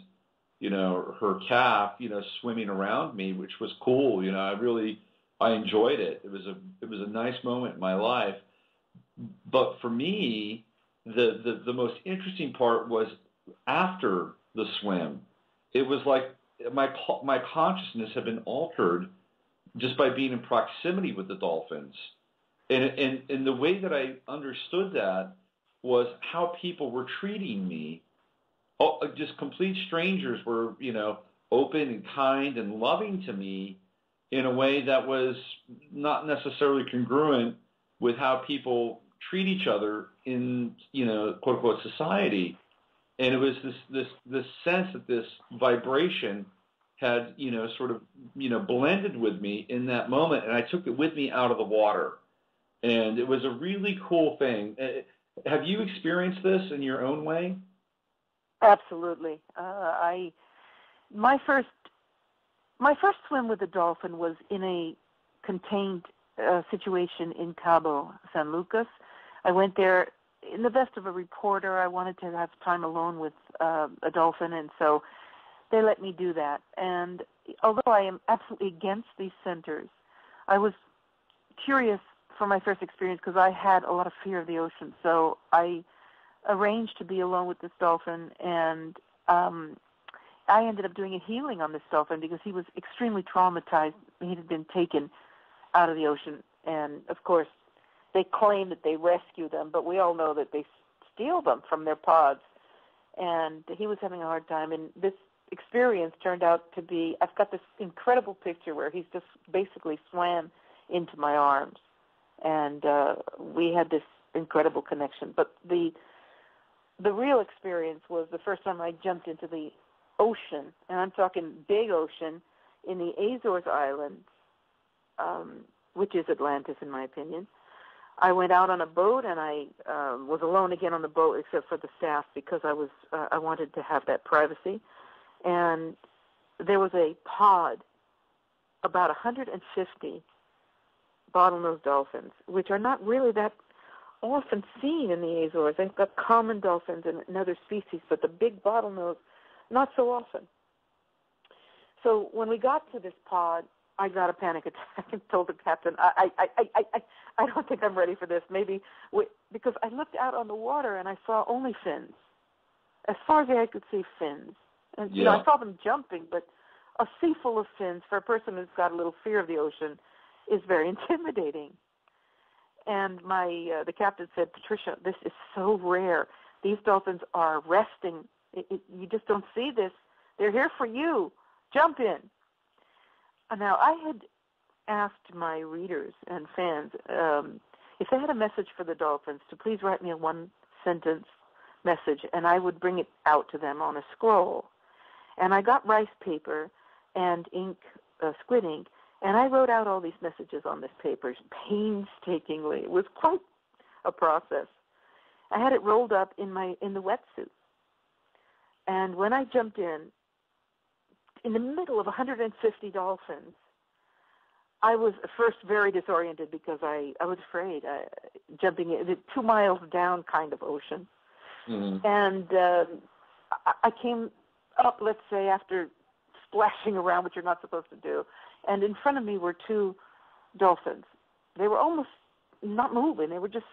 her calf swimming around me, which was cool. I enjoyed it. It was a nice moment in my life. But for me, the most interesting part was after the swim. It was like my consciousness had been altered just by being in proximity with the dolphins. And the way that I understood that was how people were treating me. Just complete strangers were, open and kind and loving to me in a way that was not necessarily congruent with how people treat each other in, quote unquote society. And it was this sense that this vibration had, sort of, blended with me in that moment, and I took it with me out of the water. And it was a really cool thing. Have you experienced this in your own way? Absolutely. My first swim with a dolphin was in a contained situation in Cabo San Lucas. I went there in the vest of a reporter. I wanted to have time alone with a dolphin, and so they let me do that. And although I am absolutely against these centers, I was curious for my first experience because I had a lot of fear of the ocean. So I arranged to be alone with this dolphin, and I ended up doing a healing on this dolphin because he was extremely traumatized. He had been taken out of the ocean, and of course they claim that they rescue them, but we all know that they steal them from their pods. And he was having a hard time, and this experience turned out to be, I've got this incredible picture where he's just basically swam into my arms, and we had this incredible connection. But the real experience was the first time I jumped into the ocean, and I'm talking big ocean, in the Azores Islands, which is Atlantis in my opinion. I went out on a boat, and I was alone again on the boat except for the staff because I wanted to have that privacy. And there was a pod, about 150 bottlenose dolphins, which are not really that often seen in the Azores. They've got common dolphins and another species, but the big bottlenose, not so often. So when we got to this pod, I got a panic attack and told the captain, I don't think I'm ready for this. Because I looked out on the water and I saw only fins. As far as the eye could see, fins. And I saw them jumping, but a sea full of fins for a person who's got a little fear of the ocean is very intimidating. And the captain said, Patricia, this is so rare. These dolphins are resting. You just don't see this. They're here for you. Jump in. Now, I had asked my readers and fans if they had a message for the dolphins to please write me a one-sentence message, and I would bring it out to them on a scroll. And I got rice paper and ink, squid ink, and I wrote out all these messages on this paper painstakingly. It was quite a process. I had it rolled up in the wetsuit. And when I jumped in the middle of 150 dolphins, I was first very disoriented because I was afraid, jumping in the 2 miles down kind of ocean. Mm-hmm. And I came up, let's say, after splashing around, which you're not supposed to do, and in front of me were 2 dolphins. They were almost not moving. They were just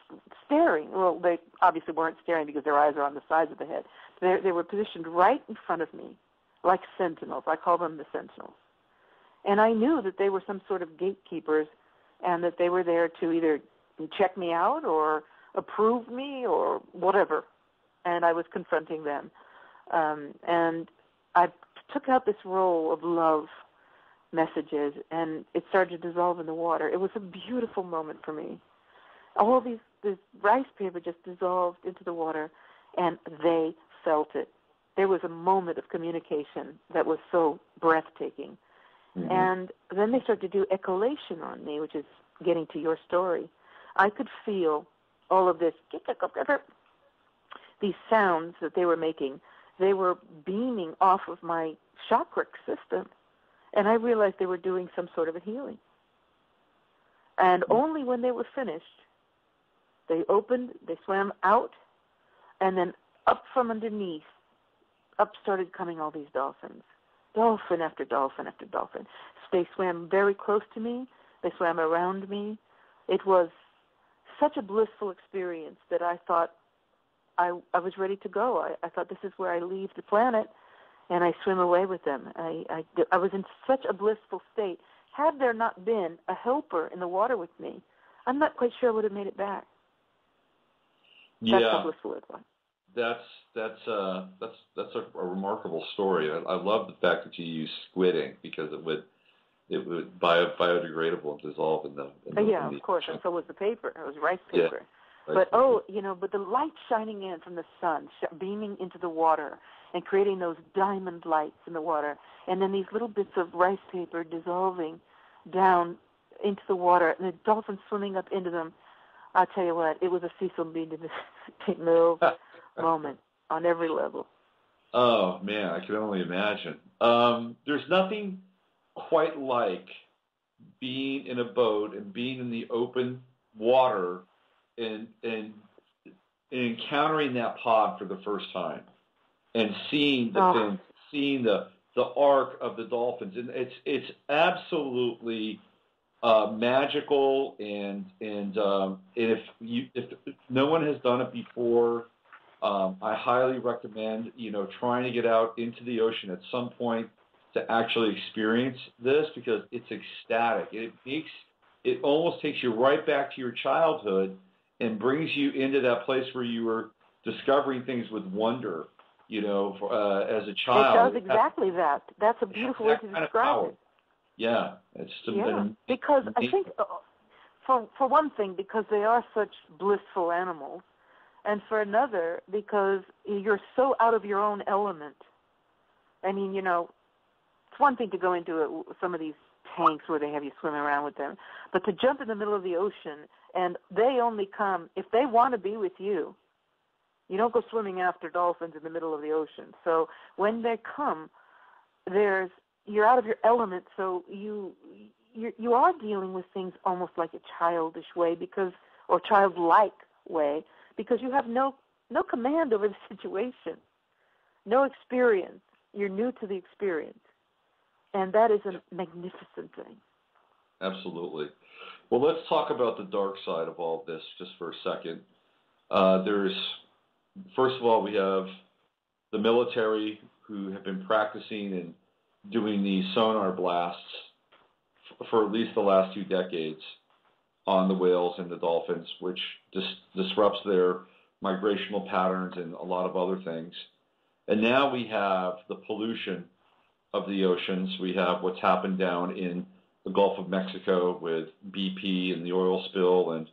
staring. Well, they obviously weren't staring because their eyes are on the sides of the head. They were positioned right in front of me, like sentinels. I call them the sentinels. And I knew that they were some sort of gatekeepers and that they were there to either check me out or approve me or whatever. And I was confronting them. And I took out this roll of love messages, and it started to dissolve in the water. It was a beautiful moment for me. All this rice paper just dissolved into the water, and they felt it. There was a moment of communication that was so breathtaking. Mm-hmm. And then they started to do echolation on me, which is getting to your story. I could feel all of this, these sounds that they were making. They were beaming off of my chakra system, and I realized they were doing some sort of a healing. And only when they were finished, they opened, they swam out, and then up from underneath, up started coming all these dolphins. Dolphin after dolphin after dolphin. They swam very close to me. They swam around me. It was such a blissful experience that I thought I was ready to go. I thought this is where I leave the planet, and I swim away with them. I was in such a blissful state. Had there not been a helper in the water with me, I'm not quite sure I would have made it back. Yeah. That's how blissful it was. That's a remarkable story. I love the fact that you use squid ink because it would biodegradable and dissolve in the of course, and so was the paper. It was rice paper. But but the light shining in from the sun, beaming into the water, and creating those diamond lights in the water, and then these little bits of rice paper dissolving down into the water, and the dolphins swimming up into them. I'll tell you what, it was a Cecil B. DeMille moment on every level. Oh, man, I can only imagine. There's nothing quite like being in a boat and being in the open water and encountering that pod for the first time and seeing the fins, seeing the arc of the dolphins. And it's absolutely magical, and if no one has done it before, I highly recommend trying to get out into the ocean at some point to actually experience this, because it's ecstatic. It almost takes you right back to your childhood and brings you into that place where you were discovering things with wonder, as a child. It does exactly that. That's a beautiful way to describe it. Yeah, it's because I think, for one thing, because they are such blissful animals, and for another, because you're so out of your own element. I mean, it's one thing to go into some of these tanks where they have you swimming around with them, but to jump in the middle of the ocean, and they only come if they want to be with you. You don't go swimming after dolphins in the middle of the ocean. So when they come, you're out of your element, so you are dealing with things almost like a childish way, or childlike way, because you have no command over the situation, no experience. You're new to the experience, and that is a magnificent thing. Absolutely. Well, let's talk about the dark side of all of this just for a second. First of all, we have the military who have been practicing and doing the sonar blasts for at least the last 2 decades on the whales and the dolphins, which disrupts their migrational patterns and a lot of other things. And now we have the pollution of the oceans. We have what's happened down in the Gulf of Mexico with BP and the oil spill, and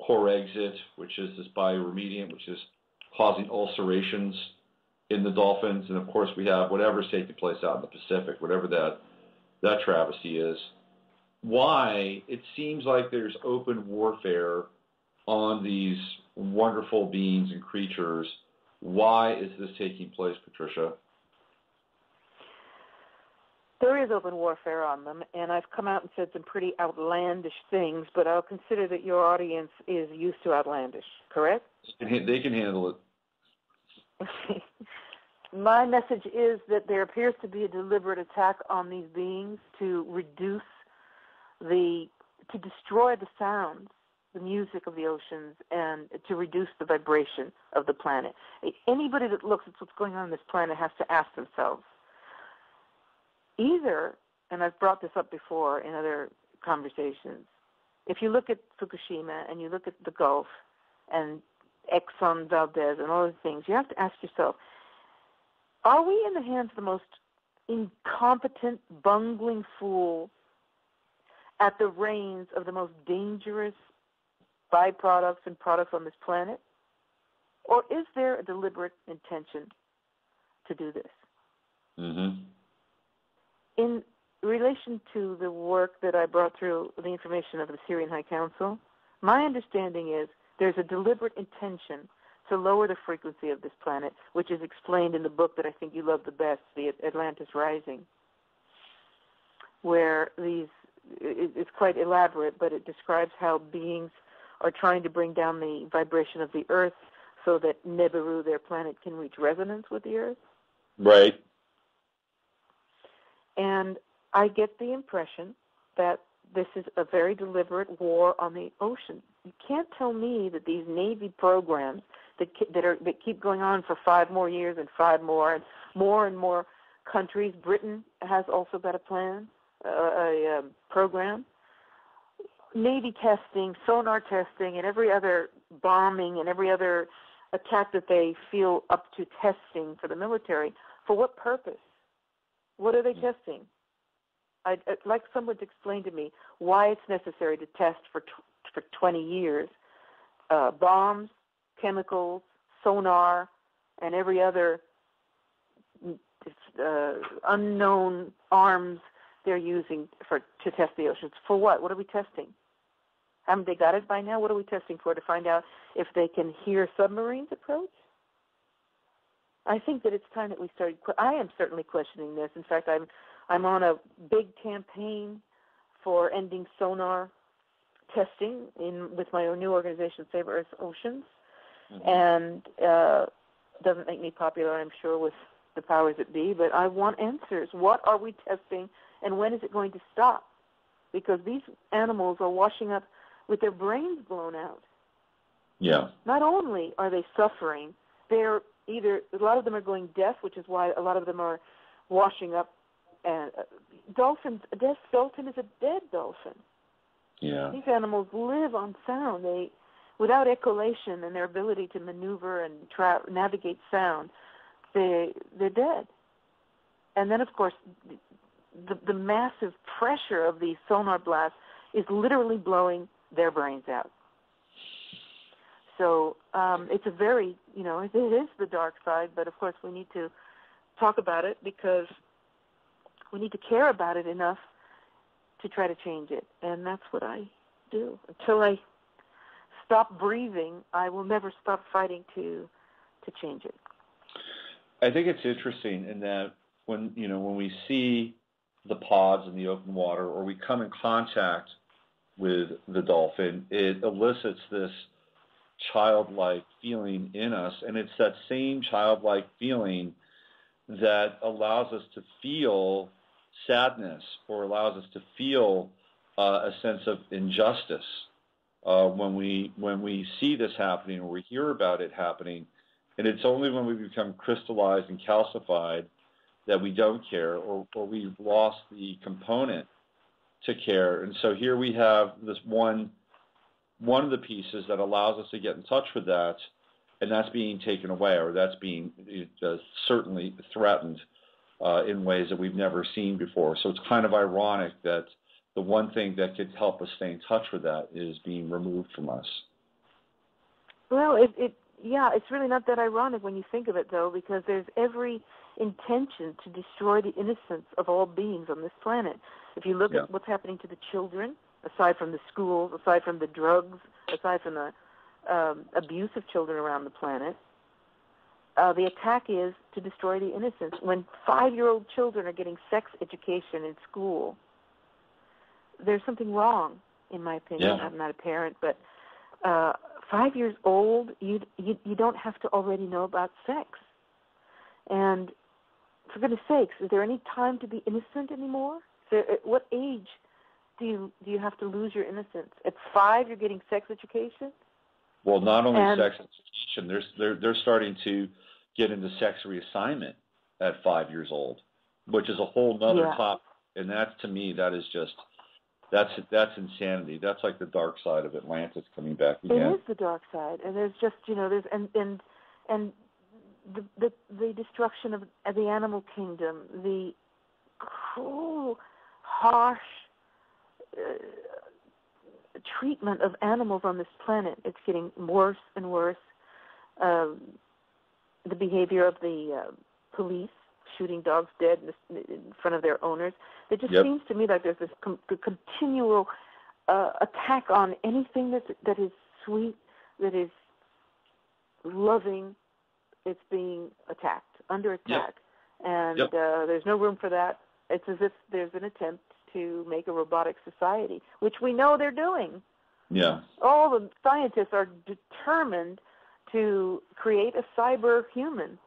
core exit, which is this bioremediant, which is causing ulcerations in the dolphins. And of course we have whatever's taking place out in the Pacific, whatever that travesty is. Why it seems like there's open warfare on these wonderful beings and creatures. Why is this taking place, Patricia? There is open warfare on them, and I've come out and said some pretty outlandish things, but I'll consider that your audience is used to outlandish, correct? They can handle it. My message is that there appears to be a deliberate attack on these beings to destroy the sounds, the music of the oceans, and to reduce the vibration of the planet. Anybody that looks at what's going on this planet has to ask themselves, either, and I've brought this up before in other conversations, if you look at Fukushima and you look at the Gulf and Exxon Valdez and all those things, you have to ask yourself, are we in the hands of the most incompetent, bungling fool at the reins of the most dangerous byproducts and products on this planet? Or is there a deliberate intention to do this? Mm-hmm. In relation to the work that I brought through the information of the Sirian High Council, my understanding is there's a deliberate intention to lower the frequency of this planet, which is explained in the book that I think you love the best, the Atlantis Rising, where it's quite elaborate, but it describes how beings are trying to bring down the vibration of the Earth so that Nibiru, their planet, can reach resonance with the Earth. Right. And I get the impression that this is a very deliberate war on the ocean. You can't tell me that these Navy programs that keep going on for 5 more years and 5 more and more countries. Britain has also got a plan, a program. Navy testing, sonar testing, and every other bombing and every other attack that they feel up to testing for the military. For what purpose? What are they testing? I'd like someone to explain to me why it's necessary to test for 20 years bombs, chemicals, sonar, and every other unknown arms they're using to test the oceans. For what? What are we testing? Haven't they got it by now? What are we testing for, to find out if they can hear submarines approach? I think that it's time that we started. I am certainly questioning this. In fact, I'm on a big campaign for ending sonar testing with my own new organization, Save Earth's Oceans, and doesn't make me popular, I'm sure, with the powers that be, but I want answers. What are we testing, and when is it going to stop? Because these animals are washing up with their brains blown out. Yeah. Not only are they suffering, they're either, a lot of them are going deaf, which is why a lot of them are washing up. And dolphins, a deaf dolphin is a dead dolphin. Yeah. These animals live on sound. Without echolation and their ability to maneuver and navigate sound, they're dead. And then, of course, the massive pressure of these sonar blasts is literally blowing their brains out. So it's a very, it is the dark side, but of course we need to talk about it because we need to care about it enough to try to change it. And that's what I do. Until I stop breathing, I will never stop fighting to change it. I think it's interesting in that when we see the pods in the open water, or we come in contact with the dolphin, it elicits this childlike feeling in us, and it's that same childlike feeling that allows us to feel sadness, or allows us to feel a sense of injustice when we see this happening, or we hear about it happening. And it's only when we become crystallized and calcified that we don't care, or we've lost the component to care. And so here we have this one of the pieces that allows us to get in touch with that, and that's being taken away, or that's being certainly threatened in ways that we've never seen before. So it's kind of ironic that the one thing that could help us stay in touch with that is being removed from us. Well, it's really not that ironic when you think of it, though, because there's every intention to destroy the innocence of all beings on this planet. If you look at what's happening to the children, aside from the schools, aside from the drugs, aside from the abuse of children around the planet, the attack is to destroy the innocence. When 5-year-old children are getting sex education in school, there's something wrong, in my opinion. Yeah. I'm not a parent, but 5 years old, you don't have to already know about sex. And for goodness sakes, is there any time to be innocent anymore? At what age do you have to lose your innocence? At 5, you're getting sex education? Well, not only sex education, they're starting to get into sex reassignment at 5 years old, which is a whole nother topic. And that, to me, that is just that's insanity. That's like the dark side of Atlantis coming back again. It is the dark side, and there's just there's and the destruction of the animal kingdom, the cruel, harsh treatment of animals on this planet. It's getting worse and worse. The behavior of the police, shooting dogs dead in front of their owners. It just seems to me like there's this continual attack on anything that is sweet, that is loving. It's being attacked, under attack. And there's no room for that. It's as if there's an attempt to make a robotic society, which we know they're doing. Yeah. All the scientists are determined to create a cyber human.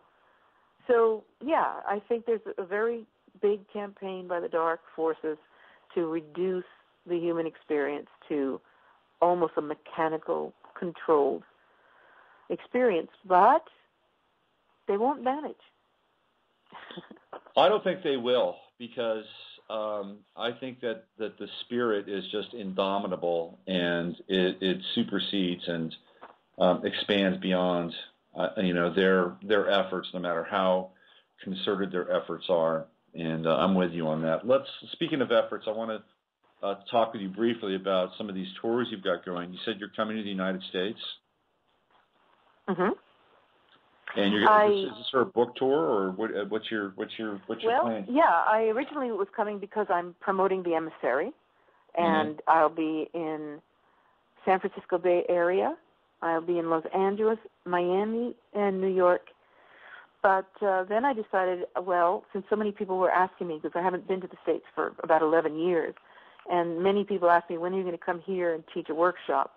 So, I think there's a very big campaign by the dark forces to reduce the human experience to almost a mechanical, controlled experience. But they won't manage. I don't think they will, because I think that the spirit is just indomitable, and it supersedes and expands beyond their efforts, no matter how concerted their efforts are. And I'm with you on that. Speaking of efforts, I want to talk with you briefly about some of these tours you've got going. You said you're coming to the United States. Mm-hmm. And is this for a book tour, or what's your plan? Yeah, I originally was coming because I'm promoting the Emissary, and I'll be in San Francisco Bay Area. I'll be in Los Angeles, Miami, and New York. But then I decided, well, since so many people were asking me, because I haven't been to the States for about 11 years, and many people asked me, when are you going to come here and teach a workshop?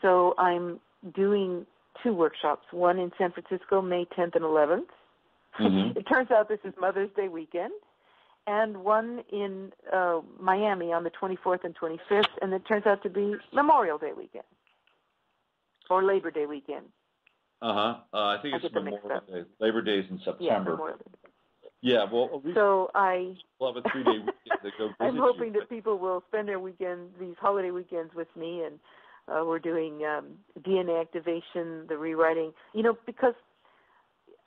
So I'm doing 2 workshops, one in San Francisco, May 10th and 11th. Mm-hmm. It turns out this is Mother's Day weekend, and one in Miami on the 24th and 25th, and it turns out to be Memorial Day weekend or Labor Day weekend. I think it's Memorial Day. Labor Day is in September. Yeah, Memorial Day. Yeah, well, at least we'll have a 3-day weekend to go visit. I'm hoping that people will spend their weekend, these holiday weekends, with me, and we're doing DNA activation, the rewriting. Because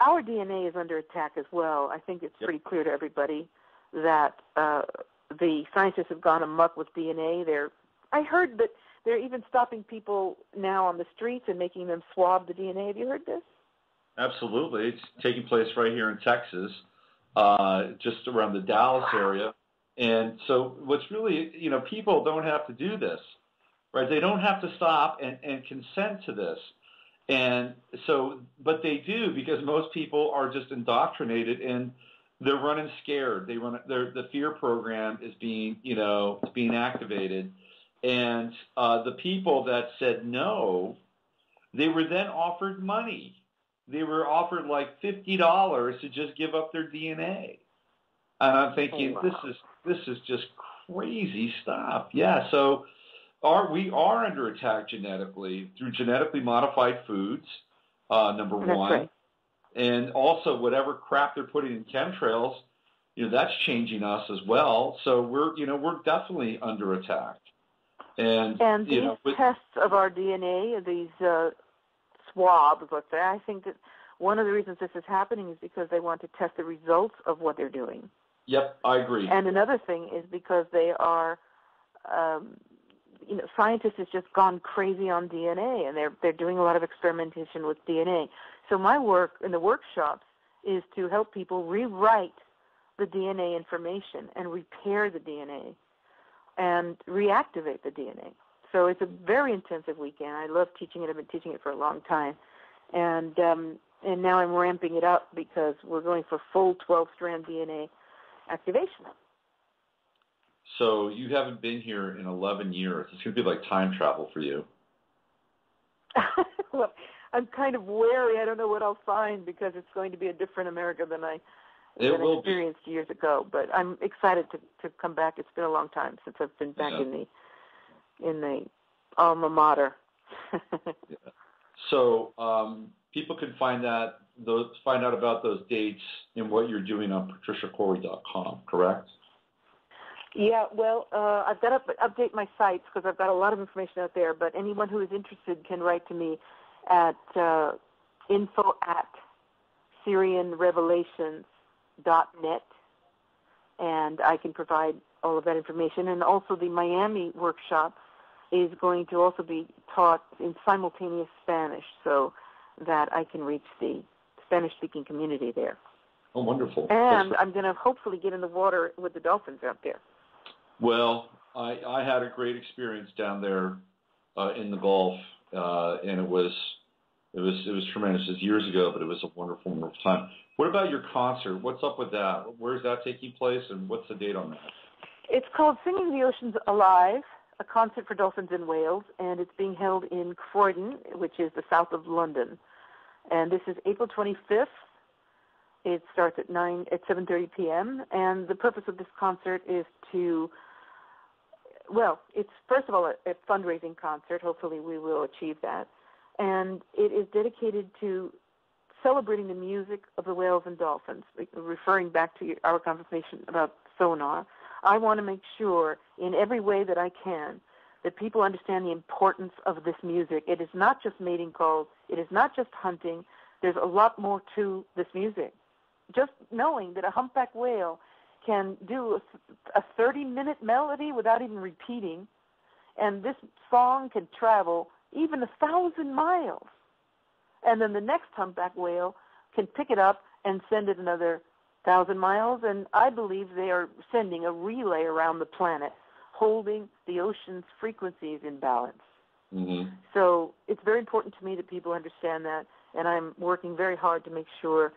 our DNA is under attack as well. I think it's pretty clear to everybody that the scientists have gone amok with DNA. I heard that they're even stopping people now on the streets and making them swab the DNA. Have you heard this? Absolutely. It's taking place right here in Texas, just around the Dallas area. And so what's really, people don't have to do this, right? They don't have to stop and consent to this. And so, but they do, because most people are just indoctrinated and they're running scared. The fear program is being, it's being activated. And the people that said no, they were then offered money. They were offered like $50 to just give up their DNA. And I'm thinking, this is just crazy stuff. Yeah, so we are under attack genetically through genetically modified foods, number one. That's right. And also whatever crap they're putting in chemtrails, that's changing us as well. So we're definitely under attack. And these tests of our DNA, these swabs, let's say, I think that one of the reasons this is happening is because they want to test the results of what they're doing. Yep, I agree. And another thing is because they are, scientists have just gone crazy on DNA, and they're doing a lot of experimentation with DNA. So my work in the workshops is to help people rewrite the DNA information and repair the DNA and reactivate the DNA. So it's a very intensive weekend. I love teaching it. I've been teaching it for a long time. And now I'm ramping it up because we're going for full 12-strand DNA activation. So you haven't been here in 11 years. It's going to be like time travel for you. Well, I'm kind of wary. I don't know what I'll find because it's going to be a different America than I experienced years ago. But I'm excited to come back. It's been a long time since I've been back in the alma mater. Yeah. So people can find out about those dates and what you're doing on patriciacori.com, correct? Yeah, well, I've got to update my sites because I've got a lot of information out there, but anyone who is interested can write to me at info@SirianRevelations.net, and I can provide all of that information. And also the Miami workshop is going to also be taught in simultaneous Spanish so that I can reach the Spanish-speaking community there. Oh, wonderful. And I'm going to hopefully get in the water with the dolphins out there. Well, I had a great experience down there in the Gulf, and it was tremendous. It was years ago, but it was a wonderful, wonderful time. What about your concert? What's up with that? Where is that taking place, and what's the date on that? It's called Singing the Oceans Alive, a concert for dolphins and whales, and it's being held in Croydon, which is the south of London. And this is April 25th. It starts at 7:30 p.m. And the purpose of this concert is it's first of all a fundraising concert. Hopefully we will achieve that. And it is dedicated to celebrating the music of the whales and dolphins, referring back to our conversation about sonar. I want to make sure in every way that I can that people understand the importance of this music. It is not just mating calls. It is not just hunting. There's a lot more to this music. Just knowing that a humpback whale can do a 30-minute melody without even repeating, and this song can travel even 1,000 miles. and then the next humpback whale can pick it up and send it another 1,000 miles, and I believe they are sending a relay around the planet, holding the ocean's frequencies in balance. Mm-hmm. So it's very important to me that people understand that, and I'm working very hard to make sure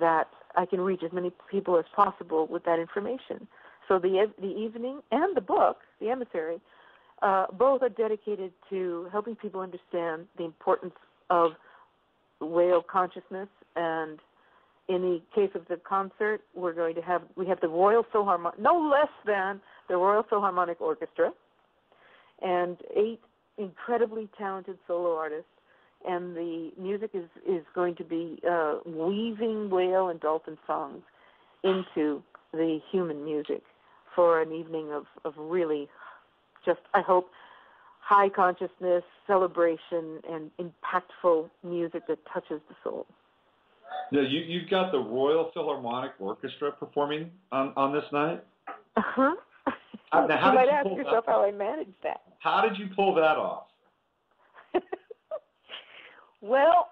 that I can reach as many people as possible with that information. So the evening and the book, The Emissary, both are dedicated to helping people understand the importance of whale consciousness. And in the case of the concert, we have the Royal Philharmonic, no less than the Royal Philharmonic Orchestra, and 8 incredibly talented solo artists. And the music is going to be weaving whale and dolphin songs into the human music for an evening of really just, I hope, high consciousness, celebration, and impactful music that touches the soul. Now, you've got the Royal Philharmonic Orchestra performing on this night? Uh-huh. Now, you might ask yourself how I managed that. How did you pull that off? Well,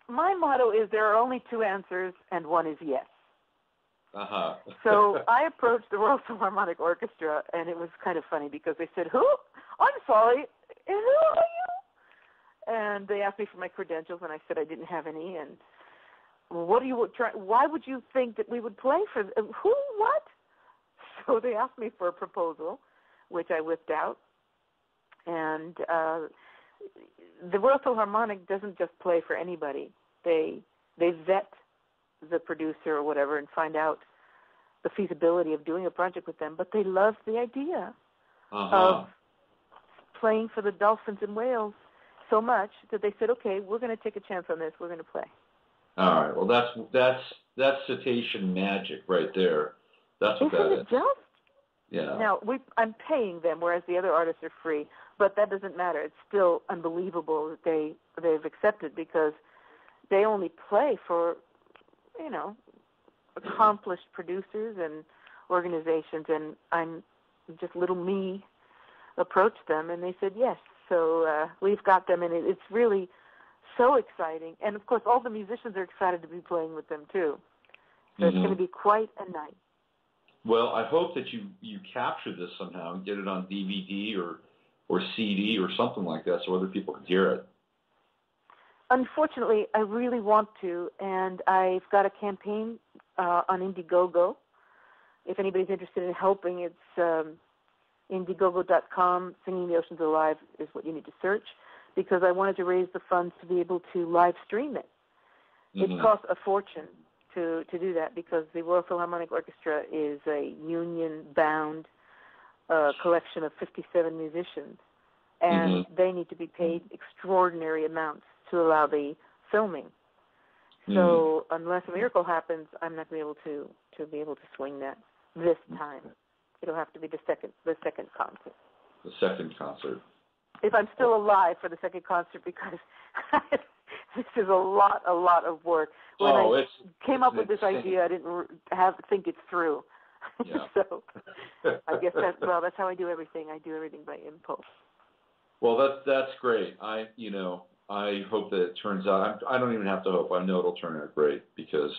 my motto is there are only 2 answers, and one is yes. Uh-huh. So I approached the Royal Philharmonic Orchestra, and it was kind of funny because they said, "Who? I'm sorry, and who are you?" And they asked me for my credentials, and I said I didn't have any. And why would you think that we would play for who? What? So they asked me for a proposal, which I whipped out. And the Royal Philharmonic doesn't just play for anybody. They vet the producer or whatever and find out the feasibility of doing a project with them. But they love the idea of playing for the dolphins and whales so much that they said, "Okay, we're going to take a chance on this. We're going to play." All right. Well, that's cetacean magic right there. That's what Isn't that it is. just? Yeah. Now, I'm paying them, whereas the other artists are free. But that doesn't matter. It's still unbelievable that they've accepted, because they only play for, accomplished producers and organizations. And I'm just little me approached them, and they said yes. So we've got them, and it's really so exciting. And, of course, all the musicians are excited to be playing with them, too. So it's going to be quite a night. Well, I hope that you capture this somehow and get it on DVD or CD or something like that so other people can hear it. Unfortunately, I really want to, and I've got a campaign on Indiegogo. If anybody's interested in helping, it's Indiegogo.com. Singing the Oceans Alive is what you need to search, because I wanted to raise the funds to be able to live stream it. Mm-hmm. It costs a fortune to do that, because the Royal Philharmonic Orchestra is a union-bound collection of 57 musicians, and they need to be paid extraordinary amounts to allow the filming. So unless a miracle happens, I'm not going to be able to swing that this time. It'll have to be the second concert. The second concert. If I'm still alive for the second concert, because this is a lot of work. When I came up with this idea, I didn't think it through. Yeah. So I guess that's how I do everything. I do everything by impulse. Well, that's great. I hope that it turns out. I don't even have to hope. I know it'll turn out great, because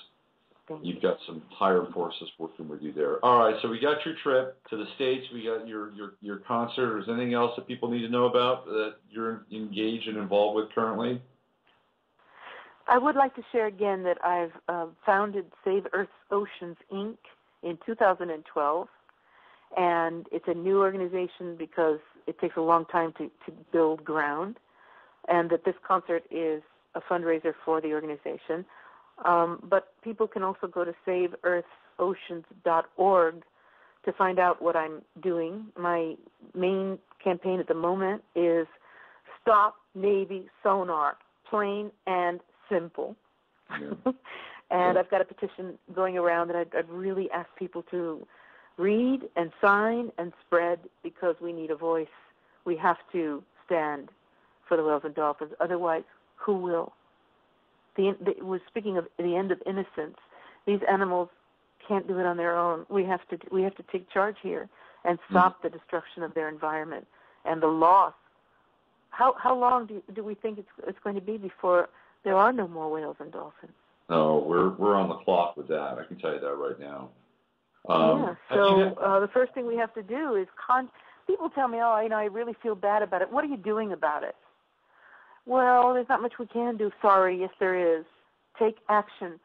you've got some higher forces working with you there. All right, so we got your trip to the States. We got your concert. Is there anything else that people need to know about that you're engaged and involved with currently? I would like to share again that I've founded Save Earth's Oceans, Inc. in 2012, and it's a new organization because it takes a long time to build ground, and that this concert is a fundraiser for the organization. But people can also go to saveearthoceans.org to find out what I'm doing. My main campaign at the moment is Stop Navy Sonar, plain and simple. Yeah. And I've got a petition going around that I'd really ask people to read and sign and spread, because we need a voice. We have to stand for the whales and dolphins. Otherwise, who will? We're speaking of the end of innocence. These animals can't do it on their own. We have to take charge here and stop the destruction of their environment and the loss. How long do we think it's going to be before There are no more whales and dolphins. No, we're on the clock with that. I can tell you that right now. The first thing we have to do is people tell me, I really feel bad about it. What are you doing about it? Well, there's not much we can do. Sorry, yes, there is. Take action.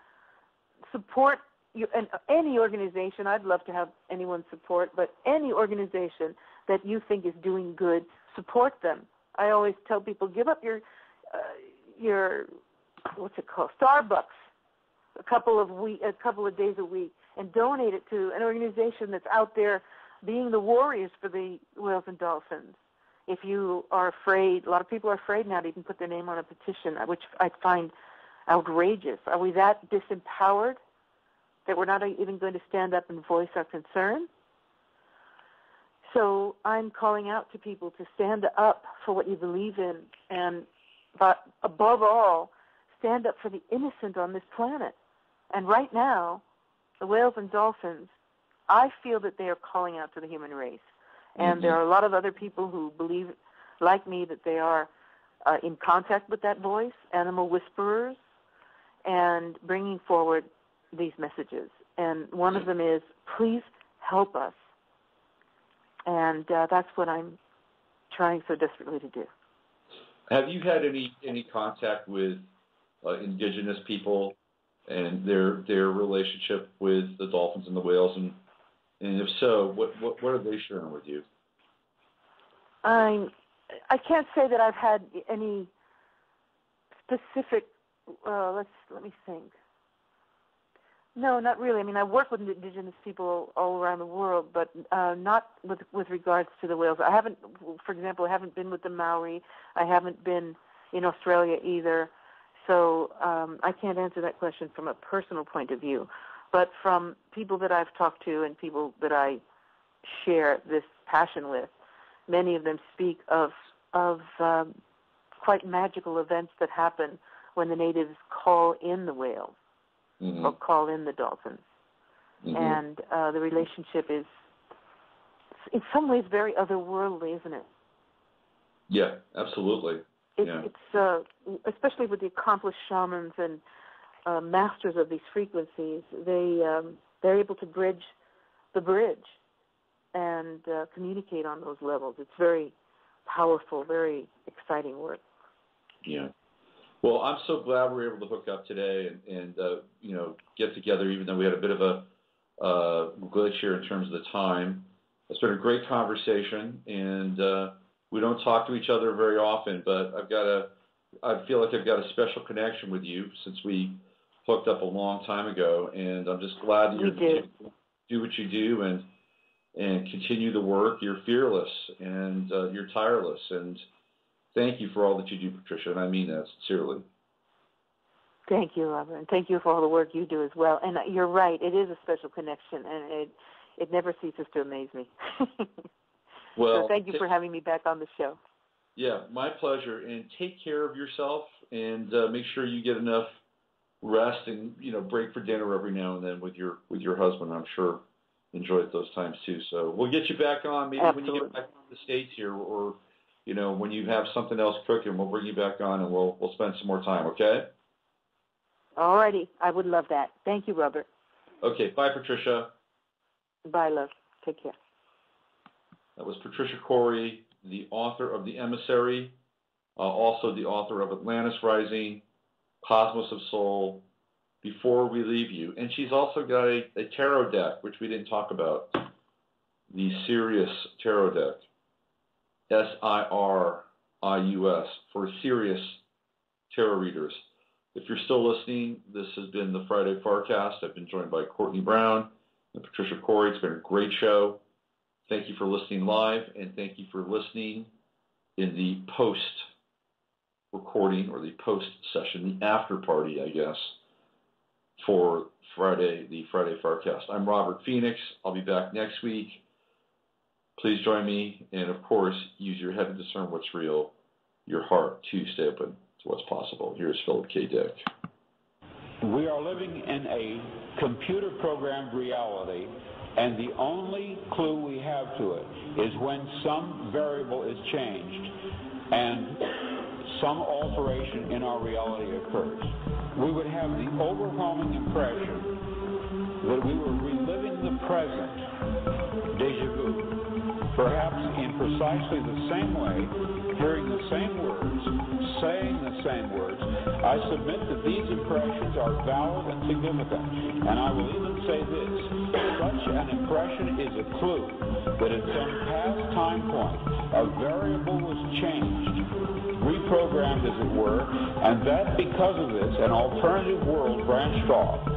Support and any organization. I'd love to have anyone's support, but any organization that you think is doing good, support them. I always tell people, give up your what's it called, Starbucks, a couple of days a week, and donate it to an organization that's out there being the warriors for the whales and dolphins. If you are afraid, a lot of people are afraid now to even put their name on a petition, which I find outrageous. Are we that disempowered that we're not even going to stand up and voice our concern? So I'm calling out to people to stand up for what you believe in, but above all, stand up for the innocent on this planet. And right now, the whales and dolphins, I feel that they are calling out to the human race. And there are a lot of other people who believe, like me, that they are in contact with that voice, animal whisperers, and bringing forward these messages. And one of them is, please help us. And that's what I'm trying so desperately to do. Have you had any contact with indigenous people and their relationship with the dolphins and the whales? And if so, what are they sharing with you? I can't say that I've had any specific. Let me think. No, not really. I mean, I work with indigenous people all around the world, but not with regards to the whales. I haven't, for example, been with the Maori. I haven't been in Australia either. So I can't answer that question from a personal point of view. But from people that I've talked to and people that I share this passion with, many of them speak of quite magical events that happen when the natives call in the whales or call in the dolphins. And the relationship is, in some ways, very otherworldly, isn't it? Yeah, absolutely. It's especially with the accomplished shamans and masters of these frequencies, they're able to bridge the bridge and communicate on those levels. It's very powerful, very exciting work. Yeah. Well, I'm so glad we were able to hook up today and get together, even though we had a bit of a glitch here in terms of the time. It's been a great conversation, and we don't talk to each other very often, but I feel like I've got a special connection with you since we hooked up a long time ago, and I'm just glad that you do what you do and continue the work. You're fearless and you're tireless, and thank you for all that you do, Patricia, and I mean that sincerely. Thank you, Robert, and thank you for all the work you do as well. And you're right, it is a special connection, and it never ceases to amaze me. Well, so thank you for having me back on the show. Yeah, my pleasure. And take care of yourself, and make sure you get enough rest and break for dinner every now and then with your husband. I'm sure enjoyed those times too. So we'll get you back on maybe when you get back to the States here, or when you have something else cooking, we'll bring you back on and we'll spend some more time. Okay? All righty, I would love that. Thank you, Robert. Okay, bye, Patricia. Bye, love. Take care. That was Patricia Cori, the author of The Emissary, also the author of Atlantis Rising, Cosmos of Soul, Before We Leave You. And she's also got a tarot deck, which we didn't talk about, the Sirius Tarot Deck, Sirius, for Sirius tarot readers. If you're still listening, this has been the Friday FARcast. I've been joined by Courtney Brown and Patricia Cori. It's been a great show. Thank you for listening live, and thank you for listening in the post-recording or the post-session, the after party, I guess, for the Friday FARcast. I'm Robert Phoenix. I'll be back next week. Please join me, and of course, use your head to discern what's real, your heart to stay open to what's possible. Here's Philip K. Dick. We are living in a computer-programmed reality, and the only clue we have to it is when some variable is changed, and some alteration in our reality occurs. We would have the overwhelming impression that we were reliving the present, déjà vu, perhaps in precisely the same way, hearing the same words, saying the same words. I submit that these impressions are valid and significant, and I will even say this: such an impression is a clue that at some past time point, a variable was changed, reprogrammed as it were, and that because of this, an alternative world branched off.